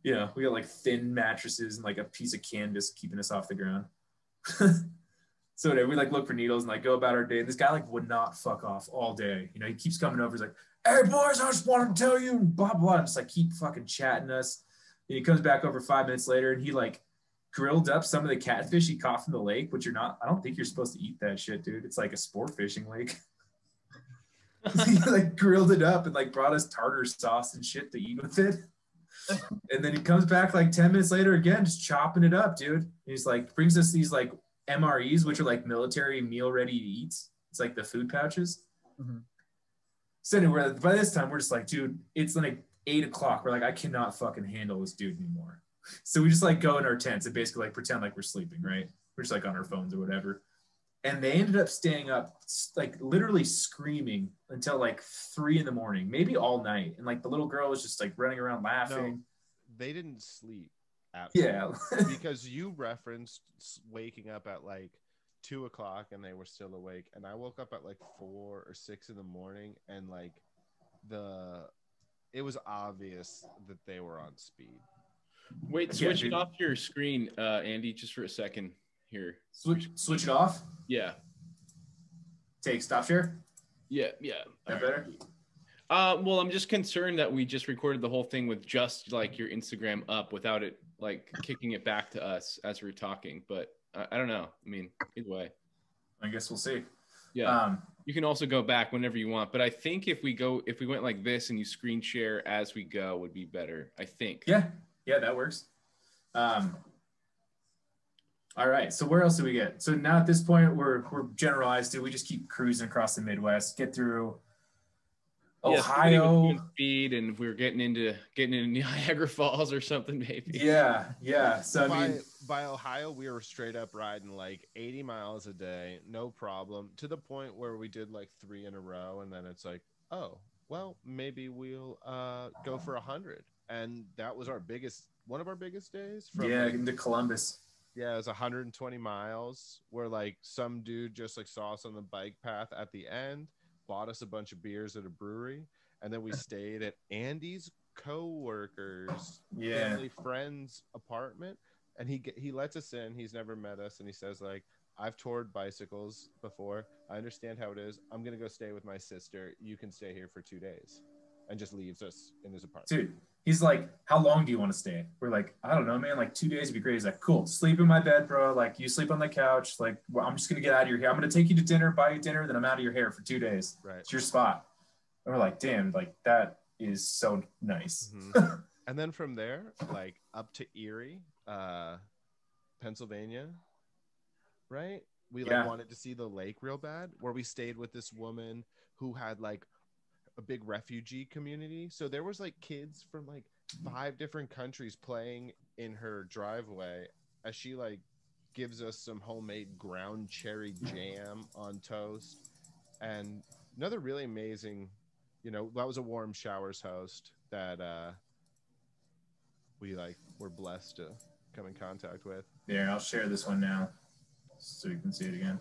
Yeah, we got like thin mattresses and like a piece of canvas keeping us off the ground. So anyway, we like look for needles and like go about our day. And this guy like would not fuck off all day. You know, he keeps coming over. He's like, hey boys, I just want to tell you, blah, blah, and just like keep fucking chatting us. And he comes back over 5 minutes later and he like grilled up some of the catfish he caught from the lake, which I don't think you're supposed to eat that shit, dude. It's like a sport fishing lake. He like grilled it up and like brought us tartar sauce and shit to eat with it. And then he comes back like 10 minutes later again, just chopping it up, dude. And he's like, brings us these like MREs, which are like military meal ready to eats. It's like the food pouches. Mm-hmm. So anyway, by this time we're just like, dude, it's like 8 o'clock. We're like, I cannot fucking handle this dude anymore. So we just like go in our tents and basically like pretend like we're sleeping, right? We're just like on our phones or whatever. And they ended up staying up, like literally screaming until like 3 a.m, maybe all night. And like the little girl was just like running around laughing. No, they didn't sleep. Yeah. Because you referenced waking up at like 2 o'clock and they were still awake. And I woke up at like 4 or 6 in the morning and like it was obvious that they were on speed. Wait, switch it off your screen, Andy, just for a second here. Switch it off. Yeah. Take stop share. Yeah. That better? Well, I'm just concerned that we just recorded the whole thing with just like your Instagram up without it like kicking it back to us as we're talking. But I don't know. I mean, either way. I guess we'll see. Yeah. You can also go back whenever you want. But I think if we went like this and you screen share as we go would be better. I think. Yeah, that works. All right. So where else do we get? So now at this point we're generalized. Do we just keep cruising across the Midwest, get through Ohio, speed, and we're getting into Niagara Falls or something, maybe. Yeah. So I mean, by Ohio, we were straight up riding like 80 miles a day, no problem, to the point where we did like 3 in a row, and then it's like, oh, well, maybe we'll go for 100, and that was one of our biggest days. Into Columbus. Yeah, it was 120 miles, where like some dude just like saw us on the bike path at the end, bought us a bunch of beers at a brewery, and then we stayed at Andy's co-worker's family friend's apartment, and he lets us in. He's never met us, and he says like, I've toured bicycles before, I understand how it is, I'm gonna go stay with my sister, you can stay here for 2 days, and just leaves us in his apartment. Dude, he's like, how long do you want to stay? We're like, I don't know, man, like 2 days would be great. He's like, cool, sleep in my bed, bro, like you sleep on the couch, like, well, I'm just gonna get out of your hair, I'm gonna take you to dinner, buy you dinner, then I'm out of your hair for 2 days. Right. It's your spot. And we're like, damn, like that is so nice. Mm-hmm. And then from there, like up to Erie, Pennsylvania, right? We wanted to see the lake real bad, where we stayed with this woman who had like a big refugee community. So there was like kids from like 5 different countries playing in her driveway as she like gives us some homemade ground cherry jam on toast. And another really amazing, that was a Warm Showers host that we like were blessed to come in contact with. Yeah, I'll share this one now so you can see it again.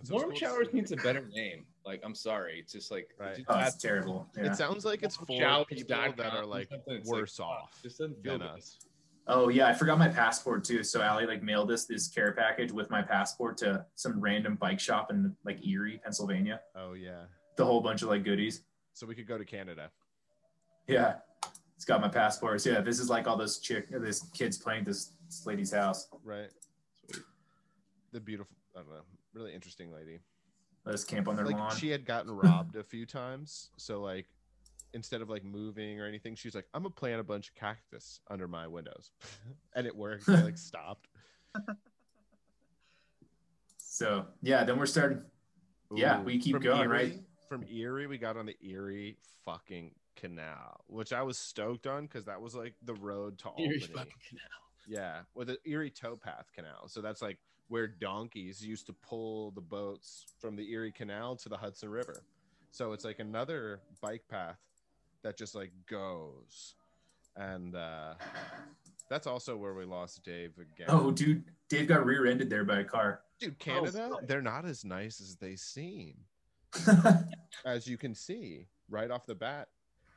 Warm Showers needs a better name. Like, I'm sorry, it's just like it's terrible. Yeah. It sounds like it's for people that are like worse off than us. Oh yeah, I forgot my passport too. So Allie like mailed us this care package with my passport to some random bike shop in like Erie, Pennsylvania. Oh yeah, the whole bunch of like goodies. So we could go to Canada. Yeah, it's got my passport. So yeah, this is like all those kids playing this lady's house. Right. Sweet. The beautiful, I don't know, really interesting lady. Let us camp on their lawn. She had gotten robbed a few times, so like instead of like moving or anything, she's like, I'm gonna plant a bunch of cactus under my windows. And it worked. They like stopped. So yeah, then we're starting. Yeah, we keep going, right? From Erie, we got on the Erie fucking Canal, which I was stoked on because that was like the road to Albany. Yeah, with the Erie Towpath Canal. So that's like where donkeys used to pull the boats from the Erie Canal to the Hudson River. So it's like another bike path that just like goes. And that's also where we lost Dave again. Oh, dude, Dave got rear-ended there by a car. Dude, Canada, they're not as nice as they seem. As you can see, right off the bat,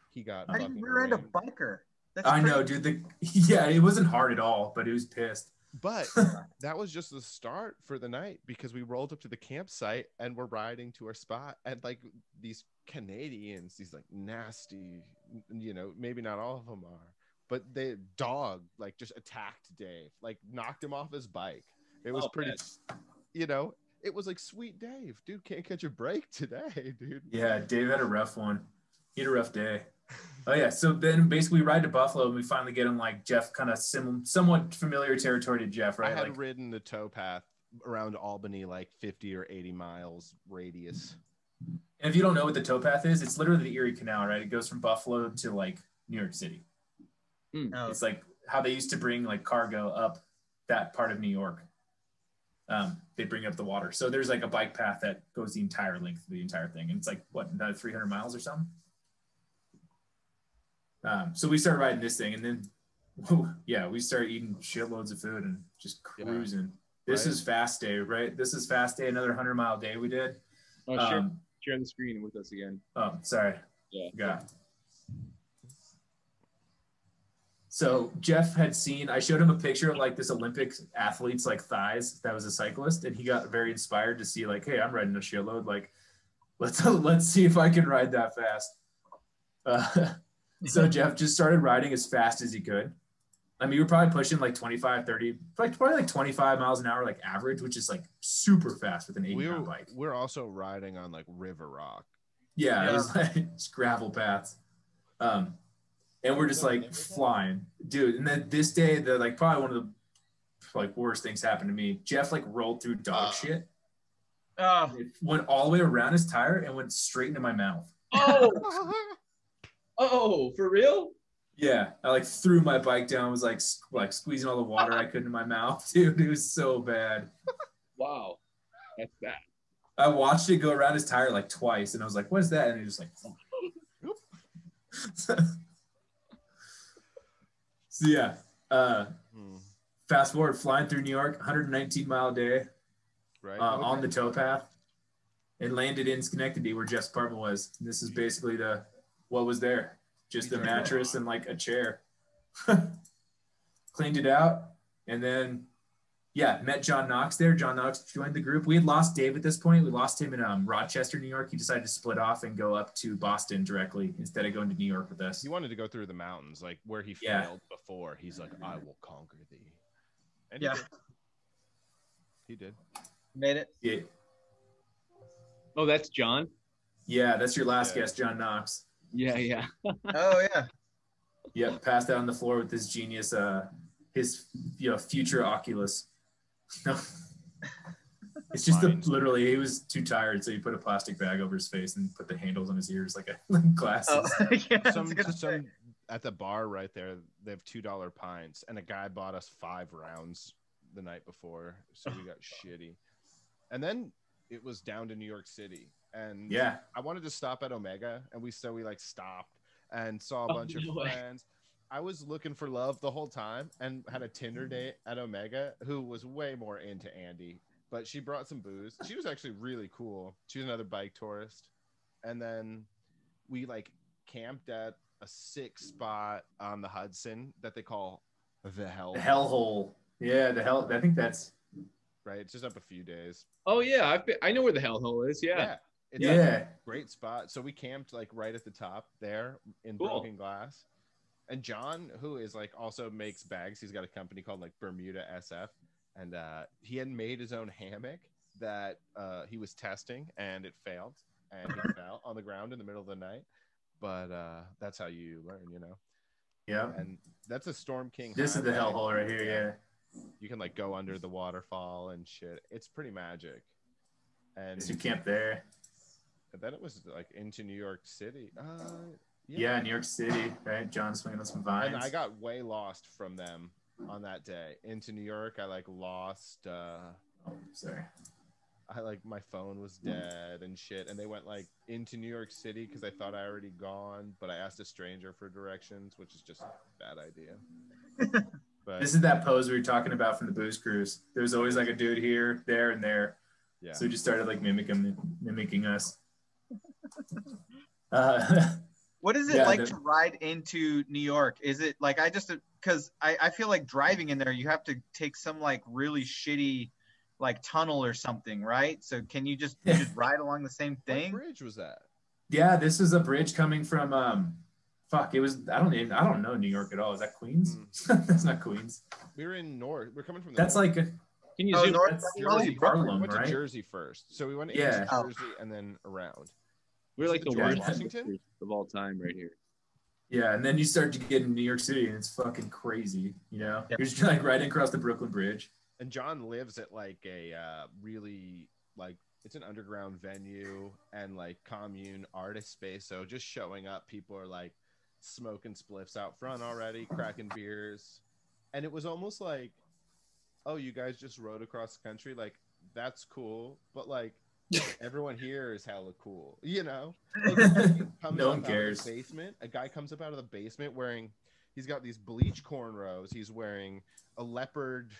he got How do you rear-end a biker? I know, dude. Yeah, it wasn't hard at all, but he was pissed. But that was just the start for the night because we rolled up to the campsite and we're riding to our spot. And like these Canadians, these like nasty, maybe not all of them are, but the dog like just attacked Dave, like knocked him off his bike. It was pretty, it was like, sweet Dave, dude, can't catch a break today, dude. Yeah, Dave had a rough one. He had a rough day. Oh yeah, so then basically we ride to Buffalo and we finally get in like Jeff, kind of somewhat familiar territory to Jeff, right? I had like, ridden the towpath around Albany, like 50 or 80 miles radius. and if you don't know what the towpath is, it's literally the Erie Canal, right? It goes from Buffalo to like New York City. Oh, It's like how they used to bring like cargo up that part of New York. They bring up the water. So there's like a bike path that goes the entire length of the entire thing. And it's like, what, another 300 miles or something? So we started riding this thing, and then, yeah, we started eating shitloads of food and just cruising. This is fast day, right? This is fast day, another 100-mile day we did. Oh, share the screen with us again. Oh, sorry. Yeah. So Jeff had seen, I showed him a picture of like this Olympic athlete's like thighs that was a cyclist, and he got very inspired to see like, hey, I'm riding a shitload. Like, let's see if I can ride that fast. So Jeff just started riding as fast as he could. I mean, we were probably pushing like 25, 30, probably like 25 miles an hour, like average, which is like super fast with an 80-pound bike. We're also riding on like river rock. Yeah, it was like just gravel paths. And we're just like flying, dude. And then this day, the like probably one of the like worst things happened to me. Jeff like rolled through dog shit. It went all the way around his tire and went straight into my mouth. Oh, for real? Yeah, I like threw my bike down, was like squeezing all the water I could in my mouth, dude. It was so bad. Wow, that's bad. I watched it go around his tire like twice, and I was like, "What is that?" And he just like, so yeah. Fast forward, flying through New York, 119-mile day, right? On the towpath, and landed in Schenectady where Jeff's apartment was. And this is basically what was there. Just a mattress and like a chair. Cleaned it out, and then met John Knox there. John Knox joined the group. We had lost Dave at this point. We lost him in Rochester, New York. He decided to split off and go up to Boston directly instead of going to New York with us. He wanted to go through the mountains, like where he failed before. He's like, I will conquer thee. And he did. Made it. Yeah. Oh, that's John? Yeah, that's your last guest, John Knox. Yeah. Oh, yeah. Yep, passed out on the floor with this genius, his future Oculus. No. It's just literally, he was too tired, so he put a plastic bag over his face and put the handles on his ears like glasses. Some at the bar right there, they have $2 pints, and a guy bought us 5 rounds the night before, so we got shitty. And then it was down to New York City, and I wanted to stop at Omega, and we like stopped and saw a bunch of friends. I was looking for love the whole time and had a Tinder date at Omega who was way more into Andy, but she brought some booze. She was actually really cool. She was another bike tourist. And then we like camped at a sick spot on the Hudson that they call the Hellhole. Yeah, the hell. I think that's right. It's just up a few days. Oh yeah, I know where the Hellhole is. Yeah. It's a great spot. So we camped like right at the top there in Broken Glass. And John, who is like also makes bags, he's got a company called like Bermuda SF, and he had made his own hammock that he was testing, and it failed, and he fell on the ground in the middle of the night. But that's how you learn, Yeah. And that's a Storm King. This is the Hellhole right here. Yeah. You can like go under the waterfall and shit. It's pretty magic. And you camp there. And then it was like into New York City. Yeah, New York City, right? John swinging on some vines. And I got way lost from them on that day. Into New York, I like lost. Sorry. I like my phone was dead and shit. And they went like into New York City because I thought I already gone, but I asked a stranger for directions, which is just a bad idea. But this is that pose we were talking about from the booze cruise. There's always like a dude here, there, and there. Yeah. So we just started like mimicking us. What is it like to ride into New York? Is it like because I feel like driving in there, you have to take some like really shitty like tunnel or something, right? So can you just ride along the same thing? What bridge was that? Yeah, this is a bridge coming from it was I don't know New York at all. Is that Queens? That's not Queens. We're in North. We're coming from that's north. like Can you Oh, zoom? North That's probably Jersey. Harlem, We went to right? Jersey first, so we went Yeah. into Jersey and then around. We're like the George worst Washington? hipsters of all time right here. Yeah, and then you start to get in New York City, and it's fucking crazy. You know, Yeah. you're just like riding across the Brooklyn Bridge. And John lives at like a really like it's an underground venue and like commune artist space. So just showing up, people are like smoking spliffs out front already, cracking beers, and it was almost like, oh, you guys just rode across the country, like that's cool, but like everyone here is hella cool, you know? Like, No one cares. A guy comes up out of the basement wearing, he's got these bleach cornrows. He's wearing a leopard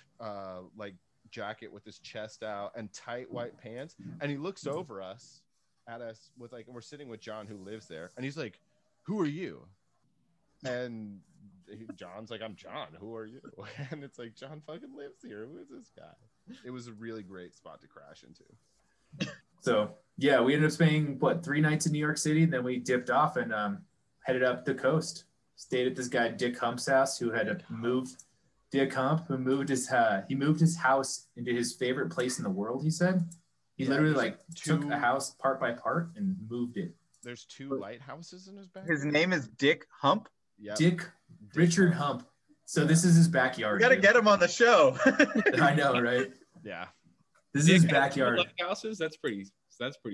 like jacket with his chest out and tight white pants. And he looks over at us with like, and we're sitting with John who lives there. And he's like, who are you? And John's like, I'm John. Who are you? And it's like, John fucking lives here. Who is this guy? It was a really great spot to crash into. So yeah, we ended up spending 3 nights in New York City, and then we dipped off and headed up the coast. Stayed at this guy Dick Hump's house, who had moved. Dick Hump, who moved his house into his favorite place in the world. He said he literally like took a house part by part and moved it. There's 2 lighthouses in his backyard. His name is Dick Hump. Yep. Dick Richard Hump. So this is his backyard. We got to get him on the show. I know, right? Yeah. This is his backyard. Houses. That's pretty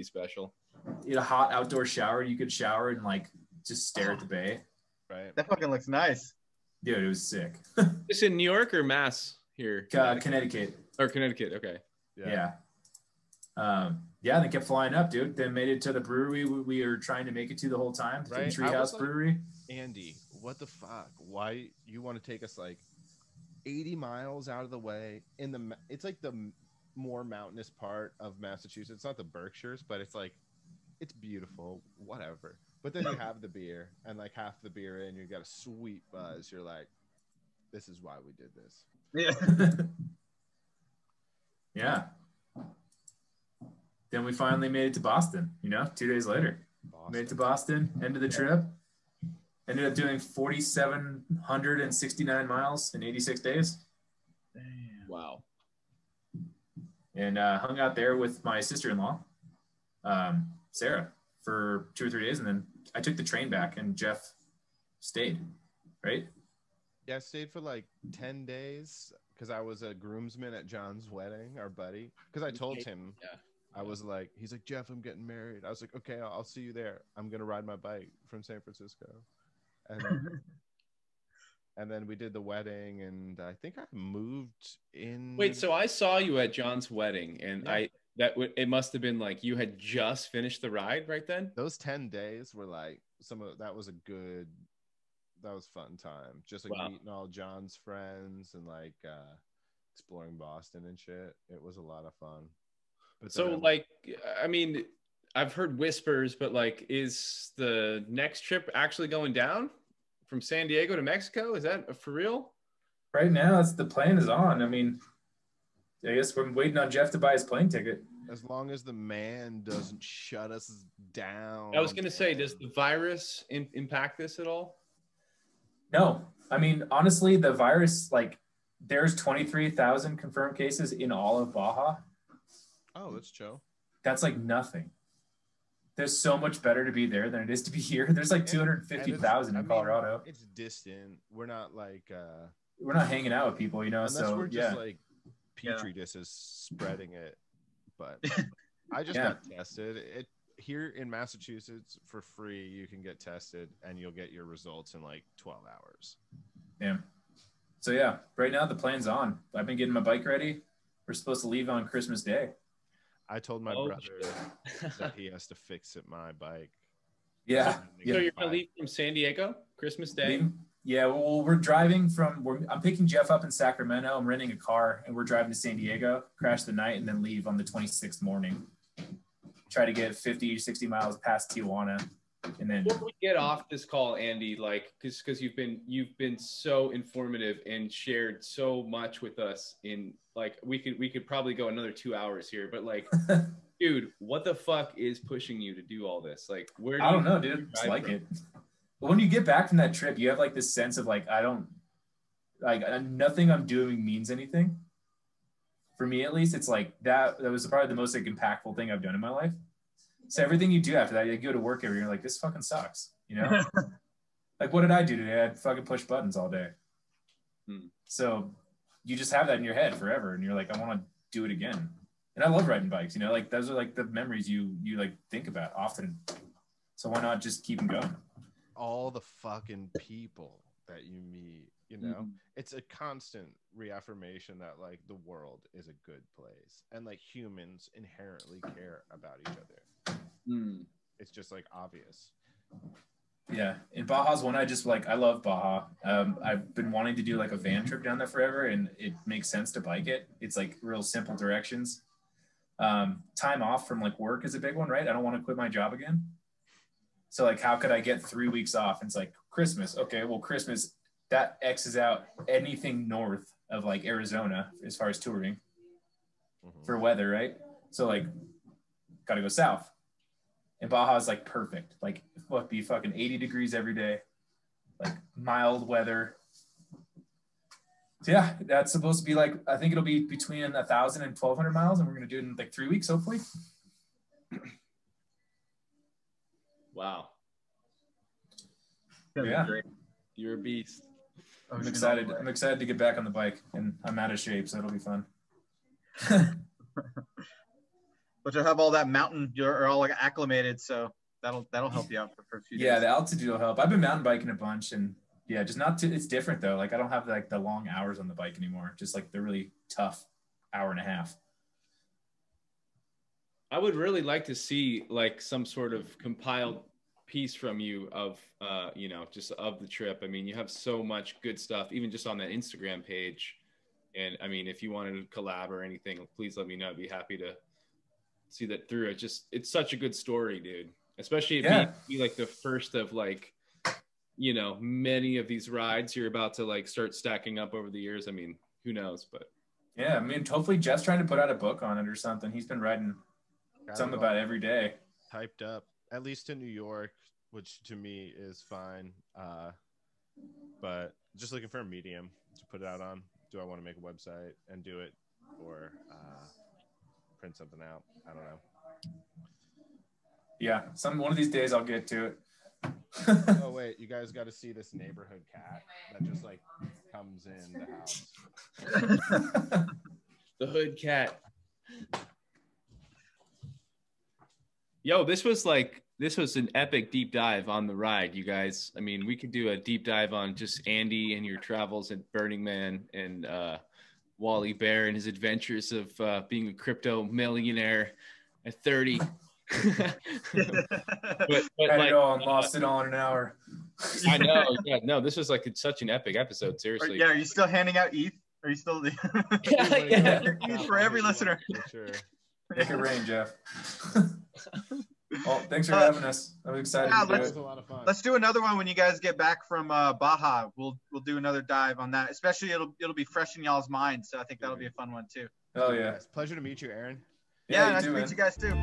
special. You had a hot outdoor shower. You could shower and like just stare at the bay. Right. That fucking looks nice. Dude, it was sick. This in New York or Mass here? Connecticut. Or Connecticut. Okay. Yeah. Yeah, they kept flying up, dude. Then made it to the brewery we were trying to make it to the whole time. The Right. Treehouse Brewery. Andy, what the fuck? Why you want to take us like 80 miles out of the way in the? It's like the more mountainous part of Massachusetts. It's not the Berkshires, but it's like it's beautiful. Whatever. But then you have the beer, and like half the beer in, you got a sweet buzz. You're like, this is why we did this. Yeah. Yeah. Then we finally made it to Boston, 2 days later. Made it to Boston, end of the trip. Ended up doing 4,769 miles in 86 days. Damn. Wow. And hung out there with my sister-in-law, Sarah, for 2 or 3 days. And then I took the train back and Jeff stayed, right? Yeah, I stayed for like 10 days because I was a groomsman at John's wedding, our buddy. Because I told him, I was like, he's like, Jeff, I'm getting married. I was like, okay, I'll see you there. I'm going to ride my bike from San Francisco. And then we did the wedding, and I think I moved in. Wait, so I saw you at John's wedding, and it must have been like you had just finished the ride right then. Those 10 days were like that was fun time. Just like meeting all John's friends and like exploring Boston and shit. It was a lot of fun. But so like, I mean, I've heard whispers, but like, is the next trip actually going down from San Diego to Mexico? Is that for real? Right now, the plan is on. I mean, I guess we're waiting on Jeff to buy his plane ticket. As long as the man doesn't shut us down. I was going to say, does the virus impact this at all? No. I mean, honestly, the virus, like, there's 23,000 confirmed cases in all of Baja. Oh, that's chill. That's like nothing. There's so much better to be there than it is to be here. There's like 250,000 in Colorado. It's distant. We're not like we're not hanging out with people, unless so we're just like petri dishes spreading it. But I just got tested. Here in Massachusetts for free, you can get tested and you'll get your results in like 12 hours. Yeah. So yeah, right now the plan's on. I've been getting my bike ready. We're supposed to leave on Christmas Day. I told my brother that he has to fix it my bike. Yeah. So you're gonna leave from San Diego Christmas Day? Yeah. Well, we're driving I'm picking Jeff up in Sacramento. I'm renting a car and we're driving to San Diego, crash the night, and then leave on the 26th morning. Try to get 50, 60 miles past Tijuana. And then before we get off this call, Andy, like, because you've been so informative and shared so much with us in like we could probably go another 2 hours here, but like, dude, what the fuck is pushing you to do all this? Like, where? I don't know, dude. Just like it. But when you get back from that trip, you have like this sense of like nothing I'm doing means anything. for me at least, it's like that was probably the most like impactful thing I've done in my life. So everything you do after that, you go to work every day, you're like, this fucking sucks, you know? Like, what did I do today? I fucking push buttons all day. So you just have that in your head forever, and you're like, I want to do it again. And I love riding bikes, you know, like those are like the memories you like think about often. So why not just keep them going? All the fucking people that you meet, you know, it's a constant reaffirmation that like the world is a good place and like humans inherently care about each other. It's just like obvious. Yeah, in Baja's one, I love Baja. I've been wanting to do like a van trip down there forever, and it makes sense to bike it. It's like real simple directions. Time off from like work is a big one, right? I don't want to quit my job again. So like, how could I get 3 weeks off? And it's like Christmas. Okay, well, Christmas, that X's out anything north of like Arizona as far as touring for weather, right? So like, got to go south. And Baja is like perfect. Like, it'd be fucking 80 degrees every day, like mild weather. So yeah, that's supposed to be like, I think it'll be between 1,000 and 1,200 miles, and we're gonna do it in like 3 weeks, hopefully. Wow. Yeah, You're a beast. I'm excited. I'm excited to get back on the bike, and I'm out of shape, so it'll be fun. But you'll have all that mountain, you're all like acclimated, so that'll help you out for a few days. Yeah, the altitude will help. I've been mountain biking a bunch, and yeah, just not too, it's different though. Like I don't have like the long hours on the bike anymore. Just like the really tough hour and a half. I would really like to see like some sort of compiled piece from you of, you know, just of the trip. I mean, you have so much good stuff, even just on that Instagram page. And I mean, if you wanted to collab or anything, please let me know. I'd be happy to see that through. It's such a good story, dude. Especially if you be like the first of like, you know, many of these rides you're about to like start stacking up over the years. I mean, who knows? But yeah, I mean, hopefully Jeff's trying to put out a book on it or something. He's been writing something about it every day. Typed up, at least in New York, which to me is fine. But just looking for a medium to put it out on. Do I want to make a website and do it, or print something out? I don't know. Yeah, one of these days I'll get to it. Oh wait, you guys got to see this neighborhood cat that just like comes in the house. the hood cat. Yo, this was an epic deep dive on the ride, you guys. I mean, we could do a deep dive on just Andy and your travels at Burning Man, and Wally Bear and his adventures of being a crypto millionaire at 30. but had like, it all and lost it all in an hour. I know. Yeah, no, this was like such an epic episode. Seriously. Are you still handing out ETH? Are you still yeah. ETH for every listener? Sure. Make it rain, Jeff. Well, thanks for having us. I'm excited to do It was it. a lot of fun. Let's do another one when you guys get back from Baja. We'll do another dive on that. Especially it'll be fresh in y'all's minds. So I think that'll be a fun one too. Oh yeah. Pleasure to meet you, Aaron. Yeah, you nice too, to man. meet you guys too.